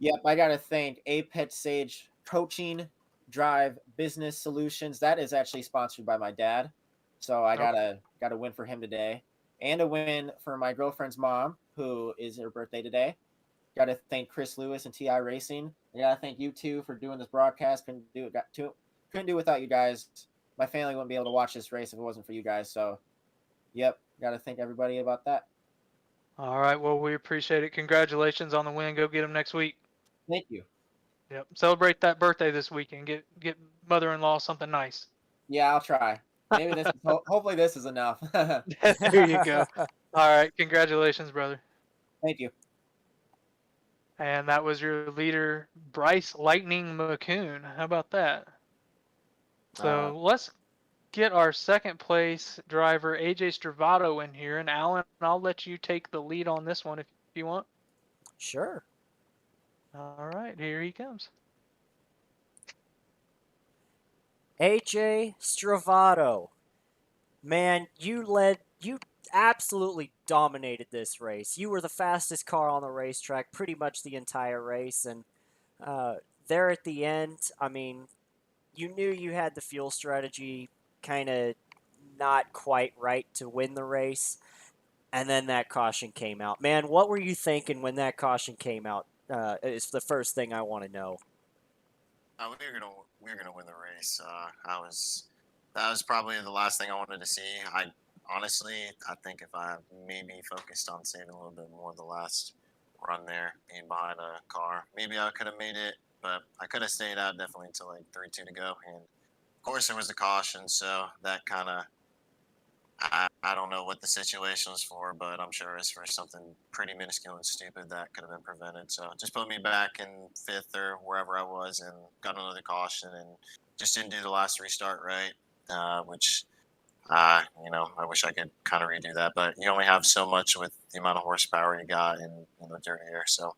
Yep, I gotta thank Apex Sage Coaching Drive Business Solutions. That is actually sponsored by my dad, so I Okay. gotta win for him today, and a win for my girlfriend's mom, who is her birthday today. Gotta thank Chris Lewis and Ti Racing. I gotta thank you two for doing this broadcast. Couldn't do it without you guys. My family wouldn't be able to watch this race if it wasn't for you guys. So, yep, gotta thank everybody about that. All right. Well, we appreciate it. Congratulations on the win. Go get them next week. Thank you. Yep. Celebrate that birthday this weekend. Get mother-in-law something nice. Yeah, I'll try. Maybe hopefully this is enough. There you go. All right. Congratulations, brother. Thank you. And that was your leader, Bryce Lightning McCoon. How about that? Uh, So let's get our second place driver, AJ Stravato, in here. And Alan, I'll let you take the lead on this one if you want. sure. All right. Here he comes. AJ Stravato. Man, you absolutely dominated this race. You were the fastest car on the racetrack pretty much the entire race. And uh, there at the end, I mean, you knew you had the fuel strategy kind of not quite right to win the race. And then that caution came out. Man, what were you thinking when that caution came out? Is the first thing I want to know. We were gonna win the race. That was probably the last thing I wanted to see. I think if I maybe focused on saving a little bit more the last run there, being behind a car, maybe I could have made it. But I could have stayed out definitely until like 3-2 to go. And of course there was a caution, so that kind of I don't know what the situation was for, but I'm sure it's for something pretty minuscule and stupid that could have been prevented. So just put me back in fifth or wherever I was and got another caution and just didn't do the last restart right, which, I wish I could kind of redo that. But you only have so much with the amount of horsepower you got in the dirt here. So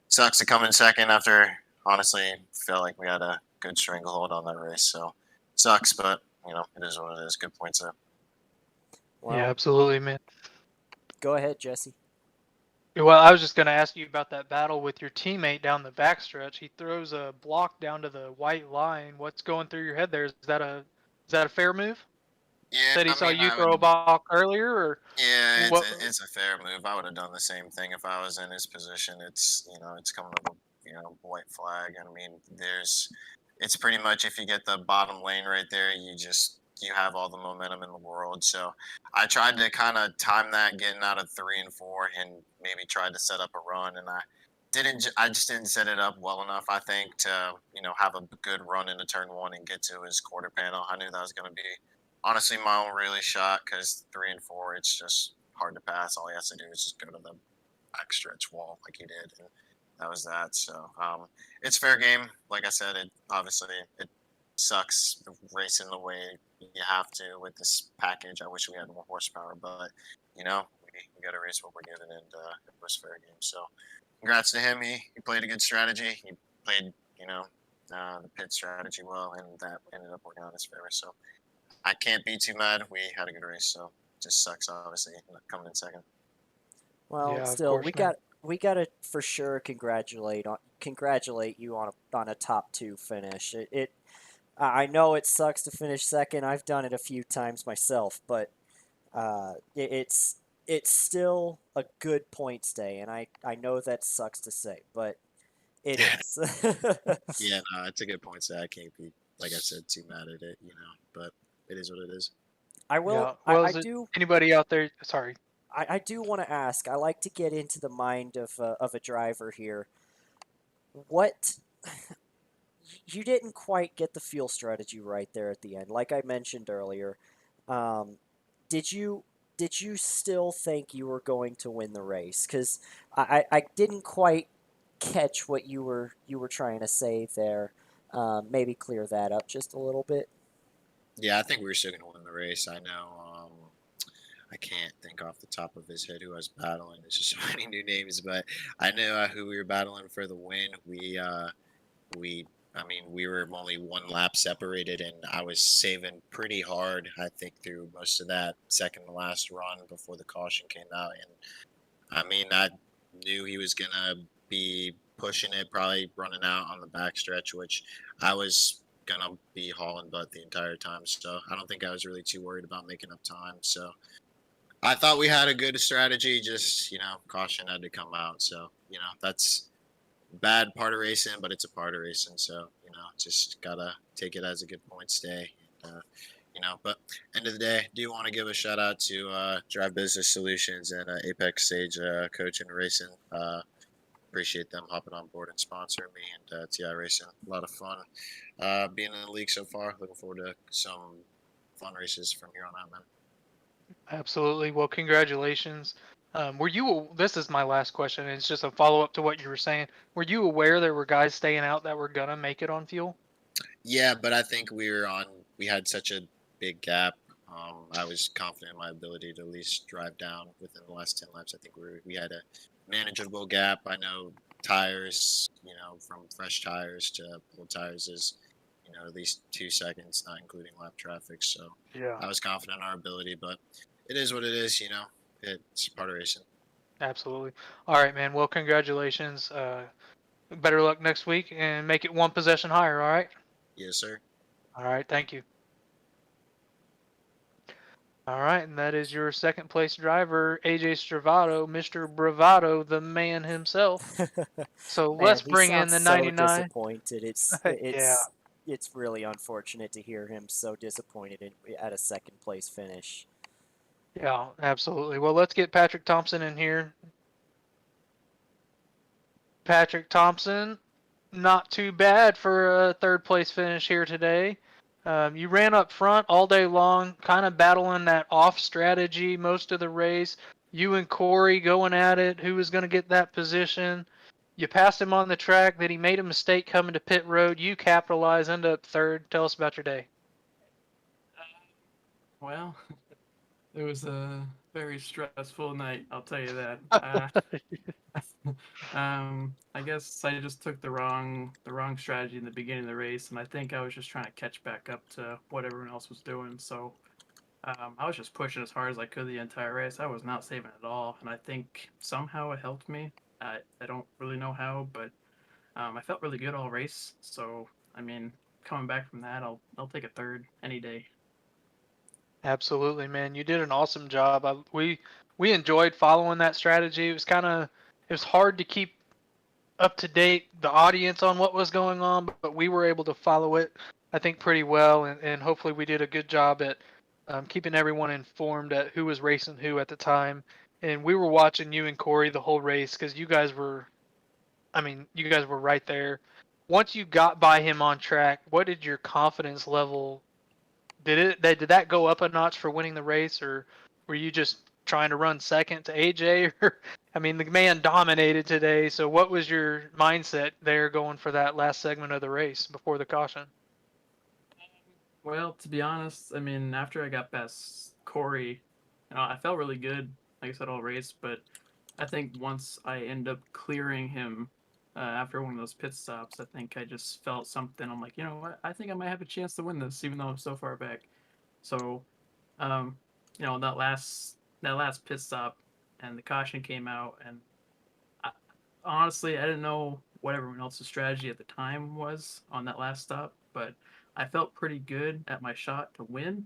sucks to come in second after honestly felt like we had a good stranglehold on that race. So sucks, but, it is what it is. Good points up. Well, Yeah, absolutely, man. go ahead, Jesse. Well, I was just going to ask you about that battle with your teammate down the backstretch. He throws a block down to the white line. What's going through your head there? Is that a fair move? Yeah, Said he I saw mean, you I throw a would. block earlier, or Yeah, what? it's a fair move. I would have done the same thing if I was in his position. It's coming up a white flag. I mean, it's pretty much if you get the bottom lane right there, you have all the momentum in the world. So I tried to kind of time that getting out of 3 and 4, and maybe tried to set up a run, and I just didn't set it up well enough. I think to have a good run into turn 1 and get to his quarter panel. I knew that was going to be honestly my own really shot because 3 and 4, it's just hard to pass. All he has to do is just go to the backstretch wall like he did, and that was that. So it's fair game. Like I said, it sucks racing the way you have to with this package. I wish we had more horsepower, but we got to race what we're given, and it was fair game. So congrats to him. He played a good strategy. He played the pit strategy well, and that ended up working out in his favor. So I can't be too mad. We had a good race, so just sucks obviously not coming in second. Well, Yeah, of still, course, man. we got to for sure congratulate you on a top two finish. I know it sucks to finish second. I've done it a few times myself, but it's still a good points day, and I know that sucks to say, but it is. Yeah, no, it's a good point. So I can't be, like I said, too mad at it, but it is what it is. Yeah. Well, I is it do anybody out there? Sorry. I do want to ask. I like to get into the mind of a driver here. What you didn't quite get the fuel strategy right there at the end, like I mentioned earlier. Um, did you still think you were going to win the race? Because I didn't quite catch what you were trying to say there. Maybe clear that up just a little bit. Yeah, I think we were still going to win the race. I know. I can't think off the top of his head who I was battling. There's just so many new names, but I know who we were battling for the win. We I mean, we were only one lap separated, and I was saving pretty hard, I think, through most of that second to last run before the caution came out. And I mean, I knew he was going to be pushing it, probably running out on the backstretch, which I was going to be hauling butt the entire time. So I don't think I was really too worried about making up time. So I thought we had a good strategy, just, caution had to come out. So, that's bad part of racing, but it's a part of racing. So just gotta take it as a good point stay. But end of the day, do want to give a shout out to Drive Business Solutions and Apex Sage Coach and Racing. Appreciate them hopping on board and sponsoring me and TI Racing. A lot of fun being in the league so far. Looking forward to some fun races from here on out, man. Absolutely. Well, congratulations. This is my last question. It's just a follow up to what you were saying. Were you aware there were guys staying out that were gonna make it on fuel? Yeah, but I think we had such a big gap. I was confident in my ability to at least drive down within the last 10 laps. I think we had a manageable gap. I know tires, from fresh tires to old tires is, at least 2 seconds, not including lap traffic. So Yeah. I was confident in our ability, but it is what it is, It's part of racing. Absolutely. All right, man. Well, congratulations. Better luck next week and make it one possession higher. All right. Yes, sir. All right. Thank you. All right, and that is your second place driver, AJ Stravado, Mr. Bravado, the man himself. So Man, let's he bring in sounds the so 99. disappointed. Yeah, It's really unfortunate to hear him so disappointed at a second place finish. yeah, absolutely. Well, let's get Patrick Thompson in here. Patrick Thompson, not too bad for a third place finish here today. You ran up front all day long, kind of battling that off strategy most of the race. You and Corey going at it, who was going to get that position. You passed him on the track, then he made a mistake coming to pit road. You capitalized, end up third. Tell us about your day. Well, it was a very stressful night, I'll tell you that. I guess I just took the wrong strategy in the beginning of the race, and I think I was just trying to catch back up to what everyone else was doing. So I was just pushing as hard as I could the entire race. I was not saving at all, and I think somehow it helped me. I don't really know how, but I felt really good all race. So I mean, coming back from that, I'll take a third any day. Absolutely, man. You did an awesome job. We enjoyed following that strategy. It was hard to keep up to date the audience on what was going on, but we were able to follow it, I think, pretty well, and hopefully we did a good job at keeping everyone informed at who was racing who at the time. And we were watching you and Corey the whole race because you guys were right there. Once you got by him on track, what did your confidence level did that go up a notch for winning the race, or were you just trying to run second to AJ? Or I mean, the man dominated today. So what was your mindset there going for that last segment of the race before the caution? Well, to be honest, I mean, after I got past Corey, I felt really good, like I said, all race. But I think once I end up clearing him after one of those pit stops, I think I just felt something. I'm like, you know what? I think I might have a chance to win this, even though I'm so far back. So, um, that last pit stop, and the caution came out, and I, honestly, I didn't know what everyone else's strategy at the time was on that last stop, but I felt pretty good at my shot to win.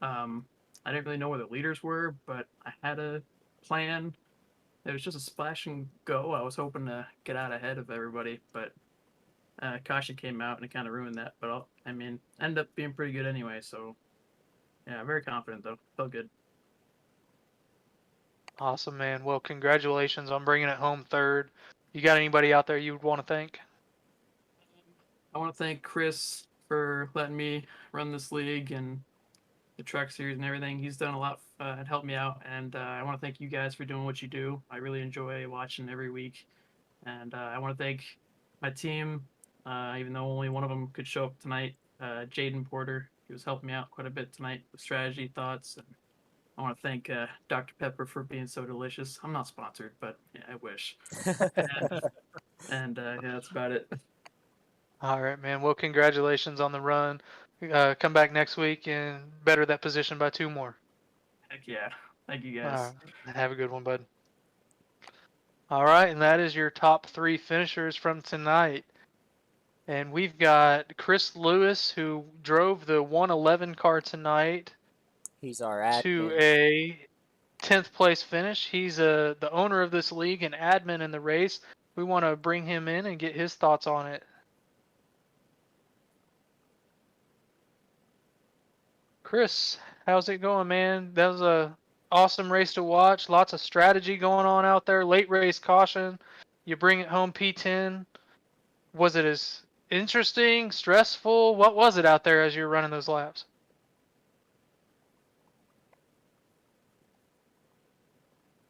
Um, I didn't really know where the leaders were, but I had a plan. It was just a splash and go. I was hoping to get out ahead of everybody, but caution came out and it kind of ruined that. But I mean, ended up being pretty good anyway. So yeah, very confident though. Felt good. Awesome, man. Well, congratulations on bringing it home third. You got anybody out there you would want to thank? I want to thank Chris for letting me run this league and the truck series and everything. He's done a lot and helped me out, and I want to thank you guys for doing what you do. I really enjoy watching every week, and I want to thank my team, even though only one of them could show up tonight. Jaden Porter, he was helping me out quite a bit tonight with strategy thoughts, and I want to thank Dr. Pepper for being so delicious. I'm not sponsored, but yeah, I wish. And yeah, that's about it. All right, man. Well, congratulations on the run. Come back next week and better that position by 2 more. Heck yeah. Thank you All guys. right. Have a good one, bud. All right, and that is your top 3 finishers from tonight. And we've got Chris Lewis, who drove the 111 car tonight He's our to admin. a 10th place finish. He's the owner of this league and admin in the race. We want to bring him in and get his thoughts on it. Chris, how's it going, man? That was a awesome race to watch. Lots of strategy going on out there. Late race caution. You bring it home P10. Was it as interesting, stressful? What was it out there as you were running those laps?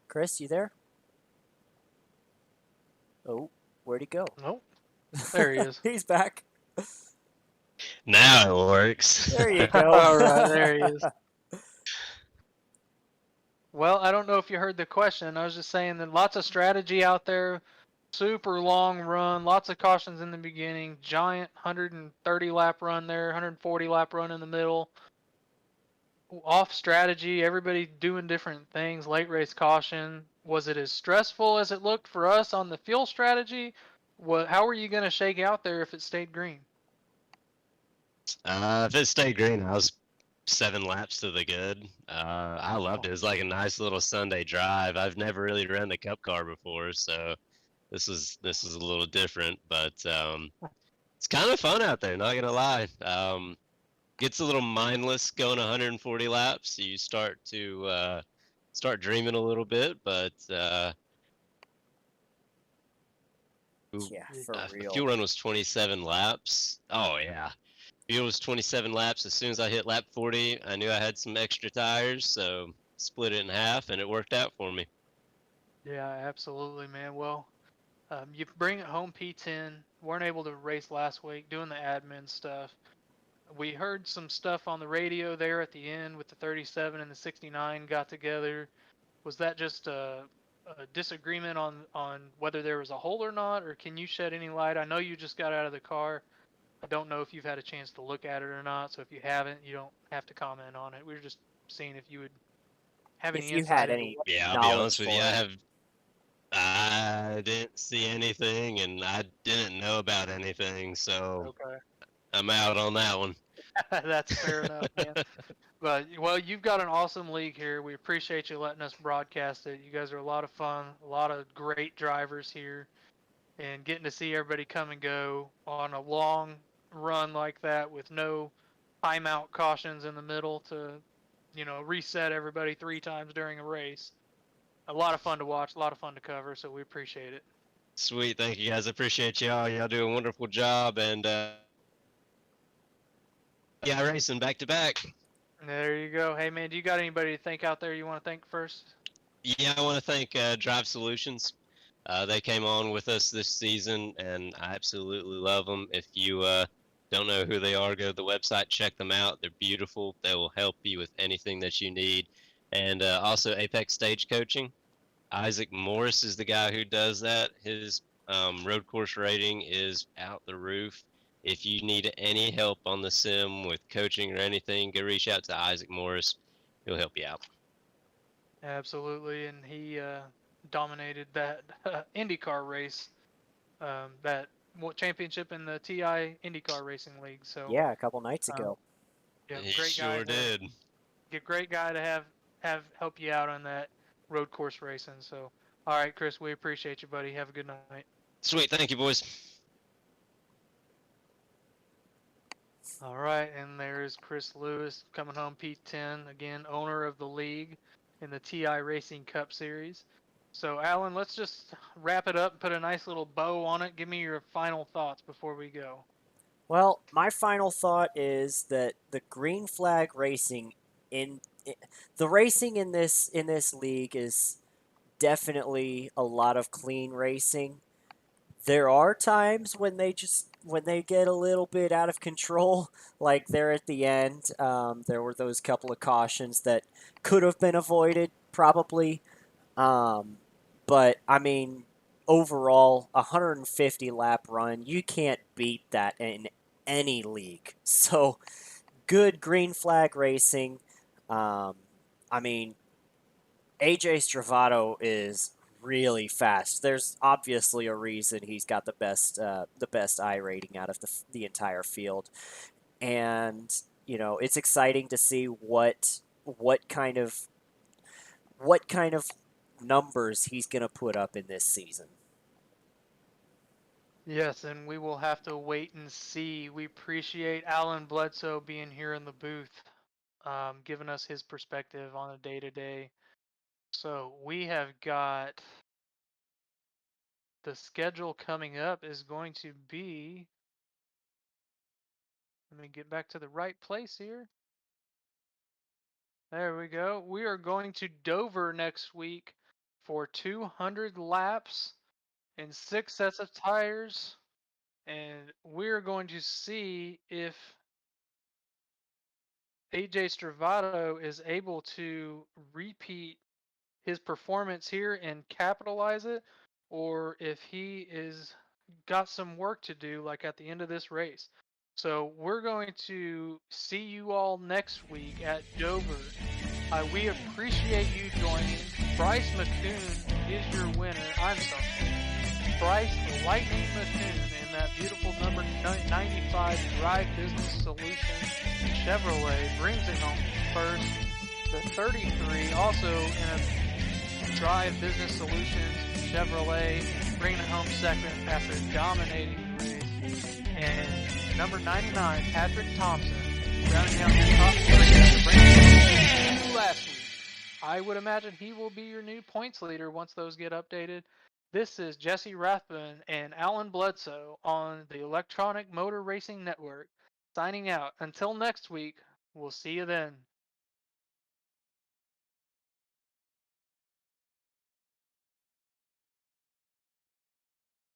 Chris, you there? Oh, where'd he go? Nope. There he is. He's back. Now it works. There you go. All right, there he is. Well, I don't know if you heard the question. I was just saying that lots of strategy out there, super long run, lots of cautions in the beginning, giant 130 lap run there, 140 lap run in the middle. Off strategy, everybody doing different things, late race caution. Was it as stressful as it looked for us on the fuel strategy? How were you going to shake out there if it stayed green? If it stayed green, I was 7 laps to the good. I loved it. It was like a nice little Sunday drive. I've never really run the Cup car before, so this is a little different, but it's kind of fun out there. Not gonna lie. Gets a little mindless going 140 laps. You start to start dreaming a little bit, but Yeah, for real. fuel run was 27 laps. Oh yeah. Fuel was 27 laps. As soon as I hit lap 40, I knew I had some extra tires, so split it in half, and it worked out for me. Yeah, absolutely, man. Well, you bring it home P10. Weren't able to race last week doing the admin stuff. We heard some stuff on the radio there at the end with the 37 and the 69 got together. Was that just a disagreement on whether there was a hole or not, or can you shed any light? I know you just got out of the car. I don't know if you've had a chance to look at it or not, so if you haven't, you don't have to comment on it. We were just seeing if you would have If any you insight had into any what. Yeah, I'll be honest knowledge with for you. it. I didn't see anything, and I didn't know about anything, so Okay. I'm out on that one. That's fair enough, man. But well, you've got an awesome league here. We appreciate you letting us broadcast it. You guys are a lot of fun, a lot of great drivers here, and getting to see everybody come and go on a long run like that with no timeout cautions in the middle to, reset everybody 3 times during a race. A lot of fun to watch, a lot of fun to cover, so we appreciate it. Sweet, thank you guys. I appreciate y'all. Y'all do a wonderful job, and yeah, racing back to back. There you go. Hey man, do you got anybody to thank out there you want to thank first? Yeah, I want to thank Drive Solutions. They came on with us this season, and I absolutely love them. If you don't know who they are, go to the website, check them out. They're beautiful. They will help you with anything that you need. And also Apex Stage Coaching. Isaac Morris is the guy who does that. His road course rating is out the roof. If you need any help on the sim with coaching or anything, go reach out to Isaac Morris. He'll help you out. Absolutely, and he dominated that IndyCar race, that championship in the TI IndyCar Racing League. So Yeah, a couple nights um, ago. yeah, He great guy sure to did. great guy to have help you out on that road course racing. So all right, Chris, we appreciate you, buddy. Have a good night. Sweet, thank you, boys. All right, and there's Chris Lewis coming home P10 again, owner of the league in the TI Racing Cup Series. So, Alan, let's just wrap it up and put a nice little bow on it. Give me your final thoughts before we go. Well, my final thought is that the green flag racing the racing in this league is definitely a lot of clean racing. There are times when they get a little bit out of control, like there at the end. There were those couple of cautions that could have been avoided, probably. Um, but I mean, overall, 150 lap run, you can't beat that in any league. So good green flag racing. Um, I mean, AJ Stravato is really fast. There's obviously a reason he's got the best I rating out of the entire field, and it's exciting to see what kind of what kind of numbers he's going to put up in this season. Yes, and we will have to wait and see. We appreciate Alan Bledsoe being here in the booth, giving us his perspective on a day to day. So, we have got the schedule coming up is going to be. Let me get back to the right place here. There we go. We are going to Dover next week for 200 laps and 6 sets of tires. And we're going to see if AJ Stravato is able to repeat his performance here and capitalize it, or if he is got some work to do like at the end of this race. So we're going to see you all next week at Dover. We appreciate you joining. Bryce McCoon is your winner. I'm sorry. Bryce the Lightning McCoon in that beautiful number 95 Drive Business Solutions Chevrolet brings it home first. The 33 also in a Drive Business Solutions Chevrolet bringing it home second after dominating the race. And number 99 Patrick Thompson rounding out the top three after bringing it home last week. I would imagine he will be your new points leader once those get updated. This is Jesse Rathbun and Alan Bledsoe on the Electronic Motor Racing Network signing out. Until next week, we'll see you then.